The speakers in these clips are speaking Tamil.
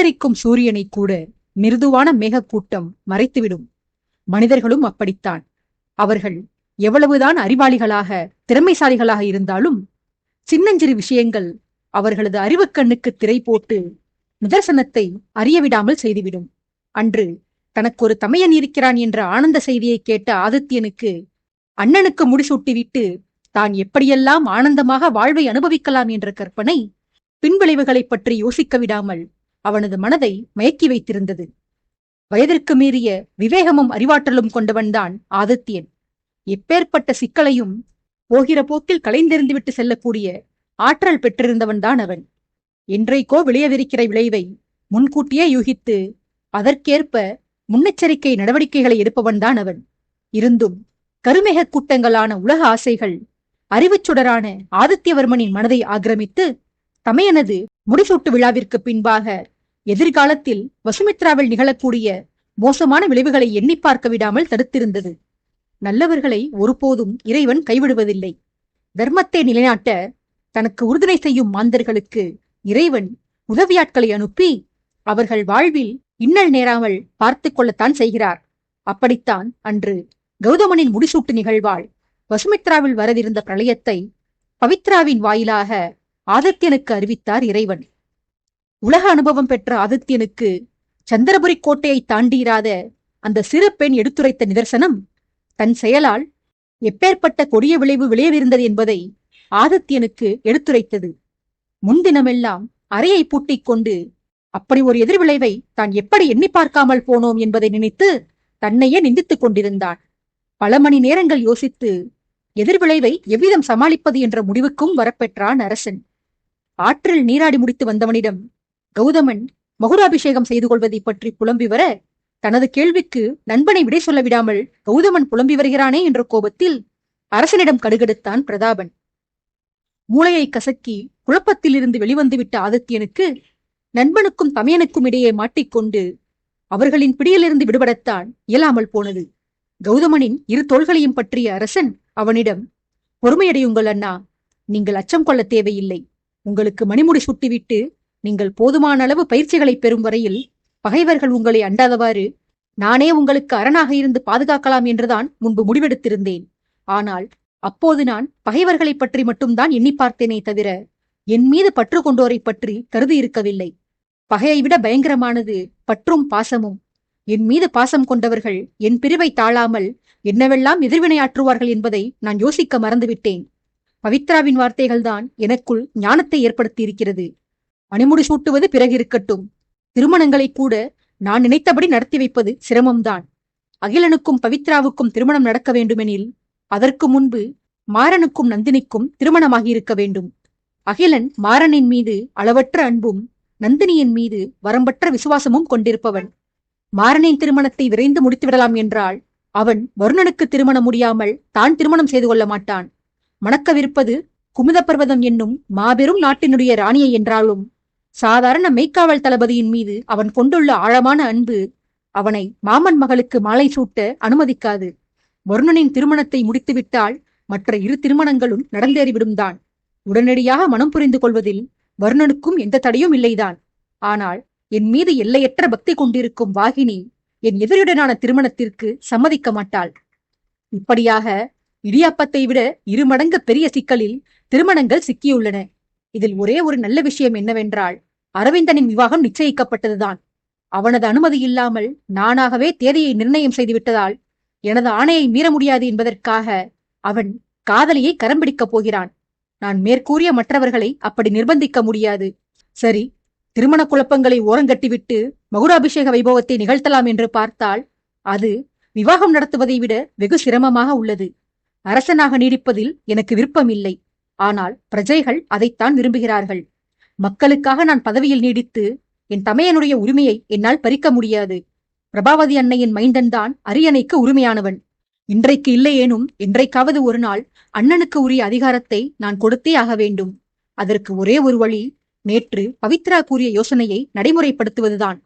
சுட்டெரிக்கும் சூரியனை கூட மிருதுவான மேகக்கூட்டம் மறைத்துவிடும். மனிதர்களும் அப்படித்தான். அவர்கள் எவ்வளவுதான் அறிவாளிகளாக திறமைசாலிகளாக இருந்தாலும் சின்னஞ்சிறு விஷயங்கள் அவர்களது அறிவுக்கண்ணுக்கு திரை போட்டு நிதர்சனத்தை அறியவிடாமல் செய்துவிடும். அன்று தனக்கு ஒரு தமையன் இருக்கிறான் என்ற ஆனந்த செய்தியை கேட்ட ஆதித்யனுக்கு அண்ணனுக்கு முடிசூட்டிவிட்டு தான் எப்படியெல்லாம் ஆனந்தமாக வாழ்வை அனுபவிக்கலாம் என்ற கற்பனை பின்விளைவுகளை பற்றி யோசிக்க விடாமல் அவனது மனதை மயக்கி வைத்திருந்தது. வயதிற்கு மீறிய விவேகமும் அறிவாற்றலும் கொண்டவன்தான் ஆதித்யன். எப்பேற்பட்ட சிக்கலையும் போகிற போக்கில் கலைந்தெறிந்துவிட்டு செல்லக்கூடிய ஆற்றல் பெற்றிருந்தவன்தான் அவன். என்றைக்கோ விளையவிருக்கிற விளைவை முன்கூட்டியே யூகித்து அதற்கேற்ப முன்னெச்சரிக்கை நடவடிக்கைகளை எடுப்பவன்தான் அவன். இருந்தும் கருமேக கூட்டங்களான உலக ஆசைகள் அறிவுச்சுடரான ஆதித்யவர்மனின் மனதை ஆக்கிரமித்து தமையனது முடிசூட்டு விழாவிற்கு பின்பாக எதிர்காலத்தில் வசுமித்ராவில் நிகழக்கூடிய மோசமான விளைவுகளை எண்ணி பார்க்க விடாமல் தடுத்திருந்தது. நல்லவர்களை ஒருபோதும் இறைவன் கைவிடுவதில்லை. தர்மத்தை நிலைநாட்ட தனக்கு உறுதுணை செய்யும் மாந்தர்களுக்கு இறைவன் உதவியாட்களை அனுப்பி அவர்கள் வாழ்வில் இன்னல் நேராமல் பார்த்து கொள்ளத்தான் செய்கிறார். அப்படித்தான் அன்று கௌதமனின் முடிசூட்டு நிகழ்வால் வசுமித்ராவில் வரவிருந்த பிரளயத்தை பவித்ராவின் வாயிலாக ஆதித்யனுக்கு அறிவித்தார் இறைவன். உலக அனுபவம் பெற்ற ஆதித்யனுக்கு சந்திரபுரி கோட்டையை தாண்டியிராத அந்த சிறு பெண் எடுத்துரைத்த நிதர்சனம் தன் செயலால் எப்பேற்பட்ட கொடிய விளைவு விளையவிருந்தது என்பதை ஆதித்யனுக்கு எடுத்துரைத்தது. முன்தினமெல்லாம் அறையை பூட்டிக் கொண்டு அப்படி ஒரு எதிர்விளைவை தான் எப்படி எண்ணி பார்க்காமல் போனோம் என்பதை நினைத்து தன்னையே நிந்தித்துக் கொண்டிருந்தான். பல மணி நேரங்கள் யோசித்து எதிர்விளைவை எவ்விதம் சமாளிப்பது என்ற முடிவுக்கும் வரப்பெற்றான் அரசன். ஆற்றில் நீராடி முடித்து வந்தவனிடம் கௌதமன் மகுடாபிஷேகம் செய்து கொள்வதை பற்றி புலம்பி வர தனது கேள்விக்கு நண்பனை விடை சொல்ல விடாமல் கௌதமன் புலம்பி வருகிறானே என்ற கோபத்தில் அரசனிடம் கடுகெடுத்தான் பிரதாபன். மூளையை கசக்கி குழப்பத்திலிருந்து வெளிவந்துவிட்ட ஆதித்யனுக்கு நண்பனுக்கும் தமையனுக்கும் இடையே மாட்டிக்கொண்டு அவர்களின் பிடியிலிருந்து விடுபடத்தான் இயலாமல் போனது. கௌதமனின் இரு தோள்களையும் பற்றிய அரசன் அவனிடம், பொறுமையடையுங்கள் அண்ணா, நீங்கள் அச்சம் கொள்ள தேவையில்லை. உங்களுக்கு மணிமுடி சுட்டிவிட்டு நீங்கள் போதுமான அளவு பயிற்சிகளை பெறும் வரையில் பகைவர்கள் உங்களை அண்டாதவாறு நானே உங்களுக்கு அரணாக இருந்து பாதுகாக்கலாம் என்றுதான் முன்பு முடிவெடுத்திருந்தேன். ஆனால் அப்போது நான் பகைவர்களை பற்றி மட்டும்தான் எண்ணி பார்த்தேனே தவிர என் மீது பற்று கொண்டோரை பற்றி கருதி இருக்கவில்லை. பகையை விட பயங்கரமானது பற்றும் பாசமும். என் மீது பாசம் கொண்டவர்கள் என் பிரிவை தாழாமல் என்னவெல்லாம் எதிர்வினையாற்றுவார்கள் என்பதை நான் யோசிக்க மறந்துவிட்டேன். பவித்ராவின் வார்த்தைகள்தான் எனக்குள் ஞானத்தை ஏற்படுத்தி இருக்கிறது. மணிமுடி சூட்டுவது பிறகு இருக்கட்டும், திருமணங்களை கூட நான் நினைத்தபடி நடத்தி வைப்பது சிரமம்தான். அகிலனுக்கும் பவித்ராவுக்கும் திருமணம் நடக்க வேண்டுமெனில் அதற்கு முன்பு மாறனுக்கும் நந்தினிக்கும் திருமணமாகியிருக்க வேண்டும். அகிலன் மாறனின் மீது அளவற்ற அன்பும் நந்தினியின் மீது வரம்பற்ற விசுவாசமும் கொண்டிருப்பவன். மாறனின் திருமணத்தை விரைந்து முடித்துவிடலாம் என்றால் அவன் வருணனுக்கு திருமணம் முடியாமல் தான் திருமணம் செய்து கொள்ள மாட்டான். மணக்கவிருப்பது குமுத பர்வதம் என்னும் மாபெரும் நாட்டினுடைய ராணியை என்றாலும் சாதாரண மெய்க்காவல் தளபதியின் மீது அவன் கொண்டுள்ள ஆழமான அன்பு அவனை மாமன் மகளுக்கு மாலை சூட்ட அனுமதிக்காது. வருணனின் திருமணத்தை முடித்துவிட்டால் மற்ற இரு திருமணங்களும் நடந்தேறிவிடும் தான். உடனடியாக மனம் புரிந்து கொள்வதில் வருணனுக்கும் எந்த தடையும் இல்லைதான். ஆனால் என் மீது எல்லையற்ற பக்தி கொண்டிருக்கும் வாகினி என் எதிரியுடனான திருமணத்திற்கு சம்மதிக்க மாட்டாள். இப்படியாக இடியாப்பத்தை விட 2 மடங்கு பெரிய சிக்கலில் திருமணங்கள் சிக்கியுள்ளன. இதில் ஒரே ஒரு நல்ல விஷயம் என்னவென்றால் அரவிந்தனின் விவாகம் நிச்சயிக்கப்பட்டதுதான். அவனது அனுமதி இல்லாமல் நானாகவே தேதியை நிர்ணயம் செய்து விட்டதால் எனது ஆணையை மீற முடியாது என்பதற்காக அவன் காதலியை கரம் பிடிக்கப் போகிறான். நான் மேற்கூறிய மற்றவர்களை அப்படி நிர்பந்திக்க முடியாது. சரி, திருமண குழப்பங்களை ஓரங்கட்டிவிட்டு மகுடாபிஷேக வைபவத்தை நிகழ்த்தலாம் என்று பார்த்தால் அது விவாகம் நடத்துவதை விட வெகு சிரமமாக உள்ளது. அரசனாக நீடிப்பதில் எனக்கு விருப்பமில்லை. ஆனால் பிரஜைகள் அதைத்தான் விரும்புகிறார்கள். மக்களுக்காக நான் பதவியில் நீடித்து என் தமையனுடைய உரிமையை என்னால் பறிக்க முடியாது. பிரபாவதி அன்னையின் மைந்தன்தான் அரியணைக்கு உரிமையானவன். இன்றைக்கு இல்லையேனும் என்றைக்காவது ஒரு நாள் அண்ணனுக்கு உரிய அதிகாரத்தை நான் கொடுத்தே ஆக வேண்டும். அதற்கு ஒரே ஒரு வழி நேற்று பவித்ரா கூறிய யோசனையை நடைமுறைப்படுத்துவதுதான்.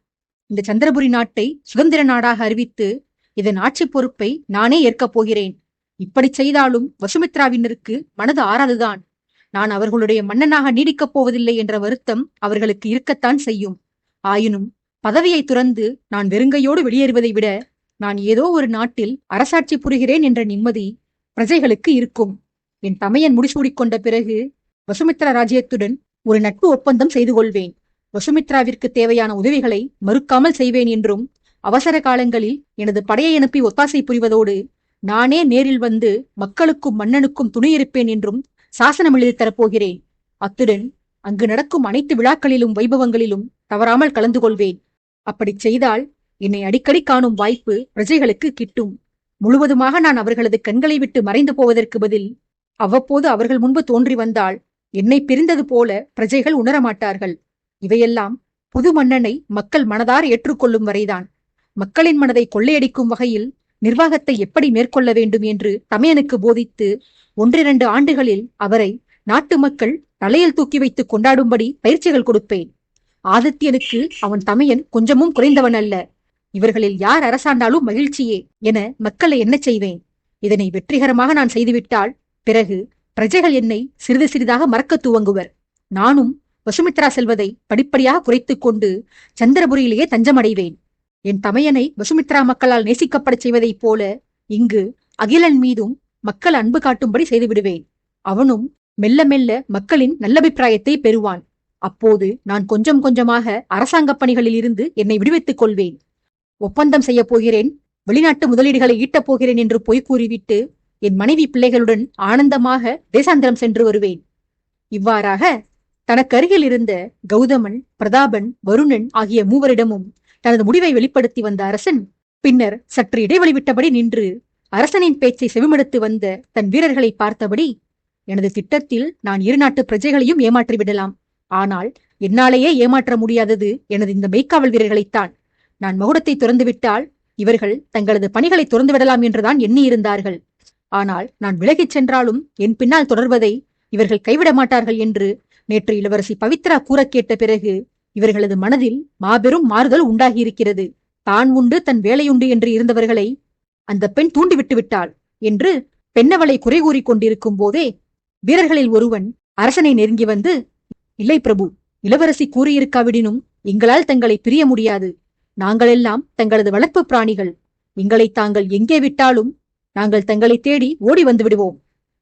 இந்த சந்திரபுரி நாட்டை சுதந்திர நாடாக அறிவித்து இதன் ஆட்சி பொறுப்பை நானே ஏற்கப் போகிறேன். இப்படி செய்தாலும் வசுமித்ராவினருக்கு மனது ஆறாதுதான். நான் அவர்களுடைய மன்னனாக நீடிக்கப் போவதில்லை என்ற வருத்தம் அவர்களுக்கு இருக்கத்தான் செய்யும். ஆயினும் பதவியை துறந்து நான் வெறுங்கையோடு வெளியேறுவதை விட நான் ஏதோ ஒரு நாட்டில் அரசாட்சி புரிகிறேன் என்ற நிம்மதி பிரஜைகளுக்கு இருக்கும். என் தமையன் முடிசூடிக்கொண்ட பிறகு வசுமித்ரா ராஜ்யத்துடன் ஒரு நட்பு ஒப்பந்தம் செய்து கொள்வேன். வசுமித்ராவிற்கு தேவையான உதவிகளை மறுக்காமல் செய்வேன் என்றும், அவசர காலங்களில் எனது படையை அனுப்பி ஒத்தாசை புரிவதோடு நானே நேரில் வந்து மக்களுக்கும் மன்னனுக்கும் துணையிருப்பேன் என்றும் சாசனம் எழுதி தரப்போகிறேன். அத்துடன் அங்கு நடக்கும் அனைத்து விழாக்களிலும் வைபவங்களிலும் தவறாமல் கலந்து கொள்வேன். அப்படி செய்தால் என்னை அடிக்கடி காணும் வாய்ப்பு பிரஜைகளுக்கு கிட்டும். முழுவதுமாக நான் அவர்களது கண்களை விட்டு மறைந்து போவதற்கு பதில் அவ்வப்போது அவர்கள் முன்பு தோன்றி வந்தால் என்னை பிரிந்தது போல பிரஜைகள் உணரமாட்டார்கள். இவையெல்லாம் புது மன்னனை மக்கள் மனதார ஏற்றுக்கொள்ளும் வரைதான். மக்களின் மனதை கொள்ளையடிக்கும் வகையில் நிர்வாகத்தை எப்படி மேற்கொள்ள வேண்டும் என்று தமையனுக்கு போதித்து 1-2 ஆண்டுகளில் அவரை நாட்டு மக்கள் தலையில் தூக்கி வைத்து கொண்டாடும்படி பயிற்சிகள் கொடுப்பேன். ஆதித்யனுக்கு அவன் தமையன் கொஞ்சமும் குறைந்தவன் அல்ல. இவர்களில் யார் அரசாண்டாலும் மகிழ்ச்சியே என மக்களை என்ன செய்வேன். இதனை வெற்றிகரமாக நான் செய்துவிட்டால் பிறகு பிரஜைகள் என்னை சிறிது சிறிதாக மறக்க துவங்குவர். நானும் வசுமித்ரா செல்வதை படிப்படியாக குறைத்துக் கொண்டு சந்திரபுரியிலேயே தஞ்சமடைவேன். என் தமையனை வசுமித்ரா மக்களால் நேசிக்கப்படச் செய்வதைப் போல இங்கு அகிலன் மீதும் மக்கள் அன்பு காட்டும்படி செய்துவிடுவேன். அவனும் மெல்ல மெல்ல மக்களின் நல்லபிப்பிராயத்தை பெறுவான். அப்போது நான் கொஞ்சம் கொஞ்சமாக அரசாங்கப் பணிகளில் இருந்து என்னை விடுவித்துக் கொள்வேன். ஒப்பந்தம் செய்ய போகிறேன், வெளிநாட்டு முதலீடுகளை ஈட்டப் போகிறேன் என்று பொய் கூறிவிட்டு என் மனைவி பிள்ளைகளுடன் ஆனந்தமாக தேசாந்திரம் சென்று வருவேன். இவ்வாறாக தனக்கு அருகில் இருந்த கௌதமன், பிரதாபன், வருணன் ஆகிய மூவரிடமும் தனது முடிவை வெளிப்படுத்தி வந்த அரசன் பின்னர் சற்று இடைவெளி விட்டபடி நின்று அரசனின் பேச்சை செவிமடுத்து வந்த தன் வீரர்களை பார்த்தபடி, எனது திட்டத்தில் நான் 2 நாட்டு பிரஜைகளையும் ஏமாற்றிவிடலாம். ஆனால் என்னாலேயே ஏமாற்ற முடியாதது எனது இந்த மெய்க்காவல் வீரர்களைத்தான். நான் மகுடத்தை துறந்துவிட்டால் இவர்கள் தங்களது பணிகளை துறந்துவிடலாம் என்றுதான் எண்ணியிருந்தார்கள். ஆனால் நான் விலகிச் சென்றாலும் என் பின்னால் தொடர்வதை இவர்கள் கைவிட மாட்டார்கள் என்று நேற்று இளவரசி பவித்ரா கூற கேட்ட பிறகு இவர்களது மனதில் மாபெரும் மாறுதல் உண்டாகியிருக்கிறது. தான் உண்டு தன் வேலையுண்டு என்று இருந்தவர்களை அந்த பெண் தூண்டிவிட்டு விட்டாள் என்று பெண்ணவளை குறை கூறிக் கொண்டிருக்கும் போதே வீரர்களில் ஒருவன் அரசனை நெருங்கி வந்து, இல்லை பிரபு, இளவரசி கூறியிருக்காவிடினும் எங்களால் தங்களை பிரிய முடியாது. நாங்களெல்லாம் தங்களது வளர்ப்பு பிராணிகள். எங்களை தாங்கள் எங்கே விட்டாலும் நாங்கள் தங்களை தேடி ஓடி வந்து விடுவோம்.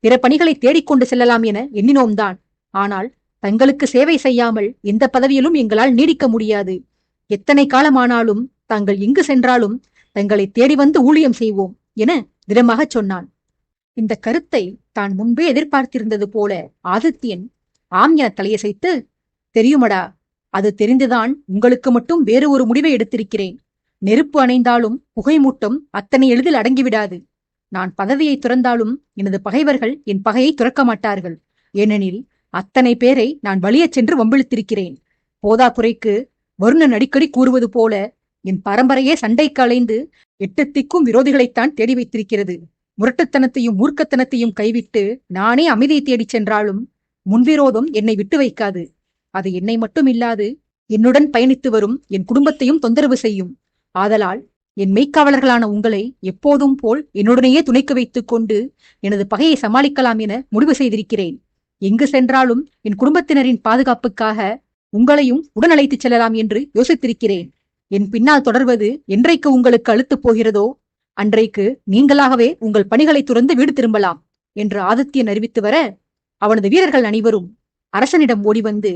பிற பணிகளை தேடிக்கொண்டு செல்லலாம் என எண்ணினோம்தான். ஆனால் தங்களுக்கு சேவை செய்யாமல் எந்த பதவியிலும் எங்களால் நீடிக்க முடியாது. எத்தனை காலமானாலும் தாங்கள் எங்கு சென்றாலும் தங்களை தேடி வந்து ஊழியம் செய்வோம் என திடமாகச் சொன்னான். இந்த கருத்தை தான் முன்பே எதிர்பார்த்திருந்தது போல ஆதித்யன் ஆம் என தலையசைத்து, தெரியுமடா, அது தெரிந்துதான் உங்களுக்கு மட்டும் வேறு ஒரு முடிவை எடுத்திருக்கிறேன். நெருப்பு அணைந்தாலும் புகை மூட்டம் அத்தனை எளிதில் அடங்கிவிடாது. நான் பதவியை துறந்தாலும் எனது பகைவர்கள் என் பகையை துறக்க மாட்டார்கள். ஏனெனில் அத்தனை பேரை நான் வலியச் சென்று வம்பிழுத்திருக்கிறேன். போதா குறைக்கு வருணன் அடிக்கடி கூறுவது போல என் பரம்பரையே சண்டைக்கு அலைந்து 8 திக்கும் விரோதிகளைத்தான் தேடி வைத்திருக்கிறது. முரட்டுத்தனத்தையும் மூர்க்கத்தனத்தையும் கைவிட்டு நானே அமைதியை தேடிச் சென்றாலும் முன்விரோதம் என்னை விட்டு வைக்காது. அது என்னை மட்டும் இல்லாது என்னுடன் பயணித்து வரும் என் குடும்பத்தையும் தொந்தரவு செய்யும். ஆதலால் என் மெய்க்காவலர்களான உங்களை எப்போதும் போல் என்னுடனேயே துணைக்கு வைத்துக் கொண்டு எனது பகையை சமாளிக்கலாம் என முடிவு செய்திருக்கிறேன். எங்கு சென்றாலும் என் குடும்பத்தினரின் பாதுகாப்புக்காக உங்களையும் உடன் அழைத்துச் செல்லலாம் என்று யோசித்திருக்கிறேன். என் பின்னால் தொடர்வது என்றைக்கு உங்களுக்கு அழுத்துப் போகிறதோ அன்றைக்கு நீங்களாகவே உங்கள் பணிகளை துறந்து வீடு திரும்பலாம் என்று ஆதித்யன் அறிவித்து வர, அவனது வீரர்கள் அனைவரும் அரசனிடம் ஓடி வந்து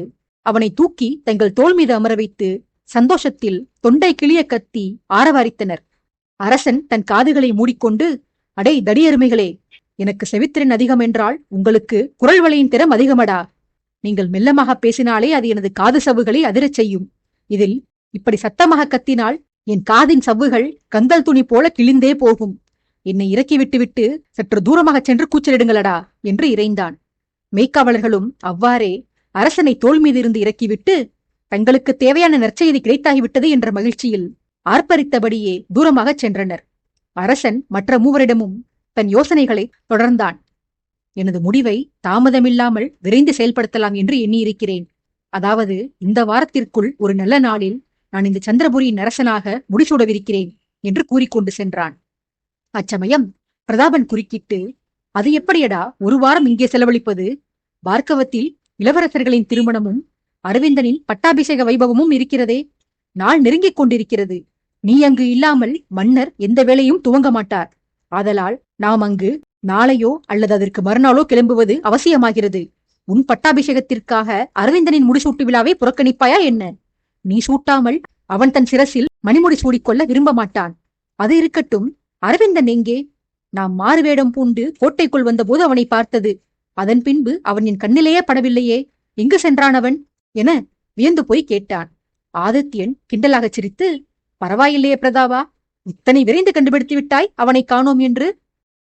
அவனை தூக்கி தங்கள் தோள் மீது அமர வைத்து சந்தோஷத்தில் தொண்டை கிளிய கத்தி ஆரவாரித்தனர். அரசன் தன் காதுகளை மூடிக்கொண்டு, அடே தடியருமைகளே, எனக்கு செவித்திறன் அதிகம் என்றால் உங்களுக்கு குரல் வளையின் திறம் அதிகமடா. நீங்கள் மெல்லமாக பேசினாலே அது எனது காது சவ்வுகளை அதிரச் செய்யும். இதில் இப்படி சத்தமாக கத்தினால் என் காதின் சவ்வுகள் கந்தல் துணி போல கிழிந்தே போகும். என்னை இறக்கி விட்டுவிட்டு சற்று தூரமாக சென்று கூச்சலிடுங்களடா என்று இறைந்தான். மெய்க்காவலர்களும் அவ்வாறே அரசனை தோள் மீது இருந்து இறக்கிவிட்டு தங்களுக்கு தேவையான நற்செய்தி கிடைத்தாகிவிட்டது என்ற மகிழ்ச்சியில் ஆர்ப்பரித்தபடியே தூரமாகச் சென்றனர். அரசன் மற்ற மூவரிடமும் தன் யோசனைகளை தொடர்ந்தான். எனது முடிவை தாமதமில்லாமல் விரைந்து செயல்படுத்தலாம் என்று எண்ணியிருக்கிறேன். அதாவது இந்த வாரத்திற்குள் ஒரு நல்ல நாளில் நான் இந்த சந்திரபுரியின் அரசனாக முடிசூடவிருக்கிறேன் என்று கூறிக்கொண்டு சென்றான். அச்சமயம் பிரதாபன் குறுக்கிட்டு, அது எப்படியடா 1 வாரம் இங்கே செலவழிப்பது? பார்க்கவத்தில் இளவரசர்களின் திருமணமும் அரவிந்தனின் பட்டாபிஷேக வைபவமும் இருக்கிறதே, நாள் நெருங்கிக் கொண்டிருக்கிறது. நீ அங்கு இல்லாமல் மன்னர் எந்த வேளையும் துவங்க மாட்டார். ஆதலால் நாம் அங்கு நாளையோ அல்லது அதற்கு மறுநாளோ கிளம்புவது அவசியமாகிறது. உன் பட்டாபிஷேகத்திற்காக அரவிந்தனின் முடிசூட்டு விழாவை புறக்கணிப்பாயா என்ன? நீ சூட்டாமல் அவன் தன் சிரசில் மணிமுடி சூடிக்கொள்ள விரும்ப மாட்டான். அது இருக்கட்டும், அரவிந்தன் எங்கே? நாம் மாறுவேடம் பூண்டு கோட்டைக்குள் வந்தபோது அவனை பார்த்தது. அதன் பின்பு அவன் என் கண்ணிலேயே படவில்லையே. எங்கு சென்றான் அவன் என வியந்து போய் கேட்டான். ஆதித்யன் கிண்டலாகச் சிரித்து, பரவாயில்லையே பிரதாபா, இத்தனை விரைந்து கண்டுபிடித்து விட்டாய் அவனை காணோம் என்று.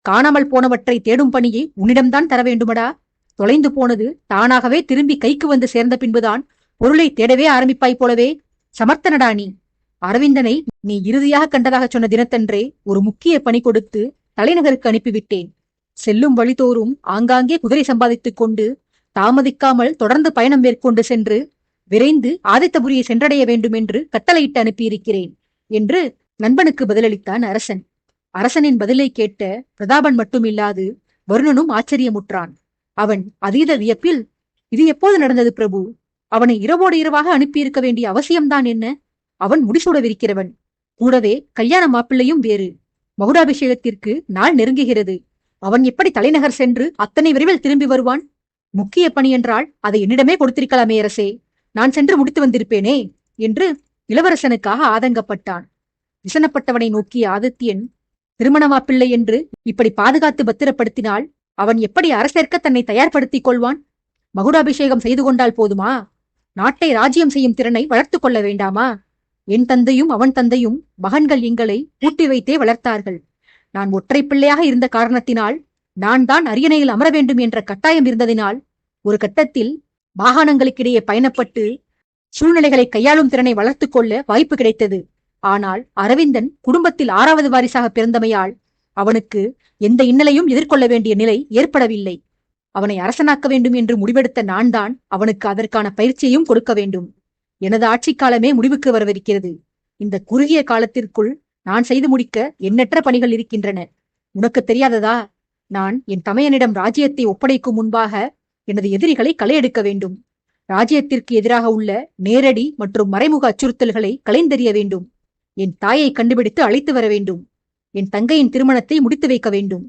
காணாமல் போனவற்றை தேடும் பணியை உன்னிடம்தான் தர வேண்டுமடா. தொலைந்து போனது தானாகவே திரும்பி கைக்கு வந்து சேர்ந்த பின்புதான் பொருளை தேடவே ஆரம்பிப்பாய் போலவே. சமர்த்தனடா நீ. அரவிந்தனை நீ இறுதியாக கண்டதாக சொன்ன தினத்தன்றே ஒரு முக்கிய பணி கொடுத்து தலைநகருக்கு அனுப்பிவிட்டேன். செல்லும் வழிதோறும் ஆங்காங்கே குதிரை சம்பாதித்துக் கொண்டு தாமதிக்காமல் தொடர்ந்து பயணம் மேற்கொண்டு சென்று விரைந்து ஆதித்தபுரியை சென்றடைய வேண்டும் என்று கட்டளையிட்டு அனுப்பியிருக்கிறேன் என்று நண்பனுக்கு பதிலளித்தான் அரசன். அரசனின் பதிலை கேட்ட பிரதாபன் மட்டுமில்லாது வருணனும் ஆச்சரியமுற்றான். அவன் அதீத வியப்பில், இது எப்போது நடந்தது பிரபு? அவனை இரவோடு இரவாக அனுப்பியிருக்க வேண்டிய அவசியம்தான் என்ன? அவன் முடிசூடவிருக்கிறவன். கூடவே கல்யாண மாப்பிள்ளையும் வேறு. மகுடாபிஷேகத்திற்கு நாள் நெருங்குகிறது. அவன் எப்படி தலைநகர் சென்று அத்தனை விரைவில் திரும்பி வருவான்? முக்கிய பணி என்றால் அதை என்னிடமே கொடுத்திருக்கலாமே அரசே. நான் சென்று முடித்து வந்திருப்பேனே என்று இளவரசனுக்காக ஆதங்கப்பட்டான். விசனப்பட்டவனை நோக்கிய ஆதித்யன், திருமண மாப்பிள்ளை என்று இப்படி பாதுகாத்து பத்திரப்படுத்தினால் அவன் எப்படி அரசேற்க தன்னை தயார்படுத்திக் கொள்வான்? மகுடாபிஷேகம் செய்து கொண்டால் போதுமா? நாட்டை ராஜ்யம் செய்யும் திறனை வளர்த்து கொள்ள வேண்டாமா? என் தந்தையும் அவன் தந்தையும் மகன்கள் எங்களை ஊட்டி வைத்தே வளர்த்தார்கள். நான் ஒற்றை பிள்ளையாக இருந்த காரணத்தினால், நான் தான் அரியணையில் அமர வேண்டும் என்ற கட்டாயம் இருந்ததினால், ஒரு கட்டத்தில் மாகாணங்களுக்கிடையே பயணப்பட்டு சூழ்நிலைகளை கையாளும் திறனை வளர்த்துக் கொள்ள வாய்ப்பு கிடைத்தது. ஆனால் அரவிந்தன் குடும்பத்தில் 6வது வாரிசாக பிறந்தமையால் அவனுக்கு எந்த இன்னலையும் எதிர்கொள்ள வேண்டிய நிலை ஏற்படவில்லை. அவனை அரசனாக்க வேண்டும் என்று முடிவெடுத்த நான் தான் அவனுக்கு அதற்கான பயிற்சியையும் கொடுக்க வேண்டும். எனது ஆட்சி காலமே முடிவுக்கு வரவிருக்கிறது. இந்த குறுகிய காலத்திற்குள் நான் செய்து முடிக்க எண்ணற்ற பணிகள் இருக்கின்றன. உனக்கு தெரியாததா? நான் என் தமையனிடம் ராஜ்யத்தை ஒப்படைக்கும் முன்பாக எனது எதிரிகளை களையெடுக்க வேண்டும். ராஜ்யத்திற்கு எதிராக உள்ள நேரடி மற்றும் மறைமுக அச்சுறுத்தல்களை களைந்தெறிய வேண்டும். என் தாயை கண்டுபிடித்து அழைத்து வர வேண்டும். என் தங்கையின் திருமணத்தை முடித்து வைக்க வேண்டும்.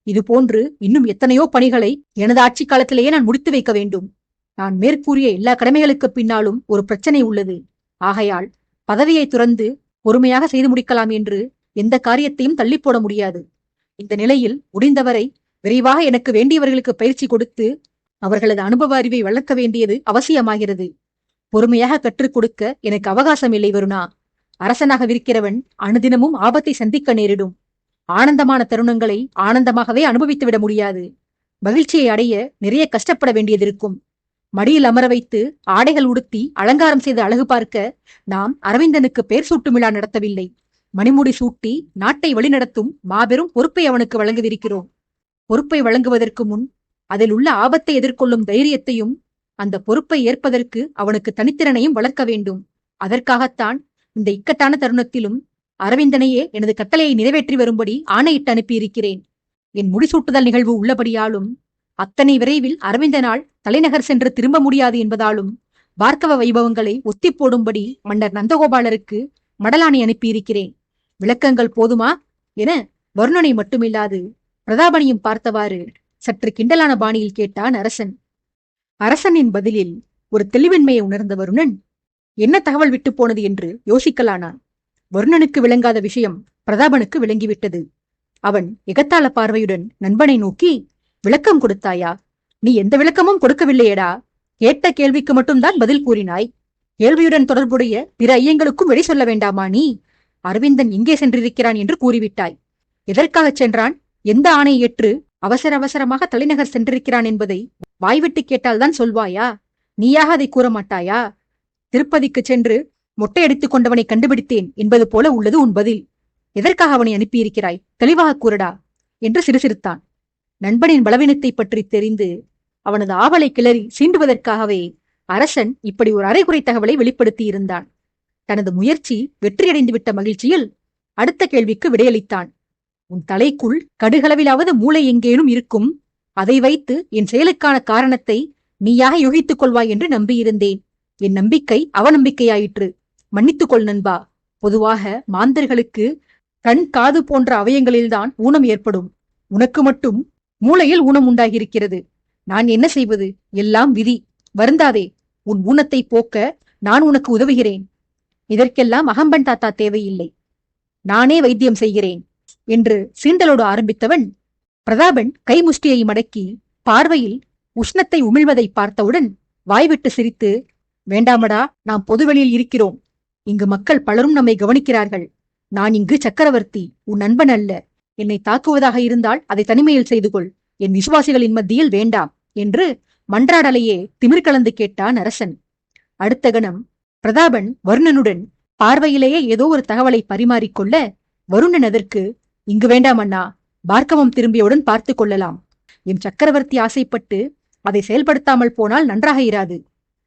இதுபோன்று இன்னும் எத்தனையோ பணிகளை எனது ஆட்சி காலத்திலேயே நான் முடித்து வைக்க வேண்டும். நான் மேற்கூறிய எல்லா கடமைகளுக்கு பின்னாலும் ஒரு பிரச்சனை உள்ளது. ஆகையால் பதவியை துறந்து பொறுமையாக செய்து முடிக்கலாம் என்று எந்த காரியத்தையும் தள்ளி போட முடியாது. இந்த நிலையில் முடிந்தவரை விரைவாக எனக்கு வேண்டியவர்களுக்கு பயிற்சி கொடுத்து அவர்களது அனுபவ அறிவை வளர்க்க வேண்டியது அவசியமாகிறது. பொறுமையாக கற்றுக் கொடுக்க எனக்கு அவகாசம் இல்லை வருணா. அரசனாகவிருக்கிறவன் அனுதினமும் ஆபத்தை சந்திக்க நேரிடும். ஆனந்தமான தருணங்களை ஆனந்தமாகவே அனுபவித்து விட முடியாது. மகிழ்ச்சியை அடைய நிறைய கஷ்டப்பட வேண்டியதிருக்கும். மடியில் அமர வைத்து ஆடைகள் உடுத்தி அலங்காரம் செய்து அழகு பார்க்க நாம் அரவிந்தனுக்கு பெயர் சூட்டும் விழா நடத்தவில்லை. மணிமுடி சூட்டி நாட்டை வழிநடத்தும் மாபெரும் பொறுப்பை அவனுக்கு வழங்கவிருக்கிறோம். பொறுப்பை வழங்குவதற்கு முன் அதில் உள்ள ஆபத்தை எதிர்கொள்ளும் தைரியத்தையும் அந்த பொறுப்பை ஏற்பதற்கு அவனுக்கு தனித்திறனையும் வளர்க்க வேண்டும். அதற்காகத்தான் இந்த இக்கட்டான தருணத்திலும் அரவிந்தனையே எனது கட்டளையை நிறைவேற்றி வரும்படி ஆணையிட்டு அனுப்பியிருக்கிறேன். என் முடிசூட்டுதல் நிகழ்வு உள்ளபடியாலும் அத்தனை விரைவில் அரவிந்தனால் தலைநகர் சென்று திரும்ப முடியாது என்பதாலும் பார்க்கவ வைபவங்களை ஒத்தி போடும்படி மன்னர் நந்தகோபாலருக்கு மடலாணி அனுப்பியிருக்கிறேன். விளக்கங்கள் போதுமா என வருணனை மட்டுமில்லாது பிரதாபனையும் பார்த்தவாறு சற்று கிண்டலான பாணியில் கேட்டான் அரசன். அரசனின் பதிலில் ஒரு தெளிவின்மையை உணர்ந்த வருணன் என்ன தகவல் விட்டு போனது என்று யோசிக்கலானான். வருணனுக்கு விளங்காத விஷயம் பிரதாபனுக்கு விளங்கிவிட்டது. அவன் எகத்தாள பார்வையுடன் நண்பனை நோக்கி, விளக்கம் கொடுத்தாயா? நீ எந்த விளக்கமும் கொடுக்கவில்லையடா. கேட்ட கேள்விக்கு மட்டும்தான் பதில் கூறினாய். கேள்வியுடன் தொடர்புடைய பிற ஐயங்களுக்கும் விடை சொல்ல வேண்டாமா நீ? அரவிந்தன் எங்கே சென்றிருக்கிறான் என்று கூறிவிட்டாய். எதற்காகச் சென்றான்? எந்த ஆணை ஏற்று அவசர அவசரமாக தலைநகர் சென்றிருக்கிறான் என்பதை வாய்விட்டு கேட்டால்தான் சொல்வாயா? நீயாக அதை கூற மாட்டாயா? திருப்பதிக்கு சென்று மொட்டையடித்துக் கொண்டவனை கண்டுபிடித்தேன் என்பது போல உள்ளது உன் பதில். எதற்காக அவனை அனுப்பியிருக்கிறாய்? தெளிவாக கூறடா என்று சிறுசிறுத்தான். நண்பனின் பலவீனத்தை பற்றி தெரிந்து அவனது ஆவலை கிளறி சீண்டுவதற்காகவே அரசன் இப்படி ஒரு அரைகுறை தகவலை வெளிப்படுத்தி இருந்தான். தனது முயற்சி வெற்றியடைந்து விட்ட மகிழ்ச்சியில் அடுத்த கேள்விக்கு விடையளித்தான். உன் தலைக்குள் கடுகளவிலாவது மூளை எங்கேனும் இருக்கும். அதை வைத்து என் செயலுக்கான காரணத்தை நீயாக யூகித்துக் கொள்வாய் என்று நம்பியிருந்தேன். என் நம்பிக்கை அவநம்பிக்கையாயிற்று. மன்னித்துக்கொள் நண்பா. பொதுவாக மாந்தர்களுக்கு கண் காது போன்ற அவயங்களில்தான் ஊனம் ஏற்படும். உனக்கு மட்டும் மூளையில் ஊனம் உண்டாகியிருக்கிறது. நான் என்ன செய்வது? எல்லாம் விதி. வருந்தாதே. உன் ஊனத்தை போக்க நான் உனக்கு உதவுகிறேன். இதற்கெல்லாம் அகம்பன் தாத்தா தேவையில்லை. நானே வைத்தியம் செய்கிறேன் என்று சீண்டலோடு ஆரம்பித்தவன் பிரதாபன் கைமுஷ்டியை மடக்கி பார்வையில் உஷ்ணத்தை உமிழ்வதை பார்த்தவுடன் வாய்விட்டு சிரித்து, வேண்டாமடா, நாம் பொதுவெளியில் இருக்கிறோம். இங்கு மக்கள் பலரும் நம்மை கவனிக்கிறார்கள். நான் இங்கு சக்கரவர்த்தி, உன் நண்பன் அல்ல. என்னை தாக்குவதாக இருந்தால் அதை தனிமையில் செய்து கொள். என் விசுவாசிகளின் மத்தியில் வேண்டாம் என்று மன்றாடலையே திமிர் கலந்து கேட்டான் அரசன். அடுத்த கணம் பிரதாபன் வருணனுடன் பார்வையிலேயே ஏதோ ஒரு தகவலை பரிமாறிக்கொள்ள, வருணன் அதற்கு, இங்கு வேண்டாம் அண்ணா, பார்க்கவம் திரும்பியவுடன் பார்த்து கொள்ளலாம். என் சக்கரவர்த்தி ஆசைப்பட்டு அதை செயல்படுத்தாமல் போனால் நன்றாக இராது.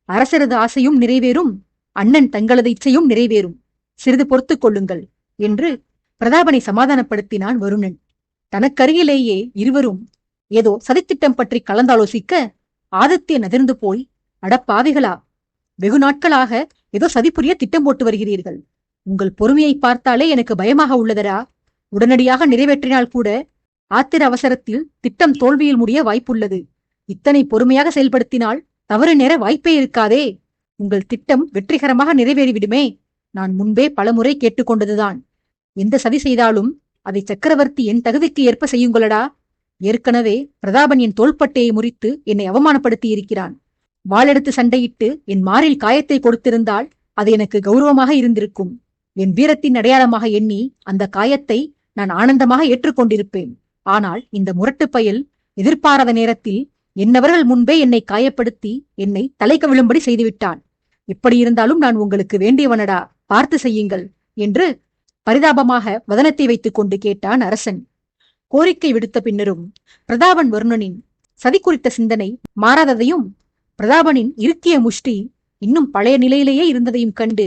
அரசரது ஆசையும் நிறைவேறும், அண்ணன் தங்களது இச்சையும் நிறைவேறும். சிறிது பொறுத்துக் கொள்ளுங்கள் என்று பிரதாபனை சமாதானப்படுத்தினான் வருணன். தனக்கருகிலேயே இருவரும் ஏதோ சதித்திட்டம் பற்றி கலந்தாலோசிக்க ஆதித்யன் அதிர்ந்து போய், அடப்பாவிகளா, வெகு நாட்களாக ஏதோ சதி புரிய திட்டம் போட்டு வருகிறீர்கள். உங்கள் பொறுமையை பார்த்தாலே எனக்கு பயமாக உள்ளதரா. உடனடியாக நிறைவேற்றினால் கூட ஆத்திர அவசரத்தில் திட்டம் தோல்வியில் முடிய வாய்ப்புள்ளது. இத்தனை பொறுமையாக செயல்படுத்தினால் தவறு நேர வாய்ப்பே இருக்காதே. உங்கள் திட்டம் வெற்றிகரமாக நிறைவேறிவிடுமே. நான் முன்பே பலமுறை கேட்டுக்கொண்டதுதான். எந்த சதி செய்தாலும் அதை சக்கரவர்த்தி என் தகுதிக்கு ஏற்ப செய்யுங்களடா. ஏற்கனவே பிரதாபன் என் தோள்பட்டையை முறித்து என்னை அவமானப்படுத்தி இருக்கிறான். வாளெடுத்து சண்டையிட்டு என் மாரில் காயத்தை கொடுத்திருந்தால் அது எனக்கு கௌரவமாக இருந்திருக்கும். என் வீரத்தின் அடையாளமாக எண்ணி அந்த காயத்தை நான் ஆனந்தமாக ஏற்றுக்கொண்டிருப்பேன். ஆனால் இந்த முரட்டு பயல் எதிர்பாராத நேரத்தில் என்னவர்கள் முன்பே என்னை காயப்படுத்தி என்னை தலைக்க விழும்படி செய்துவிட்டான். எப்படி இருந்தாலும் நான் உங்களுக்கு வேண்டியவனடா, பார்த்து செய்யுங்கள் என்று பரிதாபமாக வதனத்தை வைத்துக் கொண்டு கேட்டான் அரசன். கோரிக்கை விடுத்த பின்னரும் பிரதாபன் வருணனின் சதி குறித்த சிந்தனை மாறாததையும் பிரதாபனின் இறுக்கிய முஷ்டி இன்னும் பழைய நிலையிலேயே இருந்ததையும் கண்டு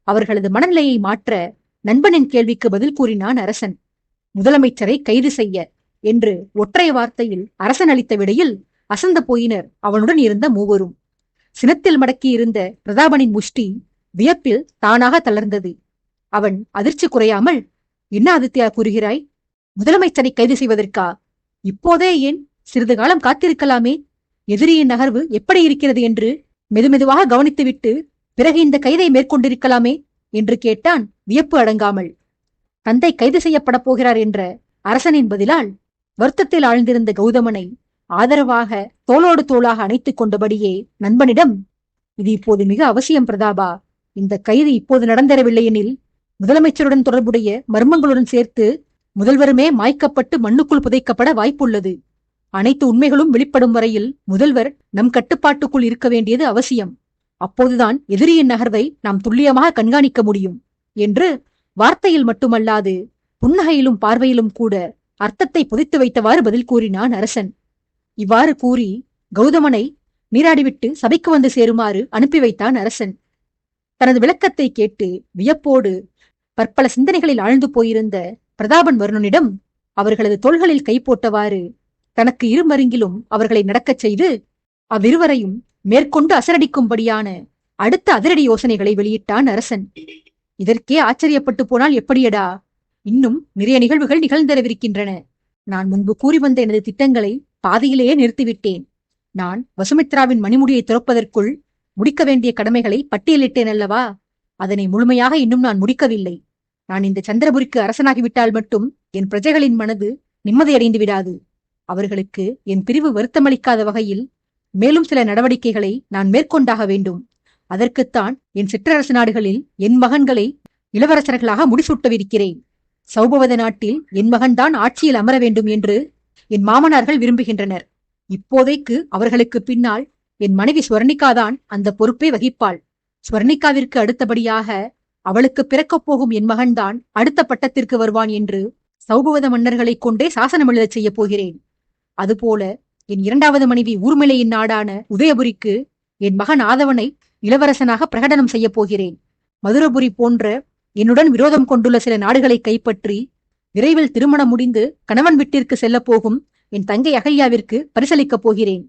அவர்களது மனநிலையை மாற்ற நண்பனின் கேள்விக்கு பதில் கூறினான் அரசன். முதலமைச்சரை கைது செய்ய என்று ஒற்றை வார்த்தையில் அரசன் அளித்த விடையில் அசந்த போயினர் அவனுடன் இருந்த மூவரும். சினத்தில் மடக்கியிருந்த பிரதாபனின் முஷ்டி வியப்பில் தானாக தளர்ந்தது. அவன் அதிர்ச்சி குறையாமல், என்ன ஆதித்யா கூறுகிறாய்? முதலமைச்சரை கைது செய்வதற்கா? இப்போதே ஏன்? சிறிது காலம் காத்திருக்கலாமே. எதிரியின் நகர்வு எப்படி இருக்கிறது என்று மெதுமெதுவாக கவனித்துவிட்டு பிறகு இந்த கைதை மேற்கொண்டிருக்கலாமே என்று கேட்டான் வியப்பு அடங்காமல். தந்தை கைது செய்யப்பட போகிறார் என்ற அரசனின் பதிலால் வருத்தத்தில் ஆழ்ந்திருந்த கௌதமனை ஆதரவாக தோளோடு தோளாக அணைத்துக் கொண்டபடியே நண்பனிடம், இது இப்போது மிக அவசியம் பிரதாபா. இந்த கைது இப்போது நடந்தேறவில்லை எனில் முதலமைச்சருடன் தொடர்புடைய மர்மங்களுடன் சேர்த்து முதல்வருமே மாய்க்கப்பட்டு மண்ணுக்குள் புதைக்கப்பட வாய்ப்புள்ளது. அனைத்து உண்மைகளும் வெளிப்படும் வரையில் முதல்வர் நம் கட்டுப்பாட்டுக்குள் இருக்க வேண்டியது அவசியம். அப்போதுதான் எதிரியின் நகர்வை நாம் துல்லியமாக கண்காணிக்க முடியும் என்று வார்த்தையில் மட்டுமல்லாது புன்னகையிலும் பார்வையிலும் கூட அர்த்தத்தை புதைத்து வைத்தவாறு பதில் கூறினான் அரசன். இவ்வாறு கூறி கௌதமனை நீராடிவிட்டு சபைக்கு வந்து சேருமாறு அனுப்பி வைத்தான் அரசன். தனது விளக்கத்தை கேட்டு வியப்போடு பற்பல சிந்தனைகளில் ஆழ்ந்து போயிருந்த பிரதாபன் வருணனிடம் அவர்களது தோள்களில் கை போட்டவாறு தனக்கு இருமருங்கிலும் அவர்களை நடக்கச் செய்து அவ்விருவரையும் மேற்கொண்டு அசரடிக்கும்படியான அடுத்த அதிரடி யோசனைகளை வெளியிட்டான் அரசன். இதற்கே ஆச்சரியப்பட்டு போனால் எப்படியடா? இன்னும் நிறைய நிகழ்வுகள் நிகழ்ந்தரவிருக்கின்றன. நான் முன்பு கூறி வந்த எனது திட்டங்களை பாதியிலேயே நிறுத்திவிட்டேன். நான் வசுமித்ராவின் மணிமுடியை துறப்பதற்குள் முடிக்க வேண்டிய கடமைகளை பட்டியலிட்டேன் அல்லவா? அதனை முழுமையாக இன்னும் நான் முடிக்கவில்லை. நான் இந்த சந்திரபுரிக்கு அரசனாகிவிட்டால் மட்டும் என் பிரஜைகளின் மனது நிம்மதியடைந்து விடாது. அவர்களுக்கு என் பிரிவு வருத்தமளிக்காத வகையில் மேலும் சில நடவடிக்கைகளை நான் மேற்கொண்டாக வேண்டும். அதற்குத்தான் என் சிற்றரசு நாடுகளில் என் மகன்களை இளவரசர்களாக முடிசூட்டவிருக்கிறேன். சௌபவத நாட்டில் என் மகன்தான் ஆட்சியில் அமர வேண்டும் என்று என் மாமனார்கள் விரும்புகின்றனர். இப்போதைக்கு அவர்களுக்கு பின்னால் என் மனைவி ஸ்வர்ணிகாதான் அந்த பொறுப்பை வகிப்பாள். ஸ்வர்ணிகாவிற்கு அடுத்தபடியாக அவளுக்கு பிறக்கப் போகும் என் மகன்தான் அடுத்த பட்டத்திற்கு வருவான் என்று சௌபவத மன்னர்களை கொண்டே சாசனம் எழுதச் செய்ய போகிறேன். அதுபோல என் இரண்டாவது மனைவி ஊர்மிளையின் நாடான உதயபுரிக்கு என் மகன் ஆதவனை இளவரசனாக பிரகடனம் செய்ய போகிறேன். மதுரபுரி போன்ற என்னுடன் விரோதம் கொண்டுள்ள சில நாடுகளை கைப்பற்றி விரைவில் திருமணம் முடிந்து கணவன் வீட்டிற்கு செல்ல போகும் என் தங்கை அகல்யாவிற்கு பரிசளிக்கப் போகிறேன்.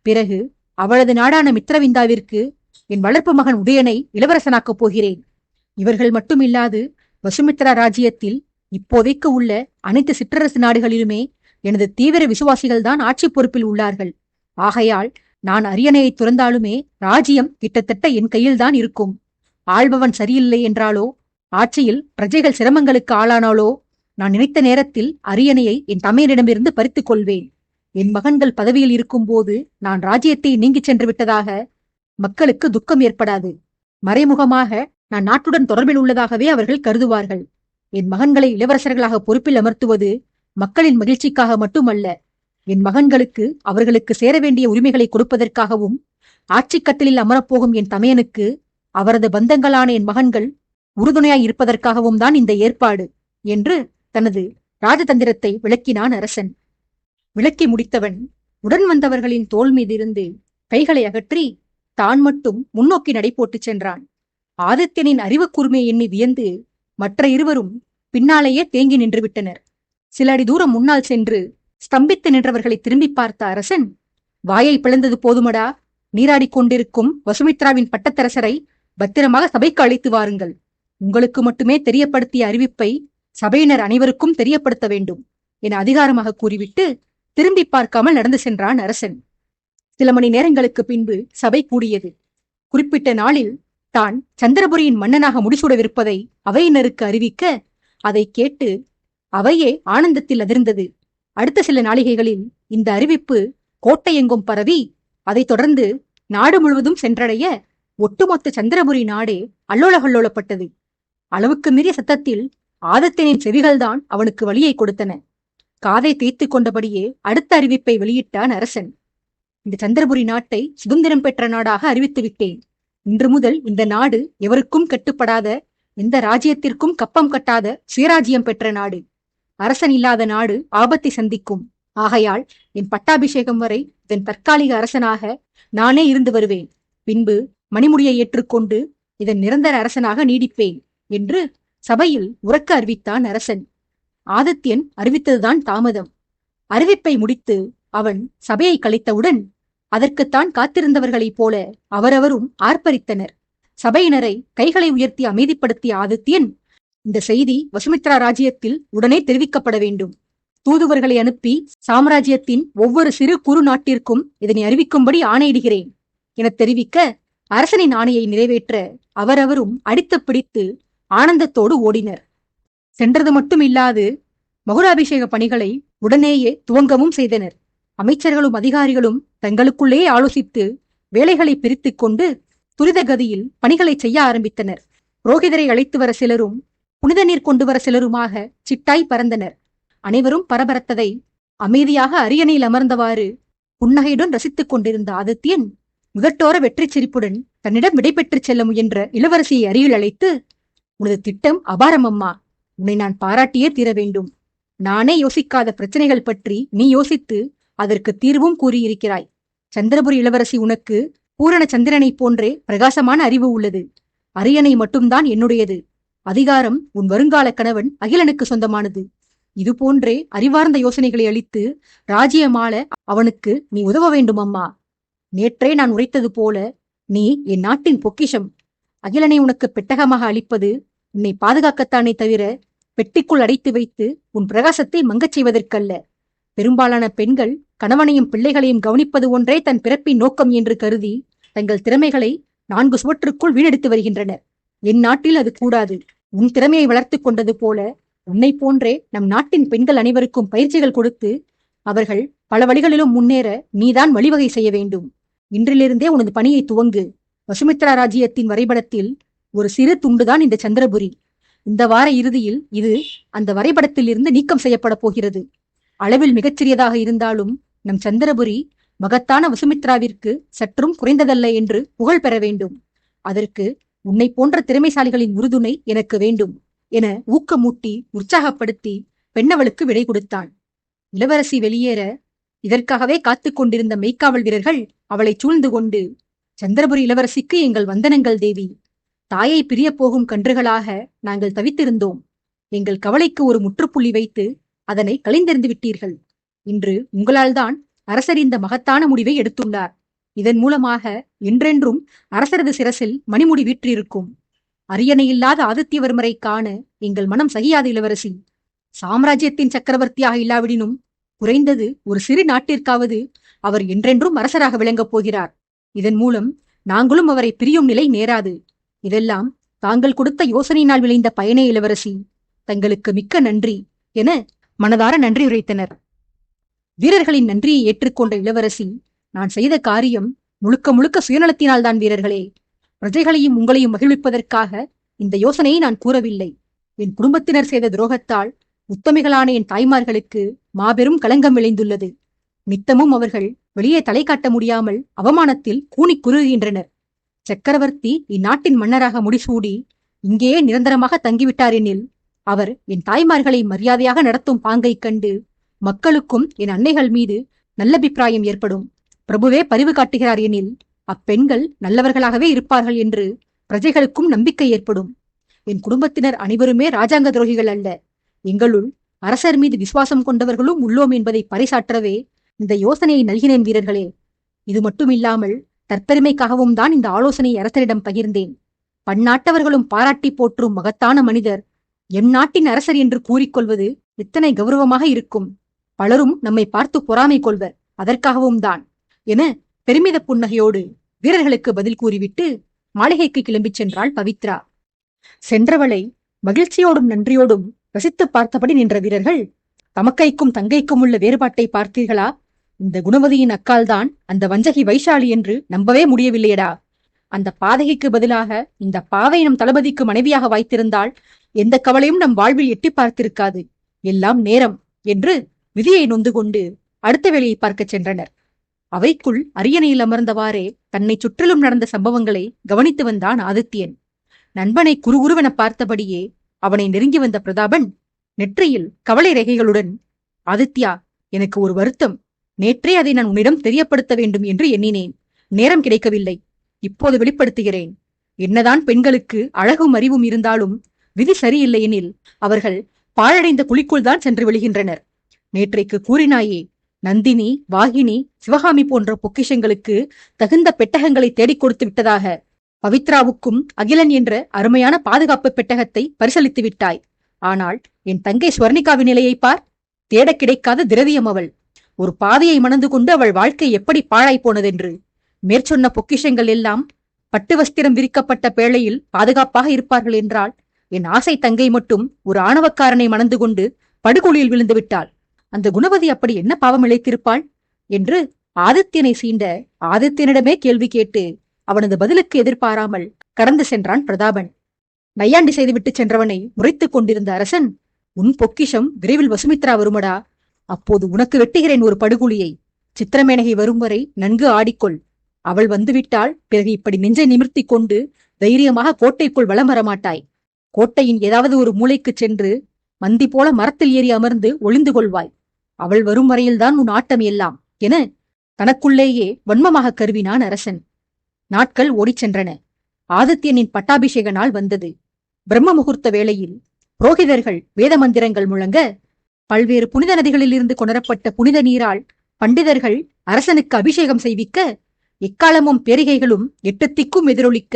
பிறகு அவளது நாடான மித்ரவிந்தாவிற்கு என் வளர்ப்பு மகன் உதயனை இளவரசனாக்கப் போகிறேன். இவர்கள் மட்டுமில்லாது வசுமித்ரா ராஜ்யத்தில் இப்போதைக்கு உள்ள அனைத்து சிற்றரசு நாடுகளிலுமே எனது தீவிர விசுவாசிகள்தான் ஆட்சி பொறுப்பில் உள்ளார்கள். ஆகையால் நான் அரியணையை துறந்தாலுமே ராஜ்யம் கிட்டத்தட்ட என் கையில்தான் இருக்கும். ஆள்பவன் சரியில்லை என்றாலோ, ஆட்சியில் பிரஜைகள் சிரமங்களுக்கு ஆளானாலோ, நான் நினைத்த நேரத்தில் அரியணையை என் தமையனிடமிருந்து பறித்துக் கொள்வேன். என் மகன்கள் பதவியில் இருக்கும்போது நான் ராஜ்யத்தை நீங்கிச் சென்று விட்டதாக மக்களுக்கு துக்கம் ஏற்படாது. மறைமுகமாக நான் நாட்டுடன் தொடர்பில் உள்ளதாகவே அவர்கள் கருதுவார்கள். என் மகன்களை இளவரசர்களாக பொறுப்பில் அமர்த்துவது மக்களின் மகிழ்ச்சிக்காக மட்டுமல்ல, என் மகன்களுக்கு அவர்களுக்கு சேர வேண்டிய உரிமைகளை கொடுப்பதற்காகவும், ஆட்சிக் கட்டிலில் அமரப்போகும் என் தமையனுக்கு அவரது பந்தங்களான என் மகன்கள் உறுதுணையாய் இருப்பதற்காகவும் தான் இந்த ஏற்பாடு என்று தனது ராஜதந்திரத்தை விளக்கினான் அரசன். விளக்கி முடித்தவன் உடன் வந்தவர்களின் தோள் மீதிருந்து கைகளை அகற்றி தான் மட்டும் முன்னோக்கி நடைபோட்டுச் சென்றான். ஆதித்யனின் அறிவு கூர்மையை எண்ணி வியந்து மற்ற இருவரும் பின்னாலேயே தேங்கி நின்று விட்டனர். சில அடி தூரம் முன்னால் சென்று ஸ்தம்பித்து நின்றவர்களை திரும்பி பார்த்த அரசன், வாயை பிளந்தது போதுமடா, நீராடிக் கொண்டிருக்கும் வசுமித்ராவின் பட்டத்தரசரை பத்திரமாக சபைக்கு அழைத்து வாருங்கள். உங்களுக்கு மட்டுமே தெரியப்படுத்திய அறிவிப்பை சபையினர் அனைவருக்கும் தெரியப்படுத்த வேண்டும் என அதிகாரமாக கூறிவிட்டு திரும்பி பார்க்காமல் நடந்து சென்றான் அரசன். சில மணி நேரங்களுக்கு பின்பு சபை கூடியது. குறிப்பிட்ட நாளில் தான் சந்திரபுரியின் மன்னனாக முடிசூடவிருப்பதை அவையினருக்கு அறிவிக்க, அதை கேட்டு அவையே ஆனந்தத்தில் அதிர்ந்தது. அடுத்த சில நாளிகைகளில் இந்த அறிவிப்பு கோட்டையெங்கும் பரவி, அதைத் தொடர்ந்து நாடு முழுவதும் சென்றடைய ஒட்டுமொத்த சந்திரபுரி நாடே அல்லோலகல்லோலப்பட்டது. அளவுக்கு மீறிய சத்தத்தில் ஆதித்யனின் செவிகள்தான் அவனுக்கு வழியை கொடுத்தன. காதை தேய்த்து கொண்டபடியே அடுத்த அறிவிப்பை வெளியிட்டான் அரசன். இந்த சந்திரபுரி நாட்டை சுதந்திரம் பெற்ற நாடாக அறிவித்து விட்டேன். இன்று முதல் இந்த நாடு எவருக்கும் கட்டுப்படாத, எந்த ராஜ்யத்திற்கும் கப்பம் கட்டாத சுயராஜ்யம் பெற்ற நாடு. அரசன் இல்லாத நாடு ஆபத்தை சந்திக்கும். ஆகையால் என் பட்டாபிஷேகம் வரை இதன் தற்காலிக அரசனாக நானே இருந்து வருவேன். பின்பு மணிமுடியை ஏற்றுக்கொண்டு இதன் நிரந்தர அரசனாக நீடிப்பேன் என்று சபையில் உரக்க அறிவித்தான் அரசன். ஆதித்யன் அறிவித்ததுதான் தாமதம். அறிவிப்பை முடித்து அவன் சபையை கலைத்தவுடன் அதற்குத்தான் காத்திருந்தவர்களைப் போல அவரவரும் ஆர்ப்பரித்தனர். சபையினரை கைகளை உயர்த்தி அமைதிப்படுத்திய ஆதித்யன், இந்த செய்தி வசுமித்ரா ராஜ்யத்தில் உடனே தெரிவிக்கப்பட வேண்டும். தூதுவர்களை அனுப்பி சாம்ராஜ்யத்தின் ஒவ்வொரு சிறு குறு நாட்டிற்கும் இதனை அறிவிக்கும்படி ஆணையிடுகிறேன் என தெரிவிக்க, அரசனின் ஆணையை நிறைவேற்ற அவரவரும் அடித்து பிடித்து ஆனந்தத்தோடு ஓடினர். சென்றது மட்டும் இல்லாது மகுடாபிஷேக பணிகளை உடனேயே துவங்கவும் செய்தனர். அமைச்சர்களும் அதிகாரிகளும் தங்களுக்குள்ளே ஆலோசித்து வேலைகளை பிரித்துக் கொண்டு துரித கதியில் பணிகளை செய்ய ஆரம்பித்தனர். புரோகிதரை அழைத்து வர சிலரும், புனித நீர் கொண்டு வர சிலருமாக சிட்டாய் பறந்தனர். அனைவரும் பரபரத்ததை அமைதியாக அரியணையில் அமர்ந்தவாறு புன்னகையுடன் ரசித்துக் கொண்டிருந்த ஆதித்யன் முதட்டோர வெற்றி சிரிப்புடன் தன்னிடம் விடைபெற்றுச் செல்ல முயன்ற இளவரசியை அருகில் அழைத்து, உனது திட்டம் அபாரம் அம்மா. உன்னை நான் பாராட்டியே தீர வேண்டும். நானே யோசிக்காத பிரச்சனைகள் பற்றி நீ யோசித்து அதற்கு தீர்வும் கூறியிருக்கிறாய். சந்திரபுரி இளவரசி உனக்கு பூரண சந்திரனைப் போன்றே பிரகாசமான அறிவு உள்ளது. அரியணை மட்டும்தான் என்னுடையது. அதிகாரம் உன் வருங்கால கணவன் அகிலனுக்கு சொந்தமானது. இதுபோன்றே அறிவார்ந்த யோசனைகளை அளித்து ராஜ்யமாள அவனுக்கு நீ உதவ வேண்டும் அம்மா. நேற்றே நான் உரைத்தது போல நீ என் நாட்டின் பொக்கிஷம். அகிலனை உனக்கு பெட்டகமாக அளிப்பது உன்னை பாதுகாக்கத்தானே தவிர பெட்டிக்குள் அடைத்து வைத்து உன் பிரகாசத்தை மங்கச் செய்வதற்கல்ல. பெரும்பாலான பெண்கள் கணவனையும் பிள்ளைகளையும் கவனிப்பது ஒன்றே தன் பிறப்பின் நோக்கம் என்று கருதி தங்கள் திறமைகளை 4 சுவற்றுக்குள் வீணெடுத்து வருகின்றனர். என் நாட்டில் அது கூடாது. உன் திறமையை வளர்த்து கொண்டது போல உன்னை போன்றே நம் நாட்டின் பெண்கள் அனைவருக்கும் பயிற்சிகள் கொடுத்து அவர்கள் பல வழிகளிலும் முன்னேற நீதான் வழிவகை செய்ய வேண்டும். இன்றிலிருந்தே உனது பணியை துவங்கு. வசுமித்ரா ராஜ்யத்தின் வரைபடத்தில் ஒரு சிறு துண்டுதான் இந்த சந்திரபுரி. இந்த வார இறுதியில் இது அந்த வரைபடத்தில் இருந்து நீக்கம் செய்யப்பட போகிறது. அளவில் மிகச்சிறியதாக இருந்தாலும் நம் சந்திரபுரி மகத்தான வசுமித்ராவிற்கு சற்றும் குறைந்ததல்ல என்று புகழ் பெற வேண்டும். அதற்கு உன்னை போன்ற திறமைசாலிகளின் உறுதுணை எனக்கு வேண்டும் என ஊக்கமூட்டி உற்சாகப்படுத்தி பெண்ணவளுக்கு விடை கொடுத்தான். இளவரசி வெளியேற இதற்காகவே காத்து கொண்டிருந்த மெய்க்காவல் வீரர்கள் அவளை சூழ்ந்து கொண்டு, சந்திரபுரி இளவரசிக்கு எங்கள் வந்தனங்கள் தேவி. தாயை பிரிய போகும் கன்றுகளாக நாங்கள் தவித்திருந்தோம். எங்கள் கவலைக்கு ஒரு முற்றுப்புள்ளி வைத்து அதனை கலைந்தெறிந்து விட்டீர்கள். இன்று உங்களால் தான் அரசர் இந்த மகத்தான முடிவை எடுத்துள்ளார். இதன் மூலமாக என்றென்றும் அரசரது சிரசில் மணிமுடி வீற்றிருக்கும். அரியணையில்லாத ஆதித்யவர்மரை காண எங்கள் மனம் சகியாது இளவரசி. சாம்ராஜ்யத்தின் சக்கரவர்த்தியாக இல்லாவிடினும் குறைந்தது ஒரு சிறு நாட்டிற்காவது அவர் என்றென்றும் அரசராக விளங்கப் போகிறார். இதன் மூலம் நாங்களும் அவரை பிரியும் நிலை நேராது. இதெல்லாம் தாங்கள் கொடுத்த யோசனையினால் விளைந்த பயனே இளவரசி. தங்களுக்கு மிக்க நன்றி என மனதார நன்றி உரைத்தனர். வீரர்களின் நன்றியை ஏற்றுக்கொண்ட இளவரசி, நான் செய்த காரியம் முழுக்க முழுக்க சுயநலத்தினால்தான் வீரர்களே. பிரஜைகளையும் உங்களையும் மகிழ்விப்பதற்காக இந்த யோசனையை நான் கூறவில்லை. என் குடும்பத்தினர் செய்த துரோகத்தால் உத்தமிகளான என் தாய்மார்களுக்கு மாபெரும் களங்கம் விளைந்துள்ளது. நித்தமும் அவர்கள் வெளியே தலை காட்ட முடியாமல் அவமானத்தில் கூனிக் குறுகின்றனர். சக்கரவர்த்தி இந்நாட்டின் மன்னராக முடிசூடி இங்கேயே நிரந்தரமாக தங்கிவிட்டார் எனில் அவர் என் தாய்மார்களை மரியாதையாக நடத்தும் பாங்கை கண்டு மக்களுக்கும் என் அன்னைகள் மீது நல்லபிப்பிராயம் ஏற்படும். பிரபுவே பரிவு காட்டுகிறார் எனில் அப்பெண்கள் நல்லவர்களாகவே இருப்பார்கள் என்று பிரஜைகளுக்கும் நம்பிக்கை ஏற்படும். என் குடும்பத்தினர் அனைவருமே ராஜாங்க துரோகிகள் அல்ல. எங்களுள் அரசர் மீது விசுவாசம் கொண்டவர்களும் உள்ளோம் என்பதை பறைசாற்றவே இந்த யோசனையை நல்கினேன் வீரர்களே. இது மட்டுமில்லாமல் தற்பெருமைக்காகவும் தான் இந்த ஆலோசனையை அரசரிடம் பகிர்ந்தேன். பன்னாட்டவர்களும் பாராட்டி போற்றும் மகத்தான மனிதர் எம் நாட்டின் அரசர் என்று கூறிக்கொள்வது எத்தனை கௌரவமாக இருக்கும். பலரும் நம்மை பார்த்து பொறாமை கொள்வர். அதற்காகவும் தான் என பெருமித புன்னகையோடு வீரர்களுக்கு பதில் கூறிவிட்டு மாளிகைக்கு கிளம்பிச் சென்றாள் பவித்ரா. சென்றவளை மகிழ்ச்சியோடும் நன்றியோடும் ரசித்து பார்த்தபடி நின்ற வீரர்கள், தமக்கைக்கும் தங்கைக்கும் உள்ள வேறுபாட்டை பார்த்தீர்களா? இந்த குணவதியின் அக்கால்தான் அந்த வஞ்சகி வைஷாலி என்று நம்பவே முடியவில்லையடா. அந்த பாதகைக்கு பதிலாக இந்த பாவை நம் தளபதிக்கு மனைவியாக வாய்த்திருந்தால் எந்த கவலையும் நம் வாழ்வில் எட்டி பார்த்திருக்காது. எல்லாம் நேரம் என்று விதியை நொந்து கொண்டு அடுத்த வேலையை பார்க்கச் சென்றனர். அவைக்குள் அரியணையில் அமர்ந்தவாறே தன்னை சுற்றிலும் நடந்த சம்பவங்களை கவனித்து வந்தான் ஆதித்யன். நண்பனை குறுகுருவென பார்த்தபடியே அவனை நெருங்கி வந்த பிரதாபன் நெற்றியில் கவலை ரேகைகளுடன், ஆதித்யா, எனக்கு ஒரு வருத்தம். நேற்றே அதை நான் உன்னிடம் தெரியப்படுத்த வேண்டும் என்று எண்ணினேன். நேரம் கிடைக்கவில்லை. இப்போது வெளிப்படுத்துகிறேன். என்னதான் பெண்களுக்கு அழகும் அறிவும் இருந்தாலும் விதி சரியில்லை எனில் அவர்கள் பாழடைந்த குழிக்குள் தான் சென்று விழுகின்றனர். நேற்றைக்கு கூறினாயே, நந்தினி, வாகினி, சிவகாமி போன்ற பொக்கிஷங்களுக்கு தகுந்த பெட்டகங்களை தேடிக் கொடுத்து விட்டதாக. பவித்ராவுக்கும் அகிலன் என்ற அருமையான பாதுகாப்பு பெட்டகத்தை பரிசளித்து விட்டாய். ஆனால் என் தங்கை ஸ்வர்ணிகாவின் நிலையை பார். தேட கிடைக்காத திரவியம் அவள். ஒரு பாதையை மணந்து கொண்டு அவள் வாழ்க்கை எப்படி பாழாய் போனதென்று. மேற்சொன்ன பொக்கிஷங்கள் எல்லாம் பட்டு வஸ்திரம் விரிக்கப்பட்ட பேழையில் பாதுகாப்பாக இருப்பார்கள் என்றால், என் ஆசை தங்கை மட்டும் ஒரு ஆணவக்காரனை மணந்து கொண்டு படுகொலியில் விழுந்து விட்டாள். அந்த குணவதி அப்படி என்ன பாவம் இழைத்திருப்பாள் என்று ஆதித்யனை சீண்ட ஆதித்யனிடமே கேள்வி கேட்டு அவனது பதிலுக்கு எதிர்பாராமல் கடந்து சென்றான் பிரதாபன். நையாண்டி செய்துவிட்டு சென்றவனை முறைத்துக் கொண்டிருந்த அரசன், உன் பொக்கிஷம் விரைவில் வசுமித்ரா வருமடா. அப்போது உனக்கு வெட்டுகிறேன் ஒரு படுகுழியை. சித்திரமேனகை வரும் வரை நன்கு ஆடிக்கொள். அவள் வந்துவிட்டால் பிறகு இப்படி நெஞ்சை நிமிர்த்தி கொண்டு தைரியமாக கோட்டைக்குள் வலம் வரமாட்டாய். கோட்டையின் ஏதாவது ஒரு மூளைக்குச் சென்று மந்தி போல மரத்தில் ஏறி அமர்ந்து ஒளிந்து கொள்வாய். அவள் வரும் வரையில்தான் உன் ஆட்டம் எல்லாம் என தனக்குள்ளேயே வன்மமாக கருவினான் அரசன். நாட்கள் ஓடிச் சென்றன. ஆதித்யனின் பட்டாபிஷேக நாள் வந்தது. பிரம்ம முகூர்த்த வேளையில் புரோகிதர்கள் வேத மந்திரங்கள் முழங்க, பல்வேறு புனித நதிகளில் இருந்து கொணரப்பட்ட புனித நீரால் பண்டிதர்கள் அரசனுக்கு அபிஷேகம் செய்விக்க, எக்காலமும் பேரிகைகளும் எட்டத்திக்கும் எதிரொலிக்க,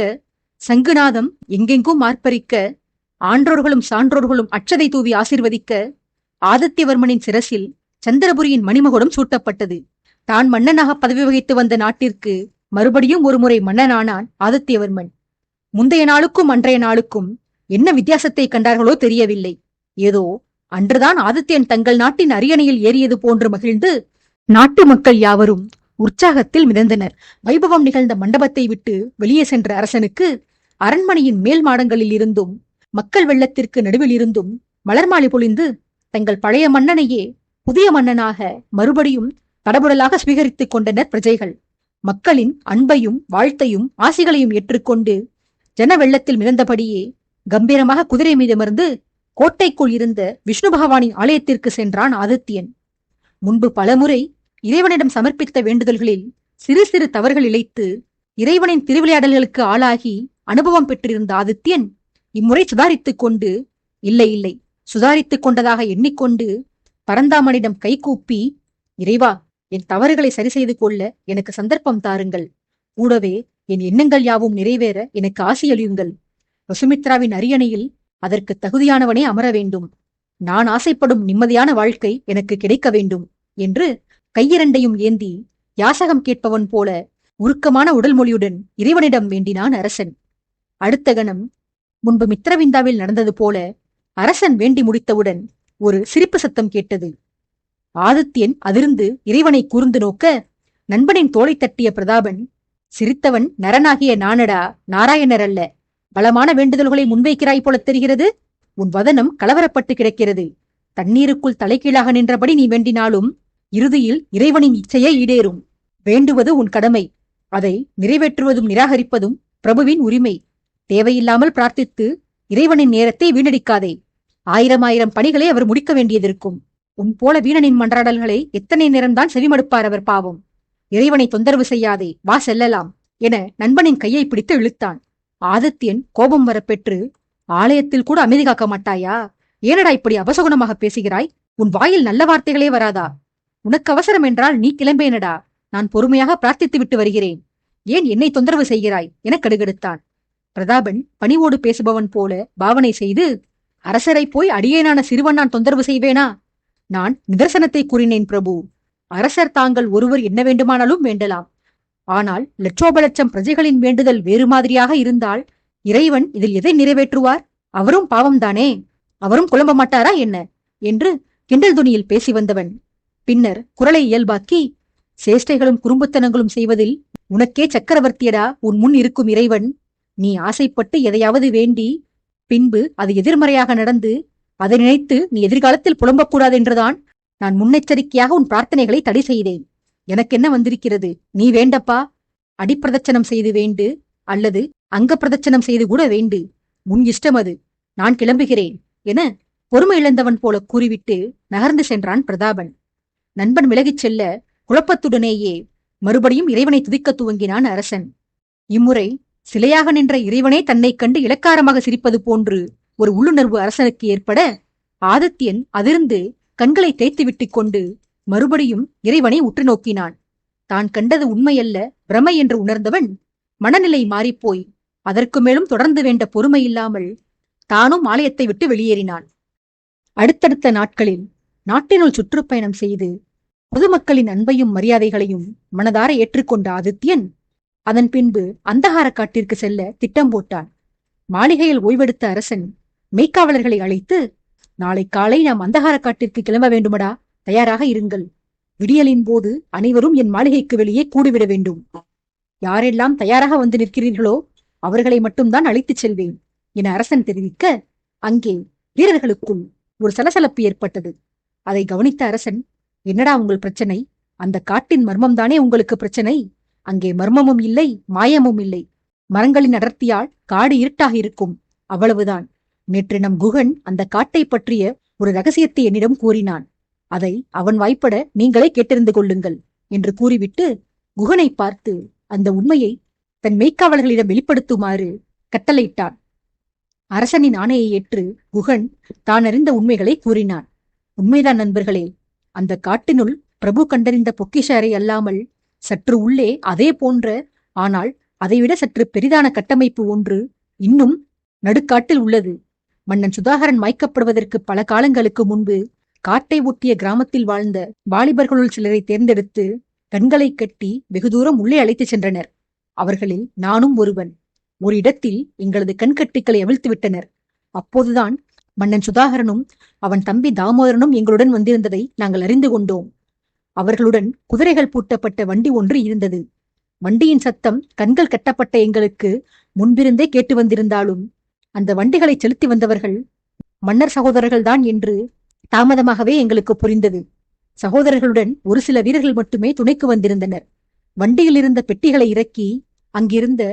சங்குநாதம் எங்கெங்கும் ஆர்ப்பரிக்க, ஆன்றோர்களும் சான்றோர்களும் அட்சதை தூவி ஆசிர்வதிக்க, ஆதித்யவர்மனின் சிரசில் சந்திரபுரியின் மணிமகுடம் சூட்டப்பட்டது. தான் மன்னனாக பதவி வகித்து வந்த நாட்டிற்கு மறுபடியும் ஒருமுறை மன்னனானான் ஆதித்யவர்மன். முந்தைய நாளுக்கும் அன்றைய நாளுக்கும் என்ன வித்தியாசத்தை கண்டார்களோ தெரியவில்லை. ஏதோ அன்றுதான் ஆதித்யன் தங்கள் நாட்டின் அரியணையில் ஏறியது போன்று மகிழ்ந்து நாட்டு மக்கள் யாவரும் உற்சாகத்தில் மிதந்தனர். வைபவம் நிகழ்ந்த மண்டபத்தை விட்டு வெளியே சென்ற அரசனுக்கு அரண்மனையின் மேல் மாடங்களில் இருந்தும் மக்கள் வெள்ளத்திற்கு நடுவில் இருந்தும் மலர் மாலை பொழிந்து தங்கள் பழைய மன்னனையே புதிய மன்னனாக மறுபடியும் தடபுடலாக சுவீகரித்துக் கொண்டனர் பிரஜைகள். மக்களின் அன்பையும் வாழ்த்தையும் ஆசிகளையும் ஏற்றுக்கொண்டு ஜன வெள்ளத்தில் மிதந்தபடியே கம்பீரமாக குதிரை மீதமர்ந்து கோட்டைக்குள் இருந்த விஷ்ணு பகவானின் ஆலயத்திற்கு சென்றான் ஆதித்யன். முன்பு பலமுறை இறைவனிடம் சமர்ப்பித்த வேண்டுதல்களில் சிறு சிறு தவறுகள் இழைத்து இறைவனின் திருவிளையாடல்களுக்கு ஆளாகி அனுபவம் பெற்றிருந்த ஆதித்யன் இம்முறை சுதாரித்துக் கொண்டு, இல்லை சுதாரித்துக் கொண்டதாக எண்ணிக்கொண்டு பரந்தாமனிடம் கைகூப்பி, இறைவா, என் தவறுகளை சரி செய்து கொள்ள எனக்கு சந்தர்ப்பம் தாருங்கள். கூடவே என் எண்ணங்கள் யாவும் நிறைவேற எனக்கு ஆசியளியுங்கள். வசுமித்ராவின் அரியணையில் அதற்கு தகுதியானவனே அமர வேண்டும். நான் ஆசைப்படும் நிம்மதியான வாழ்க்கை எனக்கு கிடைக்க வேண்டும் என்று கையிரண்டையும் ஏந்தி யாசகம் கேட்பவன் போல உருக்கமான உடல் மொழியுடன் இறைவனிடம் வேண்டினான் அரசன். அடுத்த கணம் முன்பு மித்திரவிந்தாவில் நடந்தது போல அரசன் வேண்டி முடித்தவுடன் ஒரு சிரிப்பு சத்தம் கேட்டது. ஆதித்யன் அதிர்ந்து இறைவனை கூர்ந்து நோக்க, நண்பனின் தோளை தட்டிய பிரதாபன், சிரித்தவன் நரனாகிய நானடா, நாராயணர் அல்ல. பலமான வேண்டுதல்களை முன்வைக்கிறாய் போலத் தெரிகிறது. உன் வதனம் கலவரப்பட்டு கிடக்கிறது. தண்ணீருக்குள் தலைகீழாக நின்றபடி நீ வேண்டினாலும் இறுதியில் இறைவனின் இச்சையே ஈடேறும். வேண்டுவது உன் கடமை. அதை நிறைவேற்றுவதும் நிராகரிப்பதும் பிரபுவின் உரிமை. தேவையில்லாமல் பிரார்த்தித்து இறைவனின் நேரத்தை வீணடிக்காதே. ஆயிரம் பணிகளை அவர் முடிக்க வேண்டியதிருக்கும். உன் போல வீணனின் மன்றாடல்களை எத்தனை நேரம்தான் செவிமடுப்பார் அவர் பாவம். இறைவனை தொந்தரவு செய்யாதே, வா செல்லலாம் என நண்பனின் கையை பிடித்து இழுத்தான். ஆதித்யன் கோபம் வரப்பெற்று, ஆலயத்தில் கூட அமைதி காக்க மாட்டாயா? ஏனடா இப்படி அபசகுணமாக பேசுகிறாய்? உன் வாயில் நல்ல வார்த்தைகளே வராதா? உனக்கு அவசரம் என்றால் நீ கிளம்பேனடா. நான் பொறுமையாக பிரார்த்தித்து விட்டு வருகிறேன். ஏன் என்னை தொந்தரவு செய்கிறாய் என கடுகெடுத்தான். பிரதாபன் பணிவோடு பேசுபவன் போல பாவனை செய்து, அரசரை போய் அடியேனான சிறுவன் நான் தொந்தரவு செய்வேனா? நான் நிதர்சனத்தை கூறினேன் பிரபு. அரசர் தாங்கள் ஒருவர் என்ன வேண்டுமானாலும் வேண்டலாம். ஆனால் லட்சோபலட்சம் பிரஜைகளின் வேண்டுதல் வேறு மாதிரியாக இருந்தால் இறைவன் இதில் எதை நிறைவேற்றுவார்? அவரும் பாவம்தானே, அவரும் குழம்ப மாட்டாரா என்ன என்று கிண்டல் துணியில் பேசி வந்தவன் பின்னர் குரலை இயல்பாக்கி, சேஷ்டைகளும் குறும்புத்தனங்களும் செய்வதில் உனக்கே சக்கரவர்த்தியடா உன் முன் இருக்கும் இறைவன். நீ ஆசைப்பட்டு எதையாவது வேண்டி பின்பு அது எதிர்மறையாக நடந்து அதை நினைத்து நீ எதிர்காலத்தில் புலம்பக்கூடாதென்றுதான் நான் முன்னெச்சரிக்கையாக உன் பிரார்த்தனைகளை தடை செய்தேன். எனக்கென்ன வந்திருக்கிறது? நீ வேண்டப்பா. அடிப்பிரதட்சணம் செய்து வேண்டு, அல்லது அங்க பிரதட்சணம் செய்து கூட வேண்டு. உன் இஷ்டம் அது. நான் கிளம்புகிறேன் என பொறுமை இழந்தவன் போல கூறிவிட்டு நகர்ந்து சென்றான் பிரதாபன். நண்பன் விலகிச் செல்ல குழப்பத்துடனேயே மறுபடியும் இறைவனை துதிக்க துவங்கினான் அரசன். இம்முறை சிலையாக நின்ற இறைவனே தன்னைக் கண்டு இலக்காரமாக சிரிப்பது போன்று ஒரு உள்ளுணர்வு அரசனுக்கு ஏற்பட, ஆதித்யன் அதிர்ந்து கண்களை தேய்த்து விட்டுக் கொண்டு மறுபடியும் இறைவனை உற்று நோக்கினான். தான் கண்டது உண்மையல்ல, பிரமை என்று உணர்ந்தவன் மனநிலை மாறிப்போய் அதற்கு மேலும் தொடர்ந்து வேண்ட பொறுமை இல்லாமல் தானும் ஆலயத்தை விட்டு வெளியேறினான். அடுத்தடுத்த நாட்களில் நாட்டினுள் சுற்றுப்பயணம் செய்து பொதுமக்களின் அன்பையும் மரியாதைகளையும் மனதார ஏற்றுக்கொண்ட ஆதித்யன் அதன் பின்பு அந்தகார காட்டிற்கு செல்ல திட்டம் போட்டான். மாளிகையில் ஓய்வெடுத்த அரசன் மெய்க்காவலர்களை அழைத்து, நாளை காலை நாம் அந்தகார காட்டிற்கு கிளம்ப வேண்டுமடா, தயாராக இருங்கள். விடியலின் போது அனைவரும் என் மாளிகைக்கு வெளியே கூடிவிட வேண்டும். யாரெல்லாம் தயாராக வந்து நிற்கிறீர்களோ அவர்களை மட்டும்தான் அழைத்துச் செல்வேன் என அரசன் தெரிவிக்க, அங்கே வீரர்களுக்குள் ஒரு சலசலப்பு ஏற்பட்டது. அதை கவனித்த அரசன், என்னடா உங்கள் பிரச்சனை? அந்த காட்டின் மர்மம்தானே உங்களுக்கு பிரச்சனை. அங்கே மர்மமும் இல்லை, மாயமும் இல்லை. மரங்களின் அடர்த்தியால் காடு இருட்டாக இருக்கும், அவ்வளவுதான். நேற்று நம் குகன் அந்த காட்டை பற்றிய ஒரு ரகசியத்தை என்னிடம் கூறினான். அதை அவன் வாய்ப்பட நீங்களே கேட்டறிந்து கொள்ளுங்கள் என்று கூறிவிட்டு குகனை பார்த்து அந்த உண்மையை தன் மெய்க்காவலர்களிடம் வெளிப்படுத்துமாறு கட்டளையிட்டான். அரசனின் ஆணையை ஏற்று குகன் தான் அறிந்த உண்மைகளை கூறினான். உண்மைதான் நண்பர்களே, அந்த காட்டினுள் பிரபு கண்டறிந்த பொக்கிஷ அறை அல்லாமல் சற்று உள்ளே அதே போன்ற, ஆனால் அதைவிட சற்று பெரிதான கட்டமைப்பு ஒன்று இன்னும் நடுக்காட்டில் உள்ளது. மன்னன் சுதாகரன் மாய்க்கப்படுவதற்கு பல காலங்களுக்கு முன்பு காட்டை ஒட்டிய கிராமத்தில் வாழ்ந்த வாலிபர்களுள் சிலரை தேர்ந்தெடுத்து கண்களை கட்டி வெகு தூரம் உள்ளே அழைத்துச் சென்றனர். அவர்களில் நானும் ஒருவன். ஒரு இடத்தில் எங்களது கண்கட்டிகளை அவிழ்த்து விட்டனர். அப்போதுதான் மன்னன் சுதாகரனும் அவன் தம்பி தாமோதரனும் எங்களுடன் வந்திருந்ததை நாங்கள் அறிந்து கொண்டோம். அவர்களுடன் குதிரைகள் பூட்டப்பட்ட வண்டி ஒன்று இருந்தது. வண்டியின் சத்தம் கண்கள் கட்டப்பட்ட எங்களுக்கு முன்பிருந்தே கேட்டு வந்திருந்தாலும் அந்த வண்டிகளை செலுத்தி வந்தவர்கள் மன்னர் சகோதரர்கள்தான் என்று தாமதமாகவே எங்களுக்கு புரிந்தது. சகோதரர்களுடன் ஒரு சில வீரர்கள் மட்டுமே துணைக்கு வந்திருந்தனர். வண்டியில் இருந்த பெட்டிகளை இறக்கி அங்கிருந்த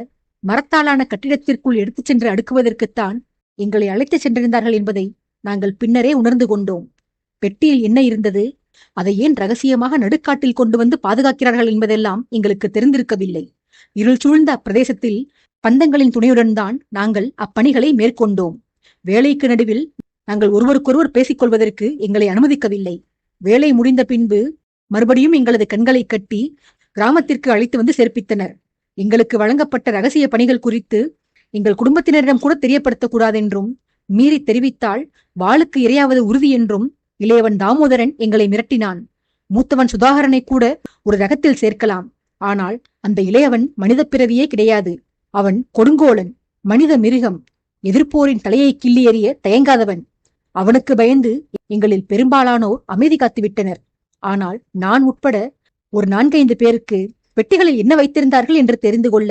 மரத்தாலான கட்டிடத்திற்குள் எடுத்துச் சென்று அடுக்குவதற்குத்தான் எங்களை அழைத்துச் சென்றிருந்தார்கள் என்பதை நாங்கள் பின்னரே உணர்ந்து கொண்டோம். பெட்டியில் என்ன இருந்தது, அதை ஏன் ரகசியமாக நடுக்காட்டில் கொண்டு வந்து பாதுகாக்கிறார்கள் என்பதெல்லாம் எங்களுக்கு தெரிந்திருக்கவில்லை. இருள் சூழ்ந்த அப்பிரதேசத்தில் பந்தங்களின் துணையுடன் தான் நாங்கள் அப்பணிகளை மேற்கொண்டோம். வேலைக்கு நடுவில் நாங்கள் ஒருவருக்கொருவர் பேசிக்கொள்வதற்கு எங்களை அனுமதிக்கவில்லை. வேலை முடிந்த பின்பு மறுபடியும் எங்களது கண்களை கட்டி கிராமத்திற்கு அழைத்து வந்து சேர்ப்பித்தனர். எங்களுக்கு வழங்கப்பட்ட ரகசிய பணிகள் குறித்து எங்கள் குடும்பத்தினரிடம் கூட தெரியப்படுத்தக்கூடாதென்றும், மீறி தெரிவித்தால் வாளுக்கு இரையாவது உறுதி என்றும் இளையவன் தாமோதரன் எங்களை மிரட்டினான். மூத்தவன் சுதாகரனை கூட ஒரு ரகத்தில் சேர்க்கலாம். ஆனால் அந்த இளையவன் மனித பிறவியே கிடையாது. அவன் கொடுங்கோலன், மனித மிருகம், எதிர்ப்போரின் தலையை கிள்ளி எறிய தயங்காதவன். அவனுக்கு பயந்து எங்களில் பெரும்பாலானோர் அமைதி காத்து விட்டனர். ஆனால் நான் உட்பட ஒரு 4-5 பேருக்கு பெட்டிகளில் என்ன வைத்திருந்தார்கள் என்று தெரிந்து கொள்ள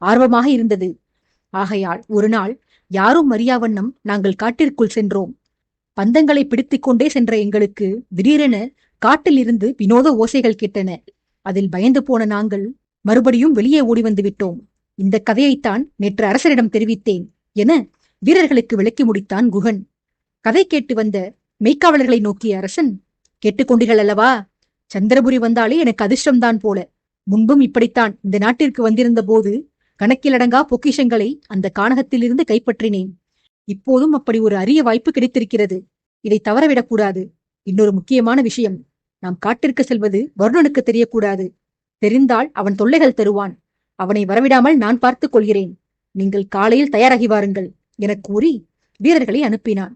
ஆர்வமாக இருந்தது. ஆகையால் ஒரு நாள் யாரும் அறியாவண்ணம் நாங்கள் காட்டிற்குள் சென்றோம். பந்தங்களை பிடித்துக் கொண்டே சென்ற எங்களுக்கு திடீரென காட்டில் இருந்து வினோத ஓசைகள் கேட்டன. அதில் பயந்து போன நாங்கள் மறுபடியும் வெளியே ஓடி வந்து விட்டோம். இந்த கதையைத்தான் நேற்று அரசரிடம் தெரிவித்தேன் என வீரர்களுக்கு விளக்கி முடித்தான் குகன். கதை கேட்டு வந்த மெய்க்காவலர்களை நோக்கிய அரசன், கேட்டுக்கொண்டீர்கள் அல்லவா? சந்திரபுரி வந்தாலே எனக்கு அதிர்ஷ்டம்தான் போல. முன்பும் இப்படித்தான் இந்த நாட்டிற்கு வந்திருந்த போது கணக்கிலடங்கா பொக்கிஷங்களை அந்த கானகத்திலிருந்து கைப்பற்றினேன். இப்போதும் அப்படி ஒரு அரிய வாய்ப்பு கிடைத்திருக்கிறது. இதை தவறவிடக்கூடாது. இன்னொரு முக்கியமான விஷயம், நாம் காட்டிற்கு செல்வது வருணனுக்கு தெரியக்கூடாது. தெரிந்தால் அவன் தொல்லைகள் தருவான். அவனை வரவிடாமல் நான் பார்த்துக் கொள்கிறேன். நீங்கள் காலையில் தயாராகி வாருங்கள் என கூறி வீரர்களை அனுப்பினான்.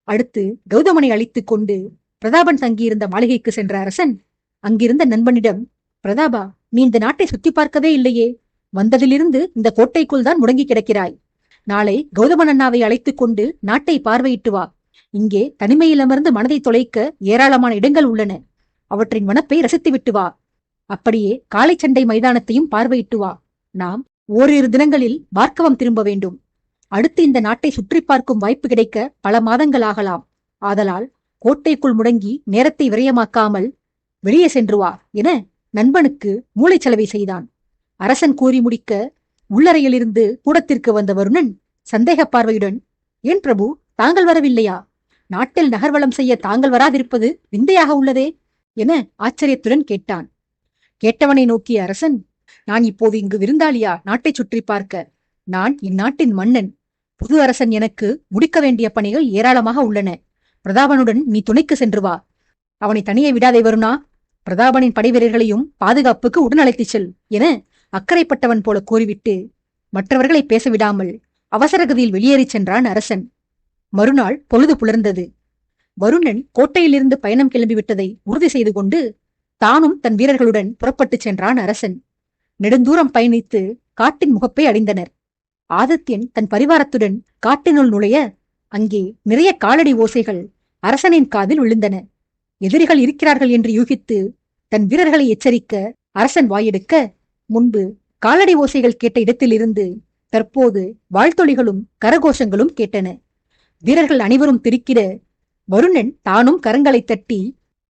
அடுத்து கௌதமனை அழைத்துக் கொண்டு பிரதாபன் தங்கியிருந்த மாளிகைக்கு சென்ற அரசன் அங்கிருந்த நண்பனிடம், பிரதாபா, நீ இந்த நாட்டை சுத்தி பார்க்கவே இல்லையே. வந்ததிலிருந்து இந்த கோட்டைக்குள் தான் முடங்கி கிடக்கிறாய். நாளை கௌதமன் அண்ணாவை அழைத்துக் கொண்டு நாட்டை பார்வையிட்டு வா. இங்கே தனிமையில் அமர்ந்து மனதை தொலைக்க ஏராளமான இடங்கள் உள்ளன. அவற்றின் வனப்பை ரசித்துவிட்டு வா. அப்படியே காளை சண்டை மைதானத்தையும் பார்வையிட்டு வா. நாம் ஓரிரு தினங்களில் பார்க்கவம் திரும்ப வேண்டும். அடுத்து இந்த நாட்டை சுற்றி பார்க்கும் வாய்ப்பு கிடைக்க பல மாதங்கள் ஆகலாம். ஆதலால் கோட்டைக்குள் முடங்கி நேரத்தை விரயமாக்காமல் வெளியே சென்று வா என நண்பனுக்கு மூளைச்சலவை செய்தான். அரசன் கூறி முடிக்க உள்ளறையிலிருந்து கூடத்திற்கு வந்த வருணன் சந்தேக பார்வையுடன், ஏன் பிரபு, தாங்கள் வரவில்லையா? நாட்டில் நகர்வலம் செய்ய தாங்கள் வராதிருப்பது விந்தையாக உள்ளதே என ஆச்சரியத்துடன் கேட்டான். கேட்டவனை நோக்கிய அரசன், நான் இப்போது இங்கு விருந்தாளியா நாட்டை சுற்றி பார்க்க? நான் இந்நாட்டின் மன்னன். புது அரசன் எனக்கு முடிக்க வேண்டிய பணிகள் ஏராளமாக உள்ளன. பிரதாபனுடன் நீ துணைக்கு சென்று வா. அவனை தனியே விடாதே வருணா. பிரதாபனின் படைவீரர்களையும் பாதுகாப்புக்கு உடன் அழைத்துச் செல் என அக்கறைப்பட்டவன் போல கூறிவிட்டு மற்றவர்களை பேசவிடாமல் அவசரகதியில் வெளியேறிச் சென்றான் அரசன். மறுநாள் பொழுது புலர்ந்தது. வருணன் கோட்டையிலிருந்து பயணம் கிளம்பிவிட்டதை உறுதி செய்து கொண்டு தானும் தன் வீரர்களுடன் புறப்பட்டுச் சென்றான் அரசன். நெடுந்தூரம் பயணித்து காட்டின் முகப்பை அடைந்தனர். ஆதித்யன் தன் பரிவாரத்துடன் காட்டினுள் நுழைய அங்கே நிறைய காலடி ஓசைகள் அரசனின் காதில் விழுந்தன. எதிரிகள் இருக்கிறார்கள் என்று யூகித்து தன் வீரர்களை எச்சரிக்க அரசன் வாயெடுக்க, முன்பு காலடி ஓசைகள் கேட்ட இடத்திலிருந்து தற்போது வாழ்த்தொலிகளும் கரகோஷங்களும் கேட்டன. வீரர்கள் அனைவரும் திடுக்கிட வருணன் தானும் கரங்களை தட்டி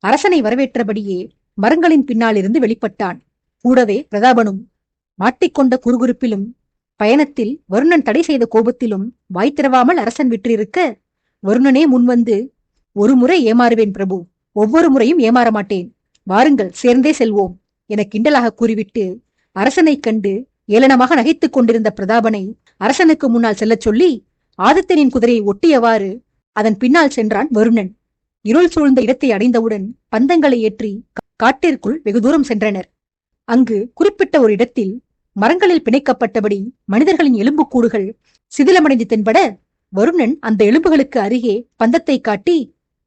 அரசனை வரவேற்றபடியே மரங்களின் பின்னாலிருந்து வெளிப்பட்டான். கூடவே பிரதாபனும். மாட்டிக்கொண்ட குறுகுறுப்பிலும் பயணத்தில் வருணன் தடை செய்த கோபத்திலும் வாய் திறவாமல் அரசன் விற்றிருக்க, வருணனே முன்வந்து, ஒரு முறை ஏமாறுவேன் பிரபு, ஒவ்வொரு முறையும் ஏமாற மாட்டேன். வாருங்கள், சேர்ந்தே செல்வோம் என கிண்டலாக கூறிவிட்டு அரசனைக் கண்டு ஏளனமாக நகைத்துக் கொண்டிருந்த பிரதாபனை அரசனுக்கு முன்னால் செல்லச் சொல்லி ஆதித்தனின் குதிரையை ஒட்டியவாறு அதன் பின்னால் சென்றான் வருணன். இருள் சூழ்ந்த இடத்தை அடைந்தவுடன் பந்தங்களை ஏற்றி காட்டிற்குள் வெகு தூரம் சென்றனர். அங்கு குறிப்பிட்ட ஒரு இடத்தில் மரங்களில் பிணைக்கப்பட்டபடி மனிதர்களின் எலும்புக்கூடுகள் சிதிலமடைந்து தென்பட வருணன் அந்த எலும்புகளுக்கு அருகே பந்தத்தை காட்டி,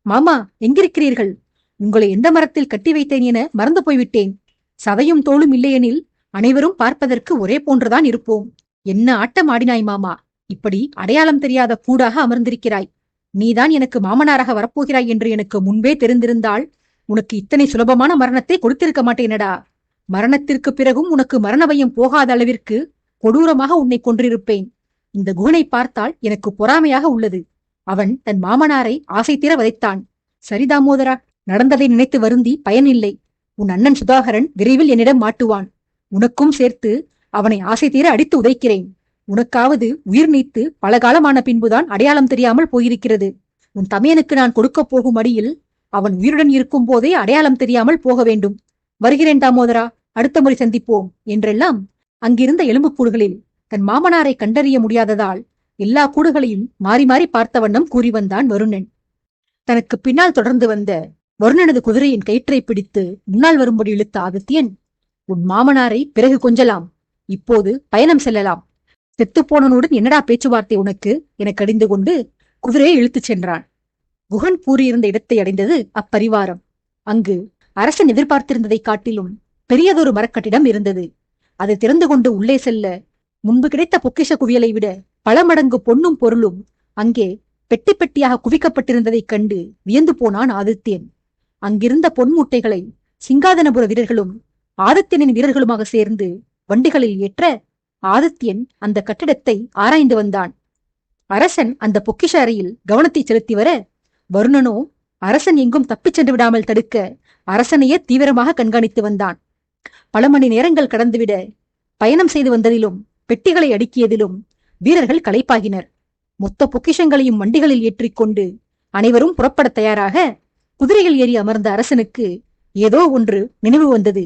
மாமா, எங்கிருக்கிறீர்கள்? உங்களை எந்த மரத்தில் கட்டி வைத்தேன் என மறந்து போய்விட்டேன். சதையும் தோளும் இல்லையெனில் அனைவரும் பார்ப்பதற்கு ஒரே போன்றுதான் இருப்போம். என்ன ஆட்டம் ஆடினாய் மாமா! இப்படி அடையாளம் தெரியாத கூடாக அமர்ந்திருக்கிறாய். நீதான் எனக்கு மாமனாராக வரப்போகிறாய் என்று எனக்கு முன்பே தெரிந்திருந்தால் உனக்கு இத்தனை சுலபமான மரணத்தை கொடுத்திருக்க மாட்டேனடா. மரணத்திற்கு பிறகும் உனக்கு மரண பயம் போகாத அளவிற்கு கொடூரமாக உன்னை கொன்றிருப்பேன். இந்த குகனை பார்த்தால் எனக்கு பொறாமையாக உள்ளது. அவன் தன் மாமனாரை ஆசை தீர வதைத்தான். சரி தாமோதரா, நடந்ததை நினைத்து வருந்தி பயனில்லை. உன் அண்ணன் சுதாகரன் விரைவில் என்னிடம் மாட்டுவான். உனக்கும் சேர்த்து அவனை ஆசை தீர அடித்து உதைக்கிறேன். உனக்காவது உயிர் நீத்து பல காலமான பின்புதான் அடையாளம் தெரியாமல் போயிருக்கிறது. உன் தமையனுக்கு நான் கொடுக்கப் போகும் அடியில் அவன் உயிருடன் இருக்கும் போதே அடையாளம் தெரியாமல் போக வேண்டும். வருகிறேன் தாமோதரா, அடுத்த முறை சந்திப்போம் என்றெல்லாம் அங்கிருந்த எலும்புக்கூடுகளில் தன் மாமனாரை கண்டறிய முடியாததால் எல்லா கூடுகளையும் மாறி மாறி பார்த்த வண்ணம் கூறி வந்தான் வருணன். தனக்கு பின்னால் தொடர்ந்து வந்த வருணனது குதிரையின் கயிற்றை பிடித்து முன்னால் வரும்படி இழுத்த ஆதித்யன், உன் மாமனாரை பிறகு கொஞ்சலாம், இப்போது பயணம் செல்லலாம். செத்துப்போனனுடன் என்னடா பேச்சுவார்த்தை உனக்கு என கடிந்து கொண்டு குதிரையை இழுத்துச் சென்றான். குகன் கூறியிருந்த இடத்தை அடைந்தது அப்பரிவாரம். அங்கு அரசன் எதிர்பார்த்திருந்ததை காட்டிலும் பெரியதொரு மரக்கட்டிடம் இருந்தது. அதை திறந்து கொண்டு உள்ளே செல்ல முன்பு கிடைத்த பொக்கிஷ குவியலை விட பல மடங்கு பொன்னும் பொருளும் அங்கே பெட்டி பெட்டியாக குவிக்கப்பட்டிருந்ததைக் கண்டு வியந்து போனான் ஆதித்யன். அங்கிருந்த பொன் மூட்டைகளை சிங்காதனபுர வீரர்களும் ஆதித்யனின் வீரர்களுமாக சேர்ந்து வண்டிகளில் ஏற்ற ஆதித்யன் அந்த கட்டிடத்தை ஆராய்ந்து வந்தான். அரசன் அந்த பொக்கிஷ அறையில் கவனத்தை செலுத்தி வர, வருணனோ அரசன் எங்கும் தப்பிச் சென்று விடாமல் தடுக்க அரசனையே தீவிரமாக கண்காணித்து வந்தான். பல மணி நேரங்கள் கடந்துவிட பயணம் செய்து வந்ததிலும் பெட்டிகளை அடுக்கியதிலும் வீரர்கள் களைப்பாகினர். மொத்த பொக்கிஷங்களையும் வண்டிகளில் ஏற்றிக்கொண்டு அனைவரும் புறப்பட தயாராக குதிரையில் ஏறி அமர்ந்த அரசனுக்கு ஏதோ ஒன்று நினைவு வந்தது.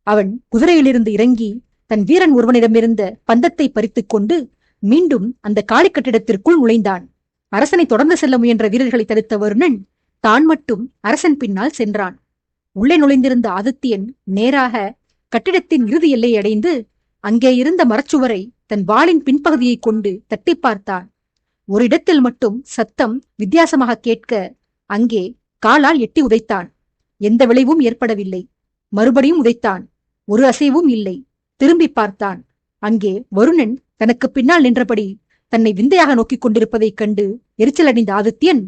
அவன் குதிரையிலிருந்து இறங்கி தன் வீரன் ஒருவனிடமிருந்த பந்தத்தை பறித்துக் கொண்டு மீண்டும் அந்த காளி கட்டிடத்திற்குள் நுழைந்தான். அரசனை தொடர்ந்து செல்ல முயன்ற வீரர்களை தடுத்த வருணன் தான் மட்டும் அரசன் பின்னால் சென்றான். உள்ளே நுழைந்திருந்த ஆதித்யன் நேராக கட்டிடத்தின் இறுதி எல்லையை அடைந்து அங்கே இருந்த மரச்சுவரை தன் வாளின் பின்பகுதியை கொண்டு தட்டி பார்த்தான். ஒரு இடத்தில் மட்டும் சத்தம் வித்தியாசமாக கேட்க அங்கே காலால் எட்டி உதைத்தான். எந்த விளைவும் ஏற்படவில்லை. மறுபடியும் உதைத்தான். ஒரு அசைவும் இல்லை. திரும்பி பார்த்தான். அங்கே வருணன் தனக்கு பின்னால் நின்றபடி தன்னை விந்தையாக நோக்கிக் கொண்டிருப்பதைக் கண்டு எரிச்சல் அடைந்த ஆதித்யன்,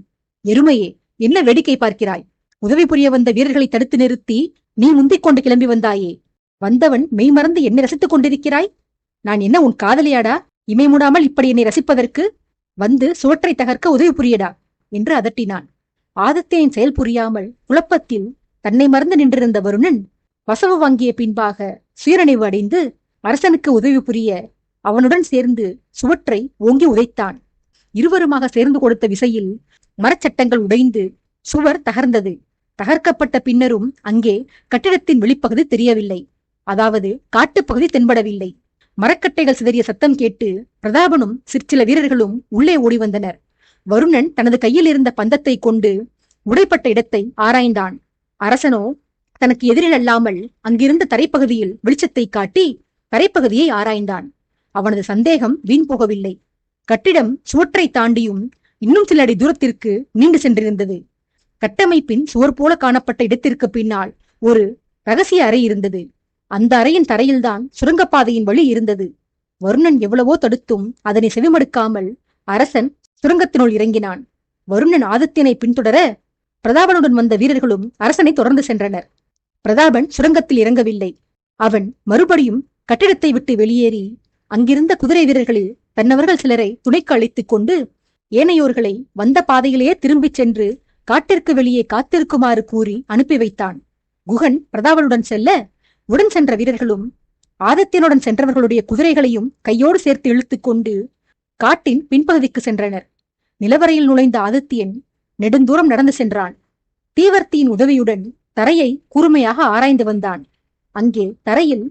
எருமையே, என்ன வேடிக்கை பார்க்கிறாய்? உதவி புரிய வந்த வீரர்களை தடுத்து நிறுத்தி நீ முந்திக் கொண்டு கிளம்பி வந்தாயே. வந்தவன் மெய்மறந்து என்னை ரசித்துக் கொண்டிருக்கிறாய். நான் என்ன உன் காதலியாடா? இமை மூடாமல் இப்படி என்னை ரசிப்பதற்கு? வந்து சுவற்றை தகர்க்க உதவி புரியடா என்று அதட்டினான். ஆதித்யன் செயல் புரியாமல் குழப்பத்தில் தன்னை மறந்து நின்றிருந்த வருணன் வசவு வாங்கிய பின்பாக சுயநினைவு அடைந்து அரசனுக்கு உதவி புரிய அவனுடன் சேர்ந்து சுவற்றை ஓங்கி உதைத்தான். இருவருமாக சேர்ந்து கொடுத்த விசையில் மரச்சட்டங்கள் உடைந்து சுவர் தகர்ந்தது. தகர்க்கப்பட்ட பின்னரும் அங்கே கட்டிடத்தின் வெளிப்பகுதி தெரியவில்லை. அதாவது காட்டுப்பகுதி தென்படவில்லை. மரக்கட்டைகள் சிதறிய சத்தம் கேட்டு பிரதாபனும் சிற்சில வீரர்களும் உள்ளே ஓடி வந்தனர். வருணன் தனது கையில் இருந்த பந்தத்தை கொண்டு உடைப்பட்ட இடத்தை ஆராய்ந்தான். அரசனோ தனக்கு எதிரில் அல்லாமல் அங்கிருந்த தரைப்பகுதியில் வெளிச்சத்தை காட்டி தரைப்பகுதியை ஆராய்ந்தான். அவனது சந்தேகம் வீண் போகவில்லை. கட்டிடம் சுவற்றை தாண்டியும் இன்னும் சில அடி தூரத்திற்கு நீண்டு சென்றிருந்தது. கட்டமைப்பின் சுவர் போல காணப்பட்ட இடத்திற்கு பின்னால் ஒரு ரகசிய அறை இருந்தது. அந்த அறையின் தரையில்தான் சுரங்கப்பாதையின் வழி இருந்தது. வருணன் எவ்வளவோ தடுத்தும் அதனை செவிமடுக்காமல் அரசன் சுரங்கத்தினுள் இறங்கினான். வருணன் ஆதித்யனை பின்தொடர பிரதாபனுடன் வந்த வீரர்களும் அரசனை தொடர்ந்து சென்றனர். பிரதாபன் சுரங்கத்தில் இறங்கவில்லை. அவன் மறுபடியும் கட்டிடத்தை விட்டு வெளியேறி அங்கிருந்த குதிரை வீரர்களில் தன்னவர்கள் சிலரை துணைக்கு அழைத்துக் கொண்டு ஏனையோர்களை வந்த பாதையிலேயே திரும்பிச் சென்று காட்டிற்கு வெளியே காத்திருக்குமாறு கூறி அனுப்பி வைத்தான். குகன் பிரதாபனுடன் செல்ல உடன் சென்ற வீரர்களும் ஆதித்யனுடன் சென்றவர்களுடைய குதிரைகளையும் கையோடு சேர்த்து இழுத்துக் கொண்டு காட்டின் பின்பகுதிக்கு சென்றனர். நிலவரையில் நுழைந்த ஆதித்யன் நெடுந்தூரம் நடந்து சென்றான். தீவர்த்தியின் உதவியுடன் தரையை கூர்மையாக ஆராய்ந்து வந்தான். அங்கே தரையில்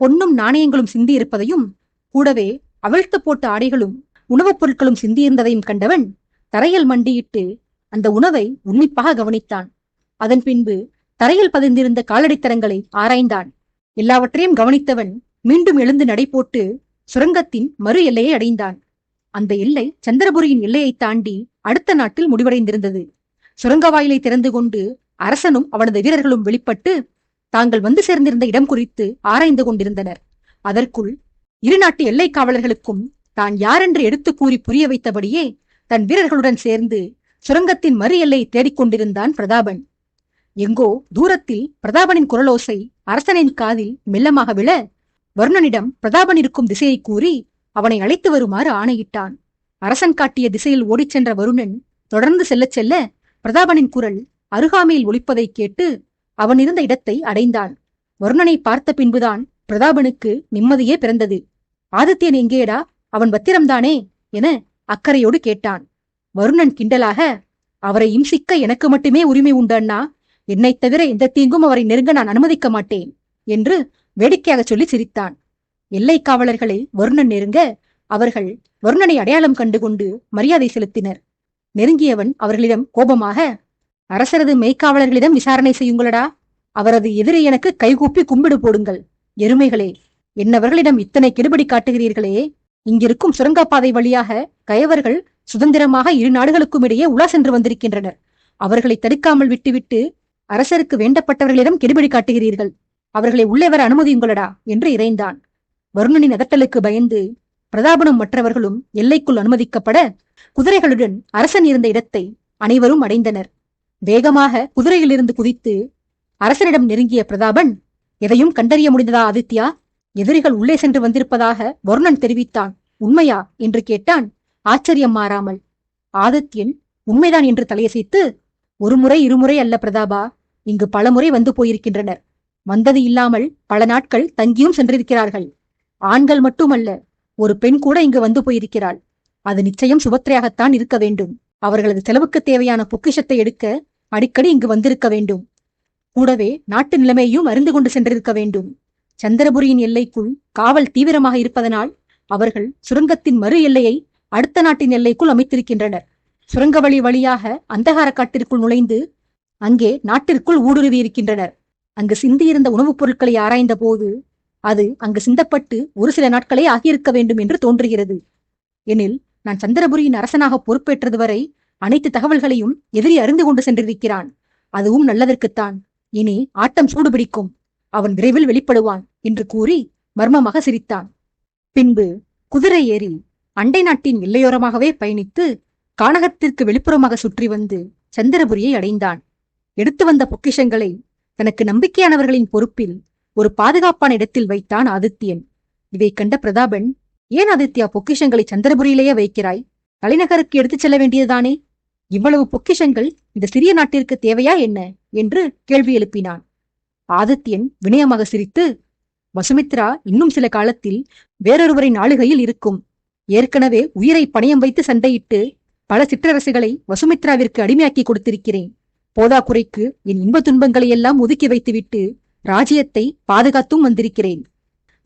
பொன்னும் நாணயங்களும் சிந்தியிருப்பதையும் கூடவே அவிழ்த்து போட்ட ஆடைகளும் உணவுப் பொருட்களும் சிந்தியிருந்ததையும் கண்டவன் தரையில் மண்டியிட்டு அந்த உணவை உன்னிப்பாக கவனித்தான். அதன் பின்பு தரையில் பதிந்திருந்த காலடித்தரங்களை ஆராய்ந்தான். எல்லாவற்றையும் கவனித்தவன் மீண்டும் எழுந்து நடை போட்டு சுரங்கத்தின் மறு எல்லையை அடைந்தான். அந்த எல்லை சந்திரபுரியின் எல்லையை தாண்டி அடுத்த நாட்டில் முடிவடைந்திருந்தது. சுரங்க வாயிலை திறந்து கொண்டு அரசனும் அவனது வீரர்களும் வெளிப்பட்டு தாங்கள் வந்து சேர்ந்திருந்த இடம் குறித்து ஆராய்ந்து கொண்டிருந்தனர். அதற்குள் இரு நாட்டு எல்லை காவலர்களுக்கும் தான் யாரென்று எடுத்து கூறி புரிய வைத்தபடியே தன் வீரர்களுடன் சேர்ந்து சுரங்கத்தின் மறு எல்லையை தேடிக்கொண்டிருந்தான் பிரதாபன். எங்கோ தூரத்தில் பிரதாபனின் குரலோசை அரசனின் காதில் மெல்லமாக விழ வருணனிடம் பிரதாபன் இருக்கும் திசையை கூறி அவனை அழைத்து வருமாறு ஆணையிட்டான். அரசன் காட்டிய திசையில் ஓடிச் சென்ற வருணன் தொடர்ந்து செல்லச் செல்ல பிரதாபனின் குரல் அருகாமையில் ஒலிப்பதை கேட்டு அவன் இருந்த இடத்தை அடைந்தான். வருணனை பார்த்த பின்புதான் பிரதாபனுக்கு நிம்மதியே பிறந்தது. ஆதித்யன் எங்கேடா? அவன் பத்திரம்தானே என அக்கறையோடு கேட்டான். வருணன் கிண்டலாக, அவரை இம்சிக்க எனக்கு மட்டுமே உரிமை உண்டு அண்ணா. என்னைத் தவிர எந்த தீங்கும் அவரை நெருங்க நான் அனுமதிக்க மாட்டேன் என்று வேடிக்கையாக சொல்லி சிரித்தான். எல்லை காவலர்களை வருணன் நெருங்க அவர்கள் வருணனை அடையாளம் கண்டுகொண்டு மரியாதை செலுத்தினர். நெருங்கியவன் அவர்களிடம் கோபமாக, அரசரது மெய்க்காவலர்களிடம் விசாரணை செய்யுங்களடா. அவரது எதிரை எனக்கு கைகூப்பி கும்பிடு போடுங்கள். எருமைகளே, என்னவர்களிடம் இத்தனை கெடுபடி காட்டுகிறீர்களே, இங்கிருக்கும் சுரங்கப்பாதை வழியாக கயவர்கள் சுதந்திரமாக இரு நாடுகளுக்கும் இடையே உலா சென்று வந்திருக்கின்றனர். அவர்களை தடுக்காமல் விட்டுவிட்டு அரசருக்கு வேண்டப்பட்டவர்களிடம் கெடுபிடி காட்டுகிறீர்கள். அவர்களை உள்ளே வர அனுமதியுங்களடா என்று இறைந்தான். வருணனின் அதட்டலுக்கு பயந்து பிரதாபனும் மற்றவர்களும் எல்லைக்குள் அனுமதிக்கப்பட குதிரைகளுடன் அரசன் இருந்த இடத்தை அனைவரும் அடைந்தனர். வேகமாக குதிரையிலிருந்து குதித்து அரசனிடம் நெருங்கிய பிரதாபன், எதையும் கண்டறிய முடிந்ததா ஆதித்யா? எதிரிகள் உள்ளே சென்று வந்திருப்பதாக வருணன் தெரிவித்தான். உண்மையா என்று கேட்டான் ஆச்சரியம் மாறாமல். ஆதித்யன் உண்மைதான் என்று தலையசைத்து, ஒரு முறை இருமுறை அல்ல பிரதாபா, இங்கு பலமுறை வந்து போயிருக்கின்றனர். வந்தது இல்லாமல் பல நாட்கள் தங்கியும் சென்றிருக்கிறார்கள். ஆண்கள் மட்டுமல்ல, ஒரு பெண் கூட இங்கு வந்து போயிருக்கிறாள். அது நிச்சயம் சுபத்திரையாகத்தான் இருக்க வேண்டும். அவர்களது செலவுக்கு தேவையான பொக்கிஷத்தை எடுக்க அடிக்கடி இங்கு வந்திருக்க வேண்டும். கூடவே நாட்டு நிலைமையையும் அறிந்து கொண்டு சென்றிருக்க வேண்டும். சந்திரபுரியின் எல்லைக்குள் காவல் தீவிரமாக இருப்பதனால் அவர்கள் சுரங்கத்தின் மறு எல்லையை அடுத்த நாட்டின் எல்லைக்குள் அமைத்திருக்கின்றனர். சுரங்க வழியாக அந்தகார காட்டிற்குள் நுழைந்து அங்கே நாட்டிற்குள் ஊடுருவி இருக்கின்றனர். அங்கு சிந்தியிருந்த உணவுப் பொருட்களை ஆராய்ந்த போது அது அங்கு சிந்தப்பட்டு ஒரு சில நாட்களே ஆகியிருக்க வேண்டும் என்று தோன்றுகிறது. எனில் நான் சந்திரபுரியின் அரசனாக பொறுப்பேற்றது வரை அனைத்து தகவல்களையும் எதிரி அறிந்து கொண்டு சென்றிருக்கிறான். அதுவும் நல்லதற்குத்தான். இனி ஆட்டம் சூடுபிடிக்கும். அவன் விரைவில் வெளிப்படுவான் என்று கூறி மர்மமாக சிரித்தான். பின்பு குதிரை ஏறி அண்டை நாட்டின் எல்லையோரமாகவே பயணித்து கானகத்திற்கு வெளிப்புறமாக சுற்றி வந்து சந்திரபுரியை அடைந்தான். எடுத்து வந்த பொக்கிஷங்களை தனக்கு நம்பிக்கையானவர்களின் பொறுப்பில் ஒரு பாதுகாப்பான இடத்தில் வைத்தான் ஆதித்யன். இதை கண்ட பிரதாபன், ஏன் ஆதித்யா பொக்கிஷங்களை சந்திரபுரியிலேயே வைக்கிறாய்? தலைநகருக்கு எடுத்துச் செல்ல வேண்டியதுதானே? இவ்வளவு பொக்கிஷங்கள் இந்த சிறிய நாட்டிற்கு தேவையா என்ன என்று கேள்வி எழுப்பினான். ஆதித்யன் வினயமாக சிரித்து, வசுமித்ரா இன்னும் சில காலத்தில் வேறொருவரின் ஆளுகையில் இருக்கும். ஏற்கனவே உயிரை பணயம் வைத்து சண்டையிட்டு பல சிற்றரசுகளை வசுமித்ராவிற்கு அடிமையாக்கி கொடுத்திருக்கிறேன். போதாக்குறைக்கு என் இன்ப துன்பங்களை எல்லாம் ஒதுக்கி வைத்துவிட்டு ராஜ்யத்தை பாதுகாத்தும் வந்திருக்கிறேன்.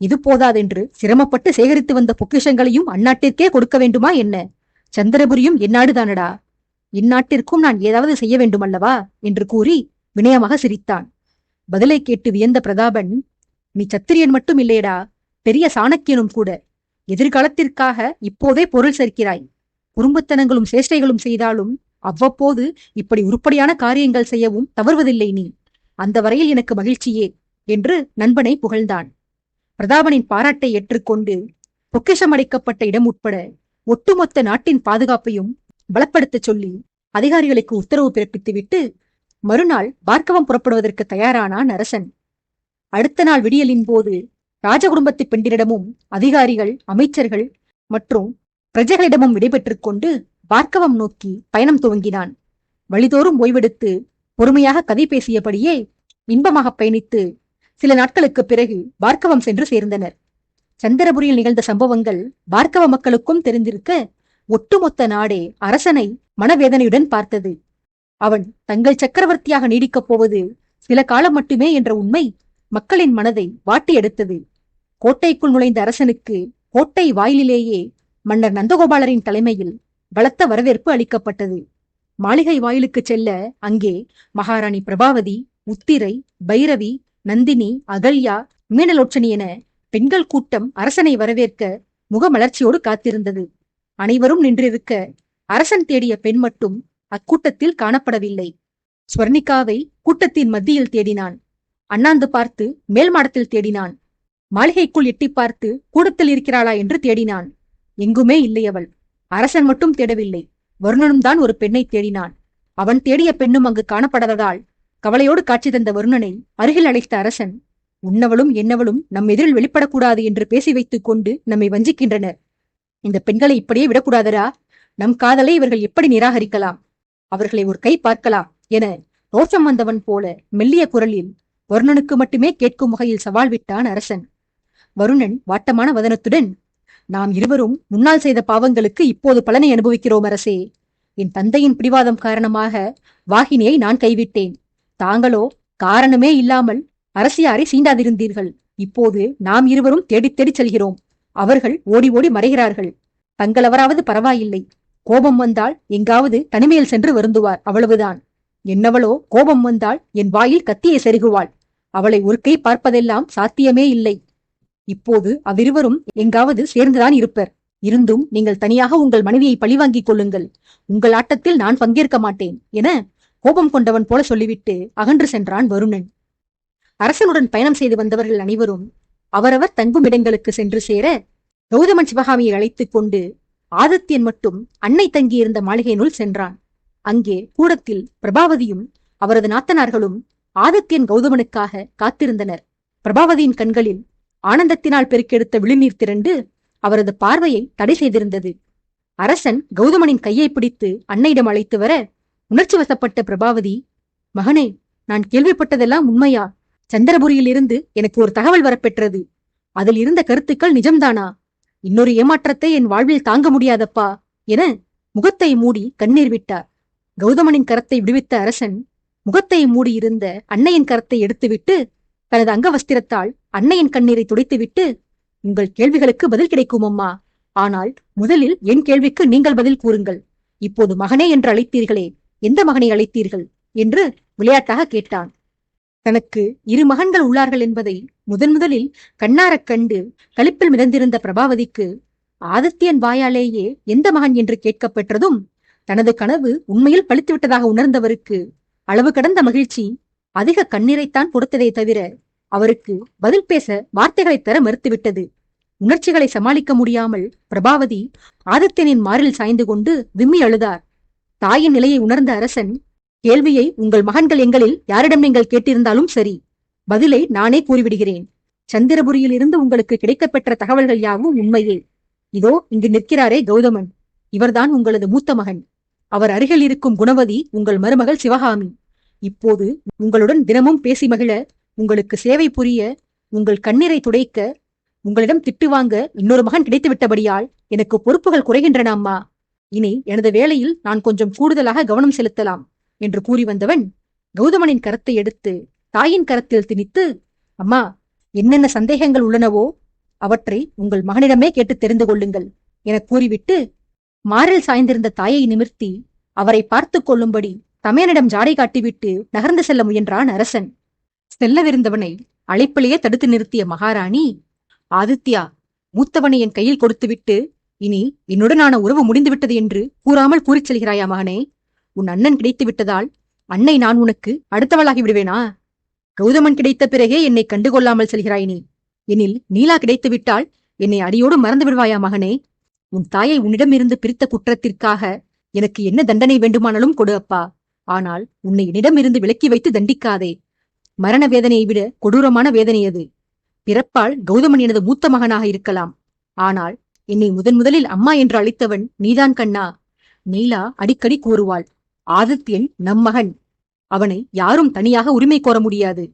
இது போதாதென்று சிரமப்பட்டு சேகரித்து வந்த பொக்கிஷங்களையும் அந்நாட்டிற்கே கொடுக்க வேண்டுமா என்ன? சந்திரபுரியும் எந்நாடுதானடா. இந்நாட்டிற்கும் நான் ஏதாவது செய்ய வேண்டுமல்லவா என்று கூறி வினயமாக சிரித்தான். பதிலை கேட்டு வியந்த பிரதாபன், நீ சத்திரியன் மட்டும் இல்லையடா, பெரிய சாணக்கியனும் கூட. எதிர்காலத்திற்காக இப்போதே பொருள் சேர்க்கிறாய். குறும்புத்தனங்களும் சேஷ்டைகளும் செய்தாலும் அவ்வப்போது இப்படி உருப்படியான காரியங்கள் செய்யவும் தவறுவதில்லை நீ. அந்த வரையில் எனக்கு மகிழ்ச்சியே என்று நண்பனை புகழ்ந்தான். பிரதாபனின் பாராட்டை ஏற்றுக்கொண்டு பொக்கிஷம் அடைக்கப்பட்ட இடம் உட்பட ஒட்டுமொத்த நாட்டின் பாதுகாப்பையும் பலப்படுத்தச் சொல்லி அதிகாரிகளுக்கு உத்தரவு பிறப்பித்துவிட்டு மறுநாள் பார்க்கவம் புறப்படுவதற்கு தயாரானான் அரசன். அடுத்த நாள் விடியலின் போது ராஜகுடும்பத்து பெண்டிரிடமும் அதிகாரிகள், அமைச்சர்கள் மற்றும் பிரஜைகளிடமும் விடைபெற்றுக் கொண்டு பார்க்கவம் நோக்கி பயணம் துவங்கினான். வழிதோறும் ஓய்வெடுத்து பொறுமையாக கதை பேசியபடியே இன்பமாக பயணித்து சில நாட்களுக்கு பிறகு பார்க்கவம் சென்று சேர்ந்தனர். சந்திரபுரியில் நிகழ்ந்த சம்பவங்கள் பார்க்கவ மக்களுக்கும் தெரிந்திருக்க ஒட்டுமொத்த நாடே அரசனை மனவேதனையுடன் பார்த்தது. அவன் தங்கள் சக்கரவர்த்தியாக நீடிக்கப் போவது சில காலம் மட்டுமே என்ற உண்மை மக்களின் மனதை வாட்டி எடுத்தது. கோட்டைக்குள் நுழைந்த அரசனுக்கு கோட்டை வாயிலிலேயே மன்னர் நந்தகோபாலரின் தலைமையில் பலத்த வரவேற்பு அளிக்கப்பட்டது. மாளிகை வாயிலுக்கு செல்ல அங்கே மகாராணி பிரபாவதி, உத்திரை, பைரவி, நந்தினி, அகல்யா, மீனலோச்சனி என பெண்கள் கூட்டம் அரசனை வரவேற்க முகமலர்ச்சியோடு காத்திருந்தது. அனைவரும் நின்றிருக்க அரசன் தேடிய பெண் மட்டும் அக்கூட்டத்தில் காணப்படவில்லை. ஸ்வர்ணிகாவை கூட்டத்தின் மத்தியில் தேடினான். அண்ணாந்து பார்த்து மேல் மாடத்தில் தேடினான். மாளிகைக்குள் எட்டி பார்த்து கூடத்தில் இருக்கிறாளா என்று தேடினான். எங்குமே இல்லை அவள். அரசன் மட்டும் தேடவில்லை, வருணனும் தான் ஒரு பெண்ணை தேடினான். அவன் தேடிய பெண்ணும் அங்கு காணப்படாததால் கவலையோடு காட்சி தந்த வருணனை அருகில் அழைத்த அரசன், உன்னவளும் என்னவளும் நம் எதிரில் வெளிப்படக்கூடாது என்று பேசி வைத்துக் கொண்டு நம்மை வஞ்சிக்கின்றனர். இந்த பெண்களை இப்படியே விடக்கூடாதரா? நம் காதலை இவர்கள் எப்படி நிராகரிக்கலாம்? அவர்களை ஒரு கை பார்க்கலாம் என ரோஷம் வந்தவன் போல மெல்லிய குரலில் வருணனுக்கு மட்டுமே கேட்கும் வகையில் சவால் விட்டான் அரசன். வருணன் வாட்டமான வதனத்துடன், நாம் இருவரும் முன்னால் செய்த பாவங்களுக்கு இப்போது பலனை அனுபவிக்கிறோம் அரசே. என் தந்தையின் பிடிவாதம் காரணமாக வாகினியை நான் கைவிட்டேன். தாங்களோ காரணமே இல்லாமல் அரசியாரை சீண்டாதிருந்தீர்கள். இப்போது நாம் இருவரும் தேடித் தேடிச் செல்கிறோம். அவர்கள் ஓடி ஓடி மறைகிறார்கள். தங்களவராவது பரவாயில்லை, கோபம் வந்தால் எங்காவது தனிமையில் சென்று வருந்துவார், அவ்வளவுதான். என்னவளோ கோபம் வந்தால் என் வாயில் கத்தியை செருகுவாள். அவளை ஒரு கை பார்ப்பதெல்லாம் சாத்தியமே இல்லை. இப்போது அவ்விருவரும் எங்காவது சேர்ந்துதான் இருப்பர். இருந்தும் நீங்கள் தனியாக உங்கள் மனைவியை பழிவாங்கிக் கொள்ளுங்கள். உங்கள் ஆட்டத்தில் நான் பங்கேற்க மாட்டேன் என கோபம் கொண்டவன் போல சொல்லிவிட்டு அகன்று சென்றான் வருணன். அரசனுடன் பயணம் செய்து வந்தவர்கள் அனைவரும் அவரவர் தங்கும் இடங்களுக்கு சென்று சேர கௌதமன் சிவகாமியை அழைத்துக் கொண்டு ஆதித்யன் மட்டும் அன்னை தங்கியிருந்த மாளிகையினுள் சென்றான். அங்கே கூடத்தில் பிரபாவதியும் அவரது நாத்தனார்களும் ஆதித்யன் கௌதமனுக்காக காத்திருந்தனர். பிரபாவதியின் கண்களில் ஆனந்தத்தினால் பெருக்கெடுத்த விழிநீர் திரண்டு அவரது பார்வையை தடை செய்திருந்தது. அரசன் கௌதமனின் கையை பிடித்து அன்னையிடம் அழைத்து வர உணர்ச்சி வசப்பட்ட பிரபாவதி, மகனே, நான் கேள்விப்பட்டதெல்லாம் உண்மையா? சந்திரபுரியில் இருந்து எனக்கு ஒரு தகவல் வரப்பெற்றது. அதில் இருந்த கருத்துக்கள் நிஜம்தானா? இன்னொரு ஏமாற்றத்தை என் வாழ்வில் தாங்க முடியாதப்பா என முகத்தை மூடி கண்ணீர் விட்டார். கௌதமனின் கரத்தை விடுவித்த அரசன் முகத்தை மூடியிருந்த அன்னையின் கரத்தை எடுத்துவிட்டு தனது அங்கவஸ்திரத்தால் அன்னையின் கண்ணீரை துடைத்துவிட்டு, உங்கள் கேள்விகளுக்கு பதில் கிடைக்கும் அம்மா. ஆனால் முதலில் என் கேள்விக்கு நீங்கள் பதில் கூறுங்கள். இப்போது மகனே என்று அழைத்தீர்களே, எந்த மகனை அழைத்தீர்கள் என்று விளையாட்டாக கேட்டான். தனக்கு 2 மகன்கள் உள்ளார்கள் என்பதை முதலில் கண்ணாரக் கண்டு களிப்பில் மிதந்திருந்த பிரபாவதிக்கு ஆதித்யன் வாயாலேயே எந்த மகன் என்று கேட்கப்பெற்றதும் தனது கனவு உண்மையில் பழித்துவிட்டதாக உணர்ந்தவருக்கு அளவு கடந்த மகிழ்ச்சி அதிக கண்ணீரைத்தான் கொடுத்ததே தவிர அவருக்கு பதில் பேச வார்த்தைகளை தர மறுத்துவிட்டது. உணர்ச்சிகளை சமாளிக்க முடியாமல் பிரபாவதி ஆதித்யனின் மாரில் சாய்ந்து கொண்டு விம்மி அழுதார். தாயின் நிலையை உணர்ந்த அரசன், கேள்வியை உங்கள் மகன்கள் எங்களில் யாரிடம் நீங்கள் கேட்டிருந்தாலும் சரி, பதிலை நானே கூறிவிடுகிறேன். சந்திரபுரியில் இருந்து உங்களுக்கு கிடைக்கப்பெற்ற தகவல்கள் யாவும் உண்மையே. இதோ இங்கு நிற்கிறாரே கௌதமன், இவர்தான் உங்களது மூத்த மகன். அவர் அருகில் இருக்கும் குணவதி உங்கள் மருமகள் சிவகாமி. இப்போது உங்களுடன் தினமும் பேசி மகிழ, உங்களுக்கு சேவை புரிய, உங்கள் கண்ணீரை துடைக்க, உங்களிடம் திட்டு வாங்க இன்னொரு மகன் கிடைத்து விட்டபடியால் எனக்கு பொறுப்புகள் குறைகின்றன அம்மா. இனி எனது வேலையில் நான் கொஞ்சம் கூடுதலாக கவனம் செலுத்தலாம் என்று கூறி வந்தவன் கௌதமனின் கரத்தை எடுத்து தாயின் கரத்தில் திணித்து, அம்மா, என்னென்ன சந்தேகங்கள் உள்ளனவோ அவற்றை உங்கள் மகனிடமே கேட்டு தெரிந்து கொள்ளுங்கள் என கூறிவிட்டு மாரில் சாய்ந்திருந்த தாயை நிமிர்த்தி அவரை பார்த்து கொள்ளும்படி தமையனிடம் ஜாடை காட்டிவிட்டு நகர்ந்து செல்ல முயன்றான் அரசன். செல்லவிருந்தவனை அழைப்பிலேயே தடுத்து நிறுத்திய மகாராணி, ஆதித்யா, மூத்தவனை என் கையில் கொடுத்துவிட்டு இனி என்னுடனான உறவு முடிந்துவிட்டது என்று கூறாமல் கூறிச் செல்கிறாயா மகனே? உன் அண்ணன் கிடைத்து விட்டதால் அன்னை நான் உனக்கு அடுத்தவளாகி விடுவேனா? கௌதமன் கிடைத்த பிறகே என்னை கண்டுகொள்ளாமல் செல்கிறாய் நீ. எனில் நீலா கிடைத்து விட்டால் என்னை அடியோடு மறந்து விடுவாயா மகனே? உன் தாயை உன்னிடமிருந்து பிரித்த குற்றத்திற்காக எனக்கு என்ன தண்டனை வேண்டுமானாலும் கொடு அப்பா. ஆனால் உன்னை என்னிடமிருந்து விலக்கி வைத்து தண்டிக்காதே. மரண வேதனையை விட கொடூரமான வேதனை அது. பிறப்பால் கௌதமன் எனது மூத்த மகனாக இருக்கலாம். ஆனால் என்னை முதலில் அம்மா என்று அழைத்தவன் நீதான் கண்ணா. நீலா அடிக்கடி கூறுவாள், ஆதித்யன் நம் மகன். அவனை யாரும் தனியாக உரிமை கோர முடியாது.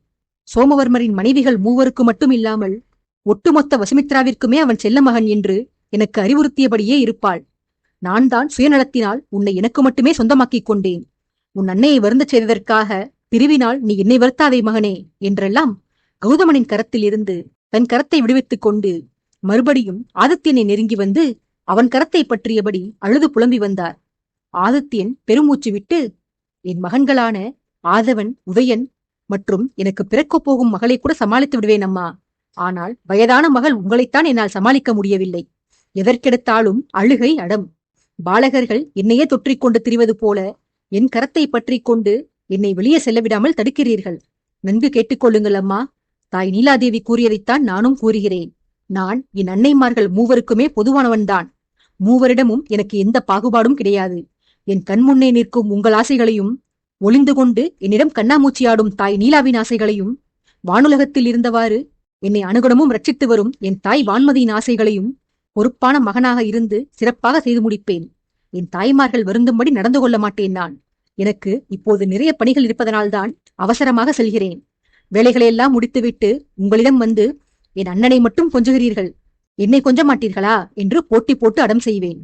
சோமவர்மரின் மனைவிகள் 3 மட்டும் இல்லாமல் ஒட்டுமொத்த வசுமித்ராவிற்குமே அவன் செல்ல மகன் என்று எனக்கு அறிவுறுத்தியபடியே இருப்பாள். நான் தான் சுயநலத்தினால் உன்னை எனக்கு மட்டுமே சொந்தமாக்கிக் கொண்டேன். உன் அன்னையை வருந்தச் செய்ததற்காக பிரிவினால் நீ என்னை வருத்தாதே மகனே என்றெல்லாம் கௌதமனின் கரத்தில் இருந்து தன் கரத்தை விடுவித்துக் கொண்டு மறுபடியும் ஆதித்யனை நெருங்கி வந்து அவன் கரத்தை பற்றியபடி அழுது புலம்பி வந்தார். ஆதித்யன் பெருமூச்சு விட்டு, என் மகன்களான ஆதவன், உதயன் மற்றும் எனக்கு பிறக்கப் போகும் மகளை கூட சமாளித்து விடுவேன் அம்மா. ஆனால் வயதான மகள் உங்களைத்தான் என்னால் சமாளிக்க முடியவில்லை. எதற்கெடுத்தாலும் அழுகை, அடம். பாலகர்கள் என்னையே தொற்றிக்கொண்டு திரிவது போல என் கரத்தை பற்றி கொண்டு என்னை வெளியே செல்ல விடாமல் தடுக்கிறீர்கள். நன்கு கேட்டுக்கொள்ளுங்கள் அம்மா. தாய் நீலாதேவி கூறியதைத்தான் நானும் கூறுகிறேன். நான் என் அன்னைமார்கள் 3க்குமே பொதுவானவன்தான். 3 எனக்கு எந்த பாகுபாடும் கிடையாது. என் கண்முன்னே நிற்கும் உங்கள் ஆசைகளையும், ஒளிந்து கொண்டு என்னிடம் கண்ணாமூச்சியாடும் தாய் நீலாவின் ஆசைகளையும், வானுலகத்தில் இருந்தவாறு என்னை அனுகுணமும் ரட்சித்து வரும் என் தாய் வான்மதியின் ஆசைகளையும் பொறுப்பான மகனாக இருந்து சிறப்பாக செய்து முடிப்பேன். என் தாய்மார்கள் வருந்தும்படி நடந்து கொள்ள மாட்டேன் நான். எனக்கு இப்போது நிறைய பணிகள் இருப்பதனால்தான் அவசரமாக செல்கிறேன். வேலைகளையெல்லாம் முடித்துவிட்டு உங்களிடம் வந்து என் அண்ணனை மட்டும் கொஞ்சுகிறீர்கள், என்னை கொஞ்ச மாட்டீர்களா என்று போட்டி போட்டு அடம் செய்வேன்.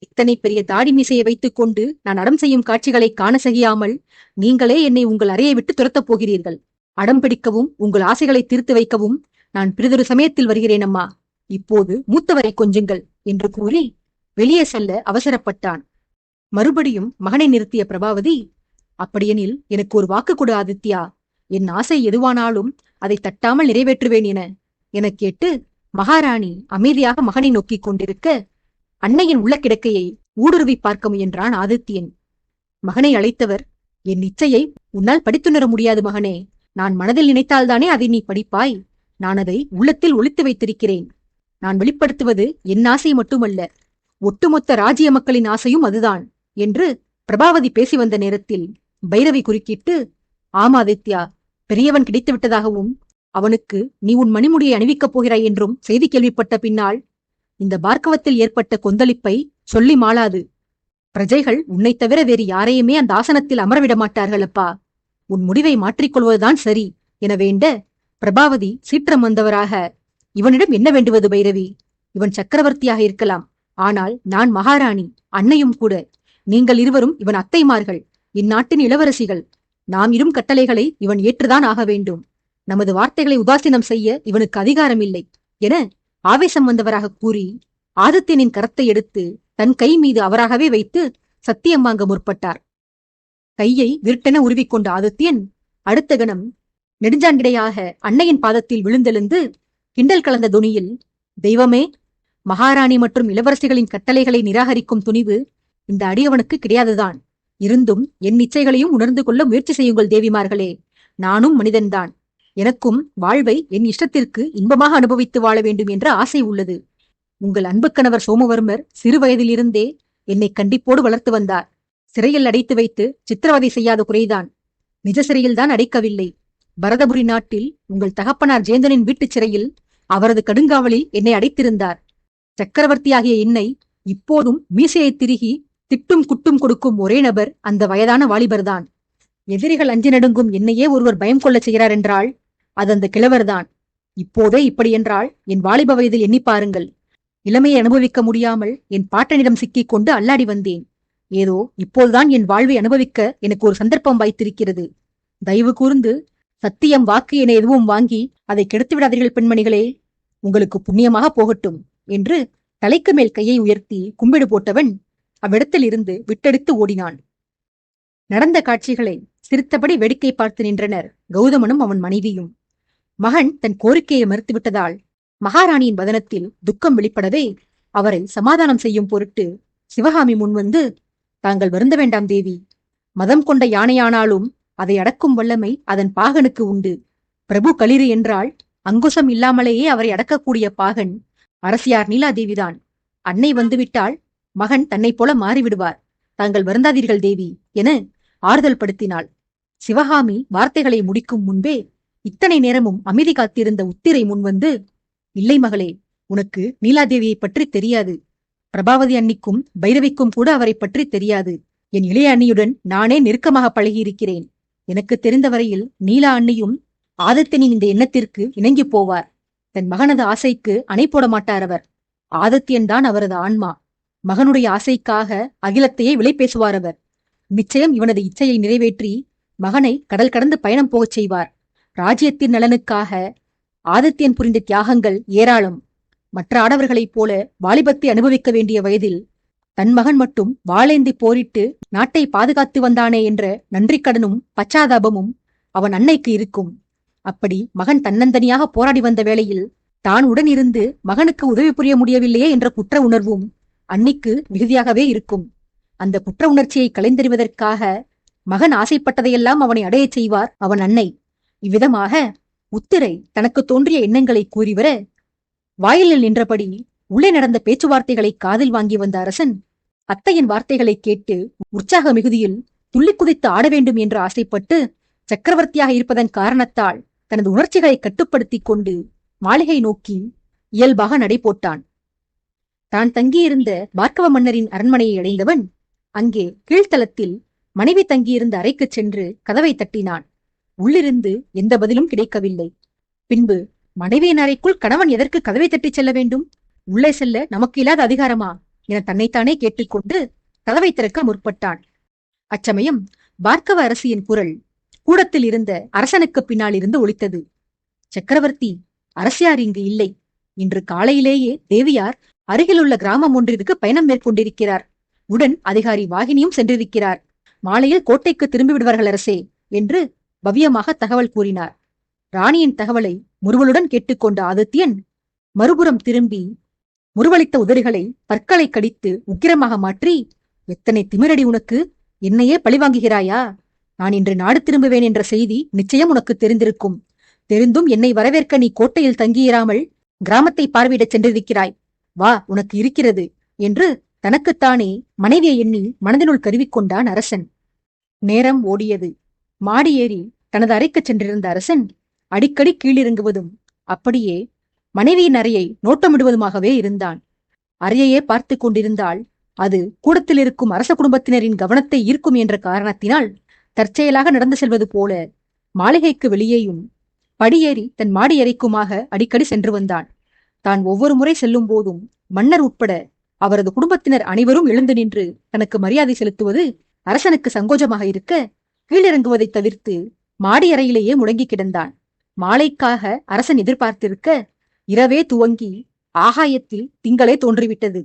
இத்தனை பெரிய தாடி மீசையை வைத்துக் கொண்டு நான் அடம் செய்யும் காட்சிகளை காண செய்யாமல் நீங்களே என்னை உங்கள் அறையை விட்டு துரத்தப் போகிறீர்கள். அடம் பிடிக்கவும் உங்கள் ஆசைகளை தீர்த்து வைக்கவும் நான் பிறிதொரு சமயத்தில் வருகிறேன் அம்மா. இப்போது மூத்தவரை கொஞ்சுங்கள் என்று கூறி வெளியே செல்ல அவசரப்பட்டான். மறுபடியும் மகனை நிறுத்திய பிரபாவதி, அப்படியெனில் எனக்கு ஒரு வாக்கு கொடு ஆதித்யா. என் ஆசை எதுவானாலும் அதை தட்டாமல் நிறைவேற்றுவேன் எனக் கேட்டு மகாராணி அமைதியாக மகனை நோக்கிக் கொண்டிருக்க அன்னையின் உள்ள கிடக்கையை ஊடுருவி பார்க்க முயன்றான் ஆதித்யன். மகனை அழைத்தவர், என் இச்சையை உன்னால் படித்துணர முடியாது மகனே. நான் மனதில் நினைத்தால்தானே அதை நீ படிப்பாய். நான் அதை உள்ளத்தில் ஒளித்து வைத்திருக்கிறேன். நான் வெளிப்படுத்துவது என் ஆசை மட்டுமல்ல, ஒட்டுமொத்த ராஜ்ய மக்களின் ஆசையும் அதுதான் என்று பிரபாவதி பேசி வந்த நேரத்தில் பைரவி குறுக்கிட்டு, ஆமாதித்யா, பெரியவன் கிடைத்து விட்டதாகவும் அவனுக்கு நீ உன் மணிமுடியை அணிவிக்கப் போகிறாய் என்றும் செய்தி கேள்விப்பட்ட பின்னால் இந்த பார்க்கவத்தில் ஏற்பட்ட கொந்தளிப்பை சொல்லி மாளாது. பிரஜைகள் உன்னை தவிர வேறு யாரையுமே அந்த ஆசனத்தில் அமரவிட மாட்டார்கள் அப்பா. உன் முடிவை மாற்றிக்கொள்வதுதான் சரி என வேண்ட, பிரபாவதி சீற்றம் வந்தவராக, இவனிடம் என்ன வேண்டுவது பைரவி? இவன் சக்கரவர்த்தியாக இருக்கலாம், ஆனால் நான் மகாராணி, அன்னையும் கூட. நீங்கள் இருவரும் இவன் அத்தைமார்கள், இந்நாட்டின் இளவரசிகள். நாம் இரும் கட்டளைகளை இவன் ஏற்றுதான் ஆக வேண்டும். நமது வார்த்தைகளை உதாசீனம் செய்ய இவனுக்கு அதிகாரம் இல்லை என ஆவேசம் வந்தவராக கூறி ஆதித்யனின் கரத்தை எடுத்து தன் கை மீது அவராகவே வைத்து சத்தியம் வாங்க முற்பட்டார். கையை விருட்டென உருவிக்கொண்ட ஆதித்யன் அடுத்த கணம் நெடுஞ்சான்கிடையாக அன்னையின் பாதத்தில் விழுந்தெழுந்து கிண்டல் கலந்த துணியில், தெய்வமே, மகாராணி மற்றும் இளவரசிகளின் கட்டளைகளை நிராகரிக்கும் துணிவு இந்த அடியவனுக்கு கிடையாதுதான். இருந்தும் என் இச்சைகளையும் உணர்ந்து கொள்ள முயற்சி செய்யுங்கள் தேவிமார்களே. நானும் மனிதன்தான். எனக்கும் வாழ்வை என் இஷ்டத்திற்கு இன்பமாக அனுபவித்து வாழ வேண்டும் என்ற ஆசை உள்ளது. உங்கள் அன்பு கணவர் சோமவர்மர் சிறு வயதிலிருந்தே என்னை கண்டிப்போடு வளர்த்து வந்தார். சிறையில் அடைத்து வைத்து சித்திரவதை செய்யாத குறைதான். நிஜ சிறையில்தான் அடைக்கவில்லை. பரதபுரி நாட்டில் உங்கள் தகப்பனார் ஜேந்தனின் வீட்டுச் சிறையில் அவரது கடுங்காவலில் என்னை அடைத்திருந்தார். சக்கரவர்த்தியாகிய என்னை இப்போதும் மீசையை திருகி திட்டும் குட்டும் கொடுக்கும் ஒரே நபர் அந்த வயதான வாலிபர்தான். எதிரிகள் அஞ்சி நடுங்கும் என்னையே ஒருவர் பயம் கொள்ளச் செய்கிறார் என்றால் அது அந்த கிழவர்தான். இப்போதே இப்படியென்றால் என் வாலிப வயதில் எண்ணி பாருங்கள். இளமையை அனுபவிக்க முடியாமல் என் பாட்டனிடம் சிக்கிக் கொண்டு அல்லாடி வந்தேன். ஏதோ இப்போதுதான் என் வாழ்வை அனுபவிக்க எனக்கு ஒரு சந்தர்ப்பம் வாய்த்திருக்கிறது. தயவு கூர்ந்து சத்தியம், வாக்கு என எதுவும் வாங்கி அதை கெடுத்து விடாதீர்கள் பெண்மணிகளே. உங்களுக்கு புண்ணியமாக போகட்டும் என்று தலைக்கு மேல் கையை உயர்த்தி கும்பிடு போட்டவன் அவ்விடத்தில் இருந்து விட்டெடுத்து ஓடினான். நடந்த காட்சிகளை சிரித்தபடி வேடிக்கை பார்த்து நின்றனர் கௌதமனும் அவன் மனைவியும். மகன் தன் கோரிக்கையை மறுத்துவிட்டதால் மகாராணியின் வதனத்தில் துக்கம் வெளிப்படவே அவரை சமாதானம் செய்யும் பொருட்டு சிவகாமி முன்வந்து, தாங்கள் வருந்த வேண்டாம் தேவி. மதம் கொண்ட யானையானாலும் அதை அடக்கும் வல்லமை அதன் பாகனுக்கு உண்டு. பிரபு களிறு என்றால் அங்குசம் இல்லாமலேயே அவரை அடக்கக்கூடிய பாகன் அரசியார் நீலாதேவிதான். அன்னை வந்துவிட்டால் மகன் தன்னை போல மாறிவிடுவார். தாங்கள் வருந்தாதீர்கள் தேவி என ஆறுதல் படுத்தினாள். சிவகாமி வார்த்தைகளை முடிக்கும் முன்பே இத்தனை நேரமும் அமைதி காத்திருந்த உத்திரை முன்வந்து, இல்லை மகளே, உனக்கு நீலாதேவியை பற்றி தெரியாது. பிரபாவதி அன்னிக்கும் பைரவிக்கும் கூட அவரை பற்றி தெரியாது. என் இளைய அண்ணியுடன் நானே நெருக்கமாக பழகியிருக்கிறேன். எனக்கு தெரிந்தவரையில் நீலா அண்ணியும் ஆதித்யனின் இந்த எண்ணத்திற்கு இணங்கி போவார். தன் மகனது ஆசைக்கு அணை போட மாட்டார் அவர். ஆதித்யன் தான் அவரது ஆன்மா. மகனுடைய ஆசைக்காக அகிலத்தையே விலை பேசுவார் அவர். நிச்சயம் இவனது இச்சையை நிறைவேற்றி மகனை கடல் கடந்து பயணம் போகச் செய்வார். ராஜ்யத்தின் நலனுக்காக ஆதித்யன் புரிந்த தியாகங்கள் ஏராளம். மற்ற ஆடவர்களைப் போல வாலிபத்தை அனுபவிக்க வேண்டிய வயதில் தன் மகன் மட்டும் வாளேந்தி போரிட்டு நாட்டை பாதுகாத்து வந்தானே என்ற நன்றிக்கடனும் பச்சாதாபமும் அவன் அன்னைக்கு இருக்கும். அப்படி மகன் தன்னந்தனியாக போராடி வந்த வேளையில் தான் உடன் இருந்து மகனுக்கு உதவி புரிய முடியவில்லையே என்ற குற்ற உணர்வும் அன்னிக்கு மிகுதியாகவே இருக்கும். அந்த குற்ற உணர்ச்சியை கலைந்தெறிவதற்காக மகன் ஆசைப்பட்டதையெல்லாம் அவனை அடையச் செய்வார் அவன் அன்னை. இவ்விதமாக உத்திரை தனக்கு தோன்றிய எண்ணங்களை கூறிவர, வாயிலில் நின்றபடி உள்ளே நடந்த பேச்சுவார்த்தைகளை காதில் வாங்கி வந்த அரசன் அத்தையின் வார்த்தைகளை கேட்டு உற்சாக மிகுதியில் துள்ளி குதித்து ஆட வேண்டும் என்று ஆசைப்பட்டு சக்கரவர்த்தியாக இருப்பதன் காரணத்தால் தனது உணர்ச்சிகளை கட்டுப்படுத்திக் கொண்டு மாளிகை நோக்கி இயல்பாக நடை போட்டான். தான் தங்கியிருந்த பார்க்கவ மன்னரின் அரண்மனையை அடைந்தவன் அங்கே கீழ்த்தளத்தில் மனைவி தங்கியிருந்த அறைக்குச் சென்று கதவை தட்டினான். உள்ளிருந்து எந்த பதிலும் கிடைக்கவில்லை. பின்பு மனைவியின் அறைக்குள் கணவன் எதற்கு கதவை தட்டிச் செல்ல வேண்டும்? உள்ளே செல்ல நமக்கு இல்லாத அதிகாரமா என தன்னைத்தானே கேட்டுக்கொண்டு கதவை திறக்க முற்பட்டான். அச்சமயம் பார்க்கவ அரசியின் குரல் கூடத்தில் இருந்த அரசனுக்கு பின்னால் இருந்து ஒலித்தது. சக்கரவர்த்தி, அரசியார் இங்கு இல்லை. இன்று காலையிலேயே தேவியார் அருகிலுள்ள கிராமம் ஒன்றிற்கு பயணம் மேற்கொண்டிருக்கிறார். உடன் அதிகாரி வாகினியும் சென்றிருக்கிறார். மாலையில் கோட்டைக்கு திரும்பி விடுவார்கள் அரசே என்று பவ்யமாக தகவல் கூறினார். ராணியின் தகவலை முறுவலுடன் கேட்டுக்கொண்ட ஆதித்யன் மறுபுறம் திரும்பி, முறுவலித்த உதடுகளை பற்களை கடித்து உக்கிரமாக மாற்றி, எத்தனை திமிரடி உனக்கு! என்னையே பழிவாங்குகிறாயா? நான் இன்று நாடு திரும்புவேன் என்ற செய்தி நிச்சயம் உனக்கு தெரிந்திருக்கும். தெரிந்தும் என்னை வரவேற்க நீ கோட்டையில் தங்கியிராமல் கிராமத்தை பார்வையிடச் சென்றிருக்கிறாய். வா, உனக்கு இருக்கிறது என்று தனக்குத்தானே மனைவியை எண்ணி மனதினுள் கருவிக்கொண்டான் அரசன். நேரம் ஓடியது. மாடி ஏறி தனது அறைக்குச் சென்றிருந்த அரசன் அடிக்கடி கீழிறங்குவதும் அப்படியே மனைவியின் அறையை நோட்டமிடுவதுமாகவே இருந்தான். அறையையே பார்த்து கொண்டிருந்தால் அது கூடத்தில் இருக்கும் அரச குடும்பத்தினரின் கவனத்தை ஈர்க்கும் என்ற காரணத்தினால் தற்செயலாக நடந்து செல்வது போல மாளிகைக்கு வெளியேயும் படியேறி தன் மாடி அறைக்குமாக அடிக்கடி சென்று வந்தான். தான் ஒவ்வொரு முறை செல்லும் போதும் மன்னர் உட்பட அவரது குடும்பத்தினர் அனைவரும் எழுந்து நின்று தனக்கு மரியாதை செலுத்துவது அரசனுக்கு சங்கோஜமாக இருக்க, கீழிறங்குவதை தவிர்த்து மாடி அறையிலேயே முடங்கி கிடந்தான். மாலைக்காக அரசன் எதிர்பார்த்திருக்க, இரவே துவங்கி ஆகாயத்தில் திங்களே தோன்றிவிட்டது.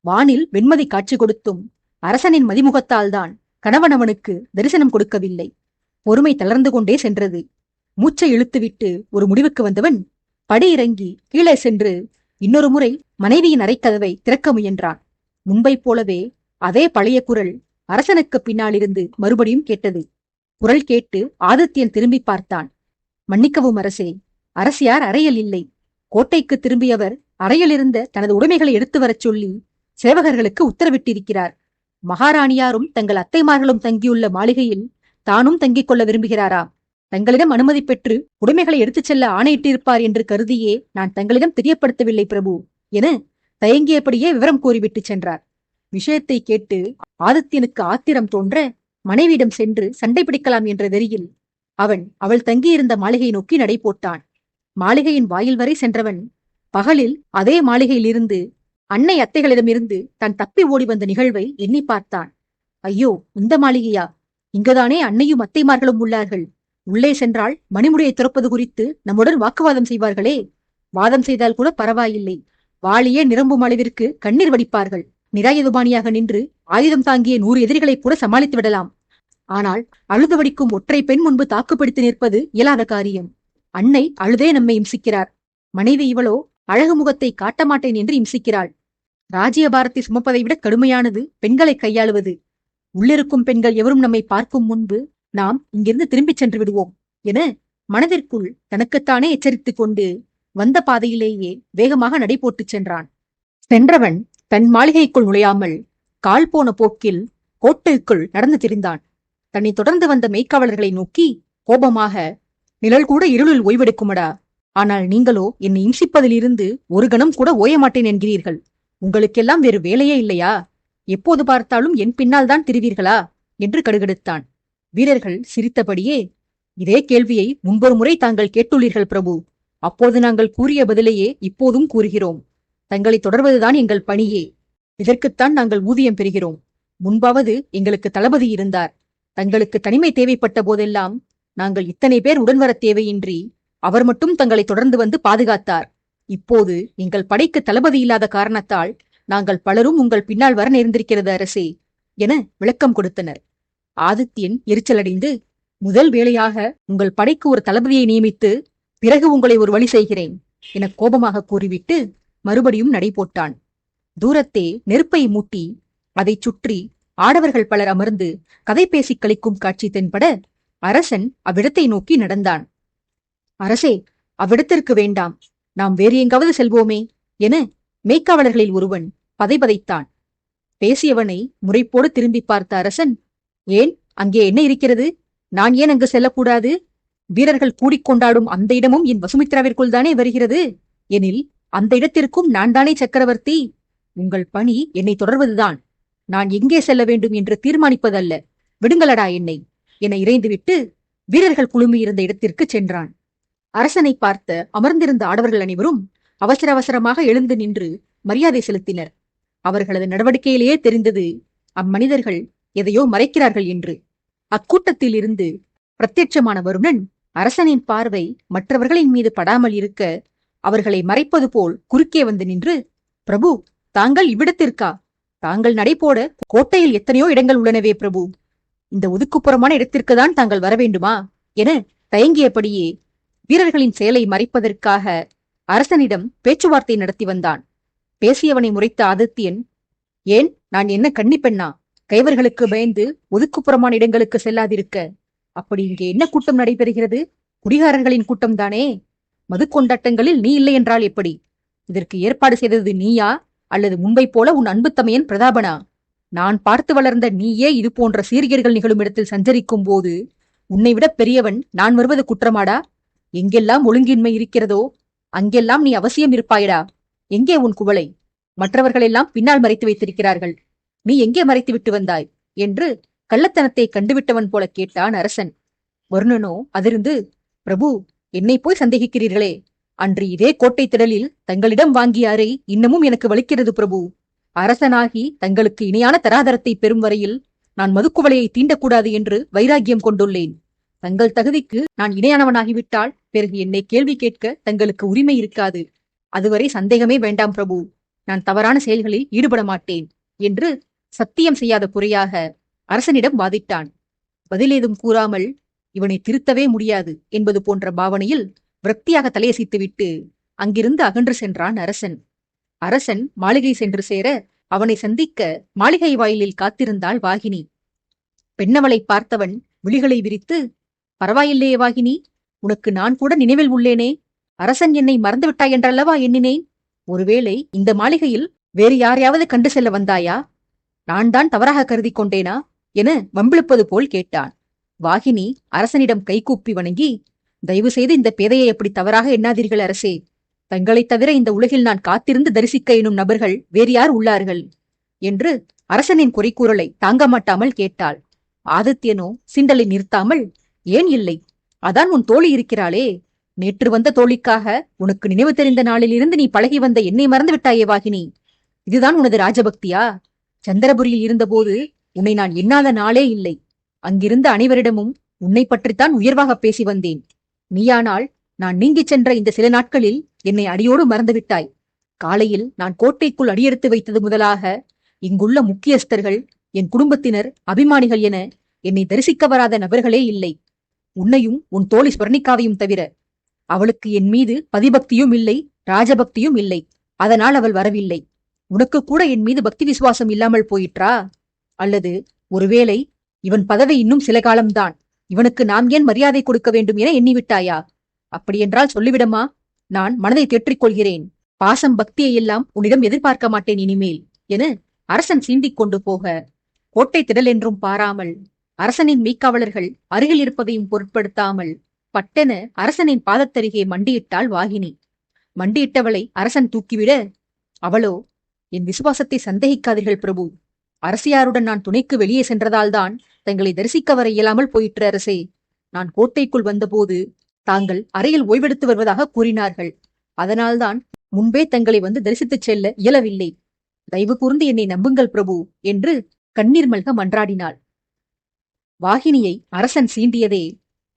வானில் வெண்மதி காட்சி கொடுத்தும் அரசனின் மதிமுகத்தால்தான் கணவனவனுக்கு தரிசனம் கொடுக்கவில்லை. பொறுமை தளர்ந்து கொண்டே சென்றது. மூச்சை இழுத்துவிட்டு ஒரு முடிவுக்கு வந்தவன் படி இறங்கி கீழே சென்று இன்னொரு முறை மனைவியின் அறைக்கதவை திறக்க முயன்றான். முன்பை போலவே அதே பழைய குரல் அரசனுக்கு பின்னாலிருந்து மறுபடியும் கேட்டது. குரல் கேட்டு ஆதித்யன் திரும்பி பார்த்தான். மன்னிக்கவும் அரசே, அரசியார் அறையில் இல்லை. கோட்டைக்கு திரும்பியவர் அறையிலிருந்த தனது உடைமைகளை எடுத்து வரச் சொல்லி சேவகர்களுக்கு உத்தரவிட்டிருக்கிறார். மகாராணியாரும் தங்கள் அத்தைமார்களும் தங்கியுள்ள மாளிகையில் தானும் தங்கிக் கொள்ள விரும்புகிறாராம். தங்களிடம் அனுமதி பெற்று உடைமைகளை எடுத்துச் செல்ல ஆணையிட்டிருப்பார் என்று கருதியே நான் தங்களிடம் தெரியப்படுத்தவில்லை பிரபு என தயங்கியபடியே விவரம் கூறிவிட்டு சென்றார். விஷயத்தை கேட்டு ஆதித்யனுக்கு ஆத்திரம் தோன்ற மனைவியிடம் சென்று சண்டை பிடிக்கலாம் என்ற வெறியில் அவள் தங்கியிருந்த மாளிகையை நோக்கி நடை போட்டான். மாளிகையின் வாயில் வரை சென்றவன் பகலில் அதே மாளிகையிலிருந்து அன்னை அத்தைகளிடமிருந்து தான் தப்பி ஓடி வந்த நிகழ்வை எண்ணி பார்த்தான். ஐயோ, இந்த மாளிகையா? இங்குதானே அன்னையும் அத்தைமார்களும் உள்ளார்கள். உள்ளே சென்றால் மணிமுடியை துறப்பது குறித்து நம்முடன் வாக்குவாதம் செய்வார்களே. வாதம் செய்தால் கூட பரவாயில்லை, வாளியே நிரம்பும் அளவிற்கு கண்ணீர் வடிப்பார்கள். நிராயுதபாணியாக நின்று ஆயுதம் தாங்கிய 100 எதிரிகளை கூட சமாளித்து விடலாம். ஆனால் அழுது வடிக்கும் ஒற்றை பெண் முன்பு தாக்குப்பிடித்து நிற்பது இயலாத காரியம். அன்னை அழுதே நம்மை இம்சிக்கிறார். மனைவி இவளோ அழகு முகத்தை காட்ட மாட்டேன் என்று இம்சிக்கிறாள். ராஜ்யபாரத்தை சுமப்பதை விட கடுமையானது பெண்களை கையாளுவது. உள்ளிருக்கும் பெண்கள் எவரும் நம்மை பார்க்கும் முன்பு நாம் இங்கிருந்து திரும்பிச் சென்று விடுவோம் என மனதிற்குள் தனக்குத்தானே எச்சரித்துக் கொண்டு வந்த பாதையிலேயே வேகமாக நடைபோட்டுச் சென்றான். சென்றவன் தன் மாளிகைக்குள் நுழையாமல் கால் போன போக்கில் கோட்டைக்குள் நடந்து திரிந்தான். தன்னை தொடர்ந்து வந்த மெய்க்காவலர்களை நோக்கி கோபமாக, நிழல் கூட இருளில் ஓய்வெடுக்குமடா. ஆனால் நீங்களோ என்னை இம்சிப்பதிலிருந்து ஒரு கணம் கூட ஓயமாட்டேன் என்கிறீர்கள். உங்களுக்கெல்லாம் வேறு வேலையே இல்லையா? எப்போது பார்த்தாலும் என் பின்னால் தான் திரிவீர்களா என்று கடுகடுத்தான். வீரர்கள் சிரித்தபடியே, இதே கேள்வியை முன்பொரு முறை தாங்கள் கேட்டுள்ளீர்கள் பிரபு. அப்போது நாங்கள் கூறிய பதிலையே இப்போதும் கூறுகிறோம். தங்களை தொடர்வதுதான் எங்கள் பணியே. இதற்குத்தான் நாங்கள் ஊதியம் பெறுகிறோம். முன்பாவது எங்களுக்கு தளபதி இருந்தார். தங்களுக்கு தனிமை தேவைப்பட்ட போதெல்லாம் நாங்கள் இத்தனை பேர் உடன்வர தேவையின்றி அவர் மட்டும் தங்களை தொடர்ந்து வந்து பாதுகாத்தார். இப்போது எங்கள் படைக்கு தளபதி இல்லாத காரணத்தால் நாங்கள் பலரும் உங்கள் பின்னால் வர நேர்ந்திருக்கிறது அரசே என விளக்கம் கொடுத்தனர். ஆதித்யன் எரிச்சலடைந்து, முதல் வேளையாக உங்கள் படைக்கு ஒரு தளபதியை நியமித்து பிறகு உங்களை ஒரு வழி செய்கிறேன் என கோபமாக கூறிவிட்டு மறுபடியும் நடை போட்டான். தூரத்தே நெருப்பை மூட்டி அதைச் சுற்றி ஆடவர்கள் பலர் அமர்ந்து கதை பேசிக் கழிக்கும் காட்சி தென்பட அரசன் அவ்விடத்தை நோக்கி நடந்தான். அரசே, அவ்விடத்திற்கு வேண்டாம், நாம் வேறு எங்காவது செல்வோமே என மேய்க்காவலர்களில் ஒருவன் பதைபதைத்தான். பேசியவனை முறைப்போடு திரும்பி பார்த்த அரசன், ஏன், அங்கே என்ன இருக்கிறது? நான் ஏன் அங்கு செல்லக்கூடாது? வீரர்கள் கூடிக்கொண்டாடும் அந்த இடமும் என் வசுமித்ராவிற்குள் தானே வருகிறது. எனில் அந்த இடத்திற்கும் நான் தானே சக்கரவர்த்தி. உங்கள் பணி என்னை தொடர்வதுதான். நான் எங்கே செல்ல வேண்டும் என்று தீர்மானிப்பதல்ல. விடுங்களடா என்னை என இறைந்துவிட்டு வீரர்கள் குழுமியிருந்த இடத்திற்கு சென்றான். அரசனை பார்த்த அமர்ந்திருந்த ஆடவர்கள் அனைவரும் அவசர அவசரமாக எழுந்து நின்று மரியாதை செலுத்தினர். அவர்களது நடவடிக்கையிலேயே தெரிந்தது அம்மனிதர்கள் எதையோ மறைக்கிறார்கள் என்று. அக்கூட்டத்தில் இருந்து பிரத்யட்சமான வருணன் அரசனின் பார்வை மற்றவர்களின் மீது படாமல் இருக்க அவர்களை மறைப்பது போல் குறுக்கே வந்து நின்று, பிரபு, தாங்கள் இவ்விடத்திற்கா? தாங்கள் நடைபோட கோட்டையில் எத்தனையோ இடங்கள் உள்ளனவே பிரபு. இந்த ஒதுக்குப்புறமான இடத்திற்குதான் தாங்கள் வர வேண்டுமா என தயங்கியபடியே வீரர்களின் செயலை மறைப்பதற்காக அரசனிடம் பேச்சுவார்த்தை நடத்தி வந்தான். பேசியவனை முறைத்த ஆதித்யன், ஏன், நான் என்ன கன்னிப்பெண்ணா? கைவர்களுக்கு பயந்து ஒதுக்குப்புறமான இடங்களுக்கு செல்லாதிருக்க? அப்படி இங்கே என்ன கூட்டம் நடைபெறுகிறது? குடிகாரர்களின் கூட்டம்தானே? மது கொண்டாட்டங்களில் நீ இல்லை என்றால் எப்படி? இதற்கு ஏற்பாடு செய்தது நீயா, அல்லது முன்பை போல உன் அன்பு தமையன் பிரதாபனா? நான் பார்த்து வளர்ந்த நீயே இது போன்ற சீரியர்கள் நிகழும் இடத்தில் சஞ்சரிக்கும் போது உன்னை விட பெரியவன் நான் வருவது குற்றமாடா? எங்கெல்லாம் ஒழுங்கின்மை இருக்கிறதோ அங்கெல்லாம் நீ அவசியம் இருப்பாயடா. எங்கே உன் குவளை? மற்றவர்களெல்லாம் பின்னால் மறைத்து வைத்திருக்கிறார்கள். நீ எங்கே மறைத்து விட்டு வந்தாய் என்று கள்ளத்தனத்தை கண்டுவிட்டவன் போல கேட்டான் அரசன். வருணனோ அதிர்ந்து, பிரபு, என்னை போய் சந்தேகிக்கிறீர்களே? அன்று இதே கோட்டை திடலில் தங்களிடம் வாங்கிய அறை இன்னமும் எனக்கு வலிக்கிறது பிரபு. அரசனாகி தங்களுக்கு இணையான தராதரத்தை பெறும் வரையில் நான் மதுக்குவளையை தீண்டக்கூடாது என்று வைராக்கியம் கொண்டுள்ளேன். தங்கள் தகுதிக்கு நான் இணையானவனாகிவிட்டால் பிறகு என்னை கேள்வி கேட்க தங்களுக்கு உரிமை இருக்காது. அதுவரை சந்தேகமே வேண்டாம் பிரபு. நான் தவறான செயல்களில் ஈடுபட மாட்டேன் என்று சத்தியம் செய்யாத குறையாக அரசனிடம் வாதிட்டான். பதிலேதும் கூறாமல் இவனை திருத்தவே முடியாது என்பது போன்ற பாவனையில் விரக்தியாக தலையசைத்துவிட்டு அங்கிருந்து அகன்று சென்றான் அரசன். அரசன் மாளிகை சென்று சேர அவனை சந்திக்க மாளிகை வாயிலில் காத்திருந்தாள் வாகினி. பெண்ணவளை பார்த்தவன் விழிகளை விரித்து, பரவாயில்லையே வாகினி, உனக்கு நான் கூட நினைவில் உள்ளேனே. அரசன் என்னை மறந்துவிட்டாய் என்றல்லவா எண்ணினேன். ஒருவேளை இந்த மாளிகையில் வேறு யாரையாவது கண்டு செல்ல வந்தாயா? நான் தான் தவறாக கருதி கொண்டேனா என வம்பிழுப்பது போல் கேட்டான். வாகினி அரசனிடம் கைகூப்பி வணங்கி, தயவு செய்து இந்த பேதையை அப்படி தவறாக எண்ணாதீர்கள் அரசே. தங்களைத் தவிர இந்த உலகில் நான் காத்திருந்து தரிசிக்க எனும் நபர்கள் வேறு யார் உள்ளார்கள் என்று அரசனின் குறைகூறலை தாங்க மாட்டாமல் கேட்டாள். ஆதித்யனோ சிண்டலை நிறுத்தாமல், ஏன் இல்லை? அதான் உன் தோழி இருக்கிறாளே. நேற்று வந்த தோழிக்காக உனக்கு நினைவு தெரிந்த நாளிலிருந்து நீ பழகி வந்த என்னை மறந்து விட்டாயே வாகினி. இதுதான் உனது ராஜபக்தியா? சந்திரபுரியில் இருந்தபோது உன்னை நான் எண்ணாத நாளே இல்லை. அங்கிருந்த அனைவரிடமும் உன்னை பற்றித்தான் உயர்வாக பேசி வந்தேன். நீயானால் நான் நீங்கிச் சென்ற இந்த சில நாட்களில் என்னை அடியோடு மறந்துவிட்டாய். காலையில் நான் கோட்டைக்குள் அடியெடுத்து வைத்தது முதலாக இங்குள்ள முக்கியஸ்தர்கள், என் குடும்பத்தினர், அபிமானிகள் என என்னை தரிசிக்க வராத நபர்களே இல்லை, உன்னையும் உன் தோழி ஸ்வர்ணிகாவையும் தவிர. அவளுக்கு என் மீது பதிபக்தியும் இல்லை, ராஜபக்தியும் இல்லை. அதனால் அவள் வரவில்லை. உனக்கு கூட என் மீது பக்தி விசுவாசம் இல்லாமல் போயிற்றா? அல்லது ஒருவேளை இவன் பதவி இன்னும் சில காலம்தான், இவனுக்கு நாம் ஏன் மரியாதை கொடுக்க வேண்டும் என எண்ணிவிட்டாயா? அப்படியென்றால் சொல்லிவிடமா, நான் மனதை தேற்றிக் கொள்கிறேன். பாசம் பக்தியை எல்லாம் உன்னிடம் எதிர்பார்க்க மாட்டேன் இனிமேல் என அரசன் சீண்டிக் கொண்டு போக, கோட்டை திடல் என்றும் பாராமல் அரசனின் மீக்காவலர்கள் அருகில் இருப்பதையும் பொருட்படுத்தாமல் பட்டென அரசனின் பாதத்தருகே மண்டியிட்டாள் வாகினி. மண்டியிட்டவளை அரசன் தூக்கிவிட, அவளோ, என் விசுவாசத்தை சந்தேகிக்காதீர்கள் பிரபு. அரசியாருடன் நான் துணைக்கு வெளியே சென்றதால்தான் தங்களை தரிசிக்க வர இயலாமல் போயிற்று அரசே. நான் கோட்டைக்குள் வந்தபோது தாங்கள் அறையில் ஓய்வெடுத்து வருவதாக கூறினார்கள். அதனால்தான் முன்பே தங்களை வந்து தரிசித்துச் செல்ல இயலவில்லை. தயவு கூர்ந்து என்னை நம்புங்கள் பிரபு என்று கண்ணீர் மல்க மன்றாடினாள். வாகினியை அரசன் சீண்டியதே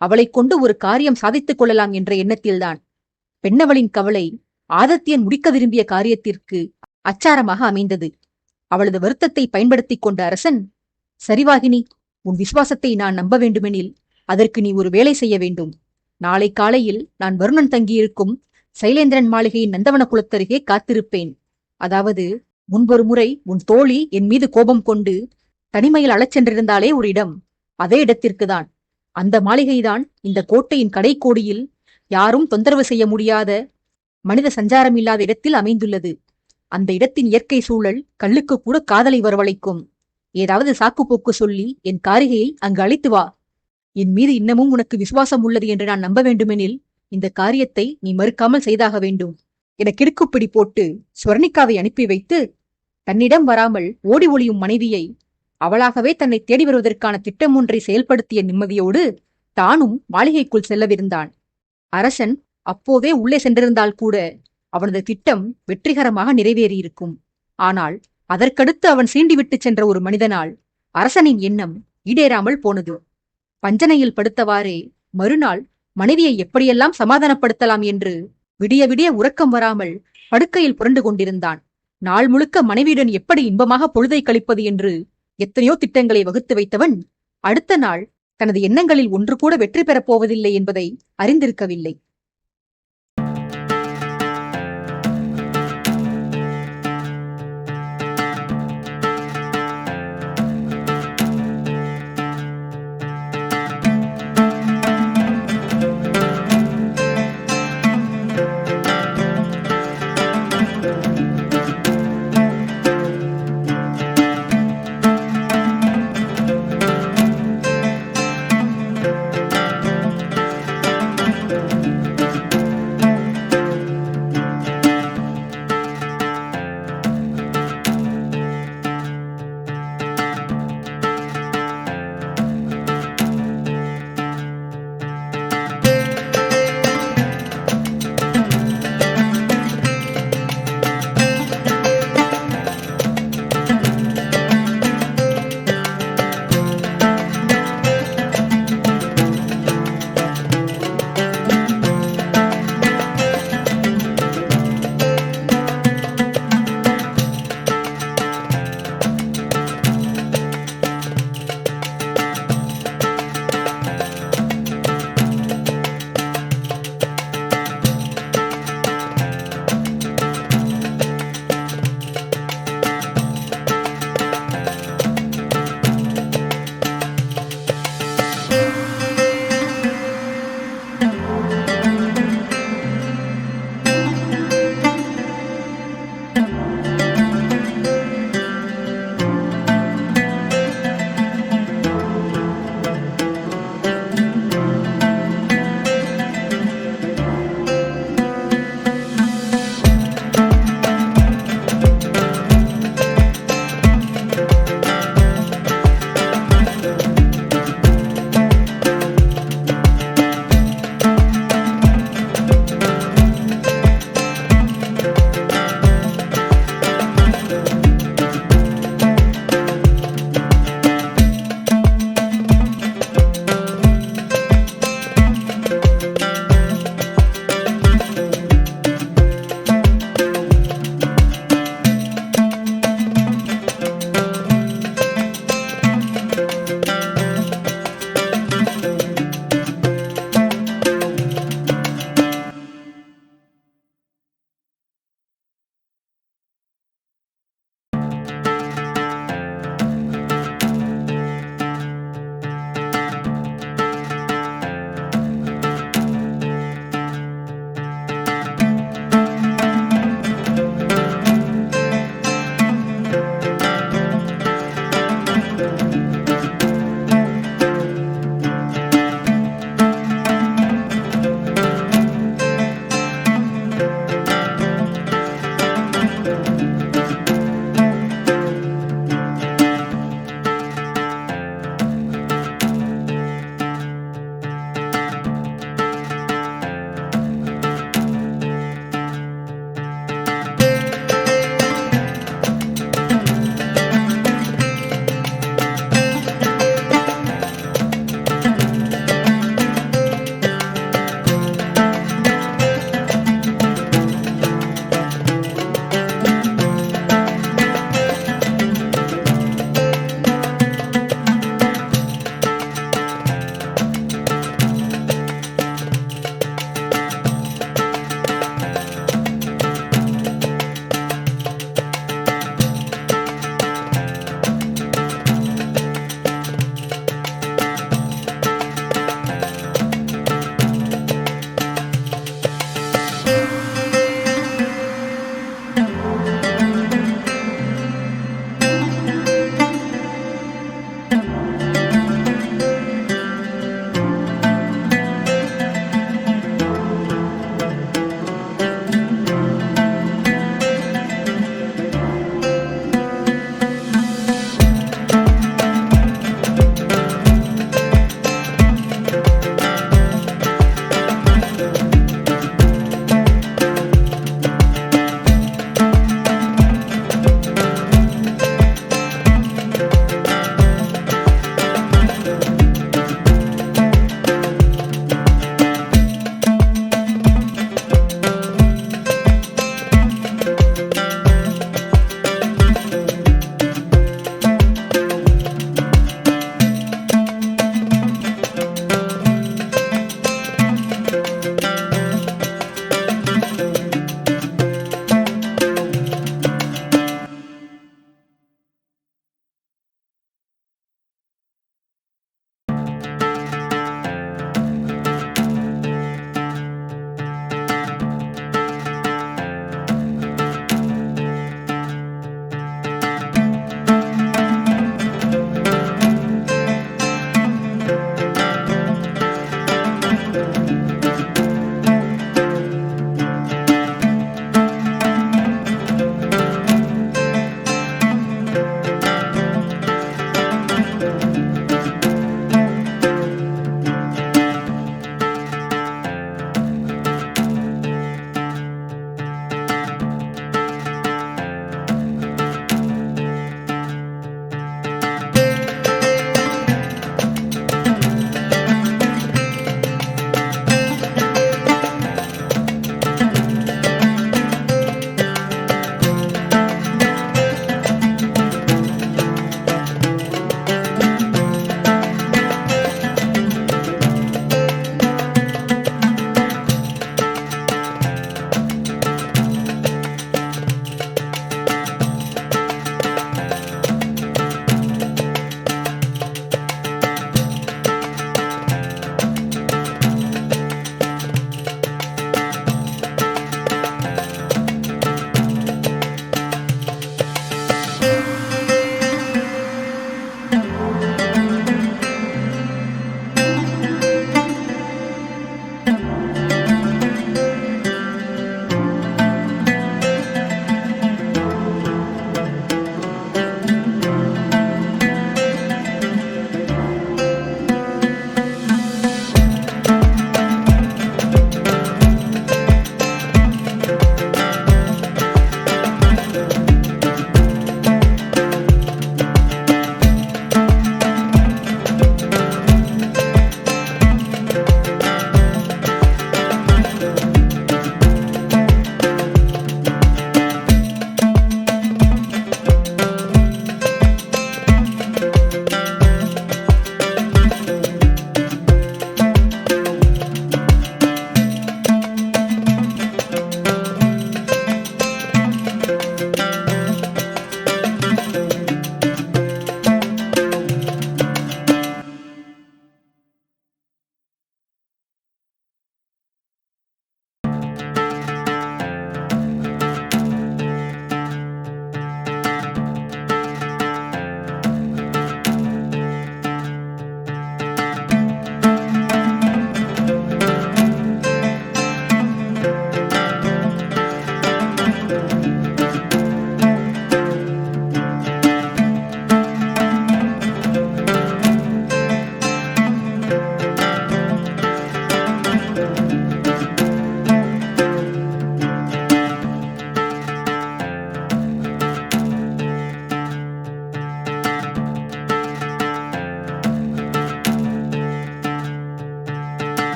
அவளைக் கொண்டு ஒரு காரியம் சாதித்துக் கொள்ளலாம் என்ற எண்ணத்தில்தான். பெண்ணவளின் கவலை ஆதித்யன் முடிக்க விரும்பிய காரியத்திற்கு அச்சாரமாக அமைந்தது. அவளது வருத்தத்தை பயன்படுத்திக் கொண்ட அரசன், சரிவாகினி, உன் விசுவாசத்தை நான் நம்ப வேண்டுமெனில் அதற்கு நீ ஒரு வேலை செய்ய வேண்டும். நாளை காலையில் நான் வருணன் தங்கியிருக்கும் சைலேந்திரன் மாளிகையின் நந்தவன குலத்தருகே காத்திருப்பேன். அதாவது, முன்பொரு முறை உன் தோழி என் மீது கோபம் கொண்டு தனிமையில் அழச் சென்றிருந்தாலே ஒரு இடம், அதே இடத்திற்குதான். அந்த மாளிகைதான் இந்த கோட்டையின் கடைக்கோடியில் யாரும் தொந்தரவு செய்ய முடியாத, மனித சஞ்சாரம் இல்லாத இடத்தில் அமைந்துள்ளது. அந்த இடத்தின் இயற்கை சூழல் கல்லுக்கு கூட காதலை வரவழைக்கும். ஏதாவது சாக்குப்போக்கு சொல்லி என் காரிகையை அங்கு அழைத்து வா. என் மீது இன்னமும் உனக்கு விசுவாசம் உள்ளது என்று நான் நம்ப வேண்டுமெனில் இந்த காரியத்தை நீ மறுக்காமல் செய்தாக வேண்டும் என கிடுக்குப்பிடி போட்டு ஸ்வர்ணிகாவை அனுப்பி வைத்து, தன்னிடம் வராமல் ஓடி ஒளியும் மனைவியை அவளாகவே தன்னை தேடி வருவதற்கான திட்டம் ஒன்றை செயல்படுத்திய நிம்மதியோடு தானும் மாளிகைக்குள் செல்லவிருந்தான். அரசன் அப்போதே உள்ளே சென்றிருந்தால் கூட அவனது திட்டம் வெற்றிகரமாக நிறைவேறியிருக்கும். ஆனால் அதற்கடுத்து அவன் சீண்டிவிட்டுச் சென்ற ஒரு மனிதனால் அரசனின் எண்ணம் ஈடேறாமல் போனது. பஞ்சனையில் படுத்தவாறே மறுநாள் மனைவியை எப்படியெல்லாம் சமாதானப்படுத்தலாம் என்று விடிய விடிய உறக்கம் வராமல் படுக்கையில் புரண்டு கொண்டிருந்தான். நாள் முழுக்க மனைவியுடன் எப்படி இன்பமாக பொழுதை கழிப்பது என்று எத்தனையோ திட்டங்களை வகுத்து வைத்தவன் அடுத்த நாள் தனது எண்ணங்களில் ஒன்று கூட வெற்றி பெறப் போவதில்லை என்பதை அறிந்திருக்கவில்லை.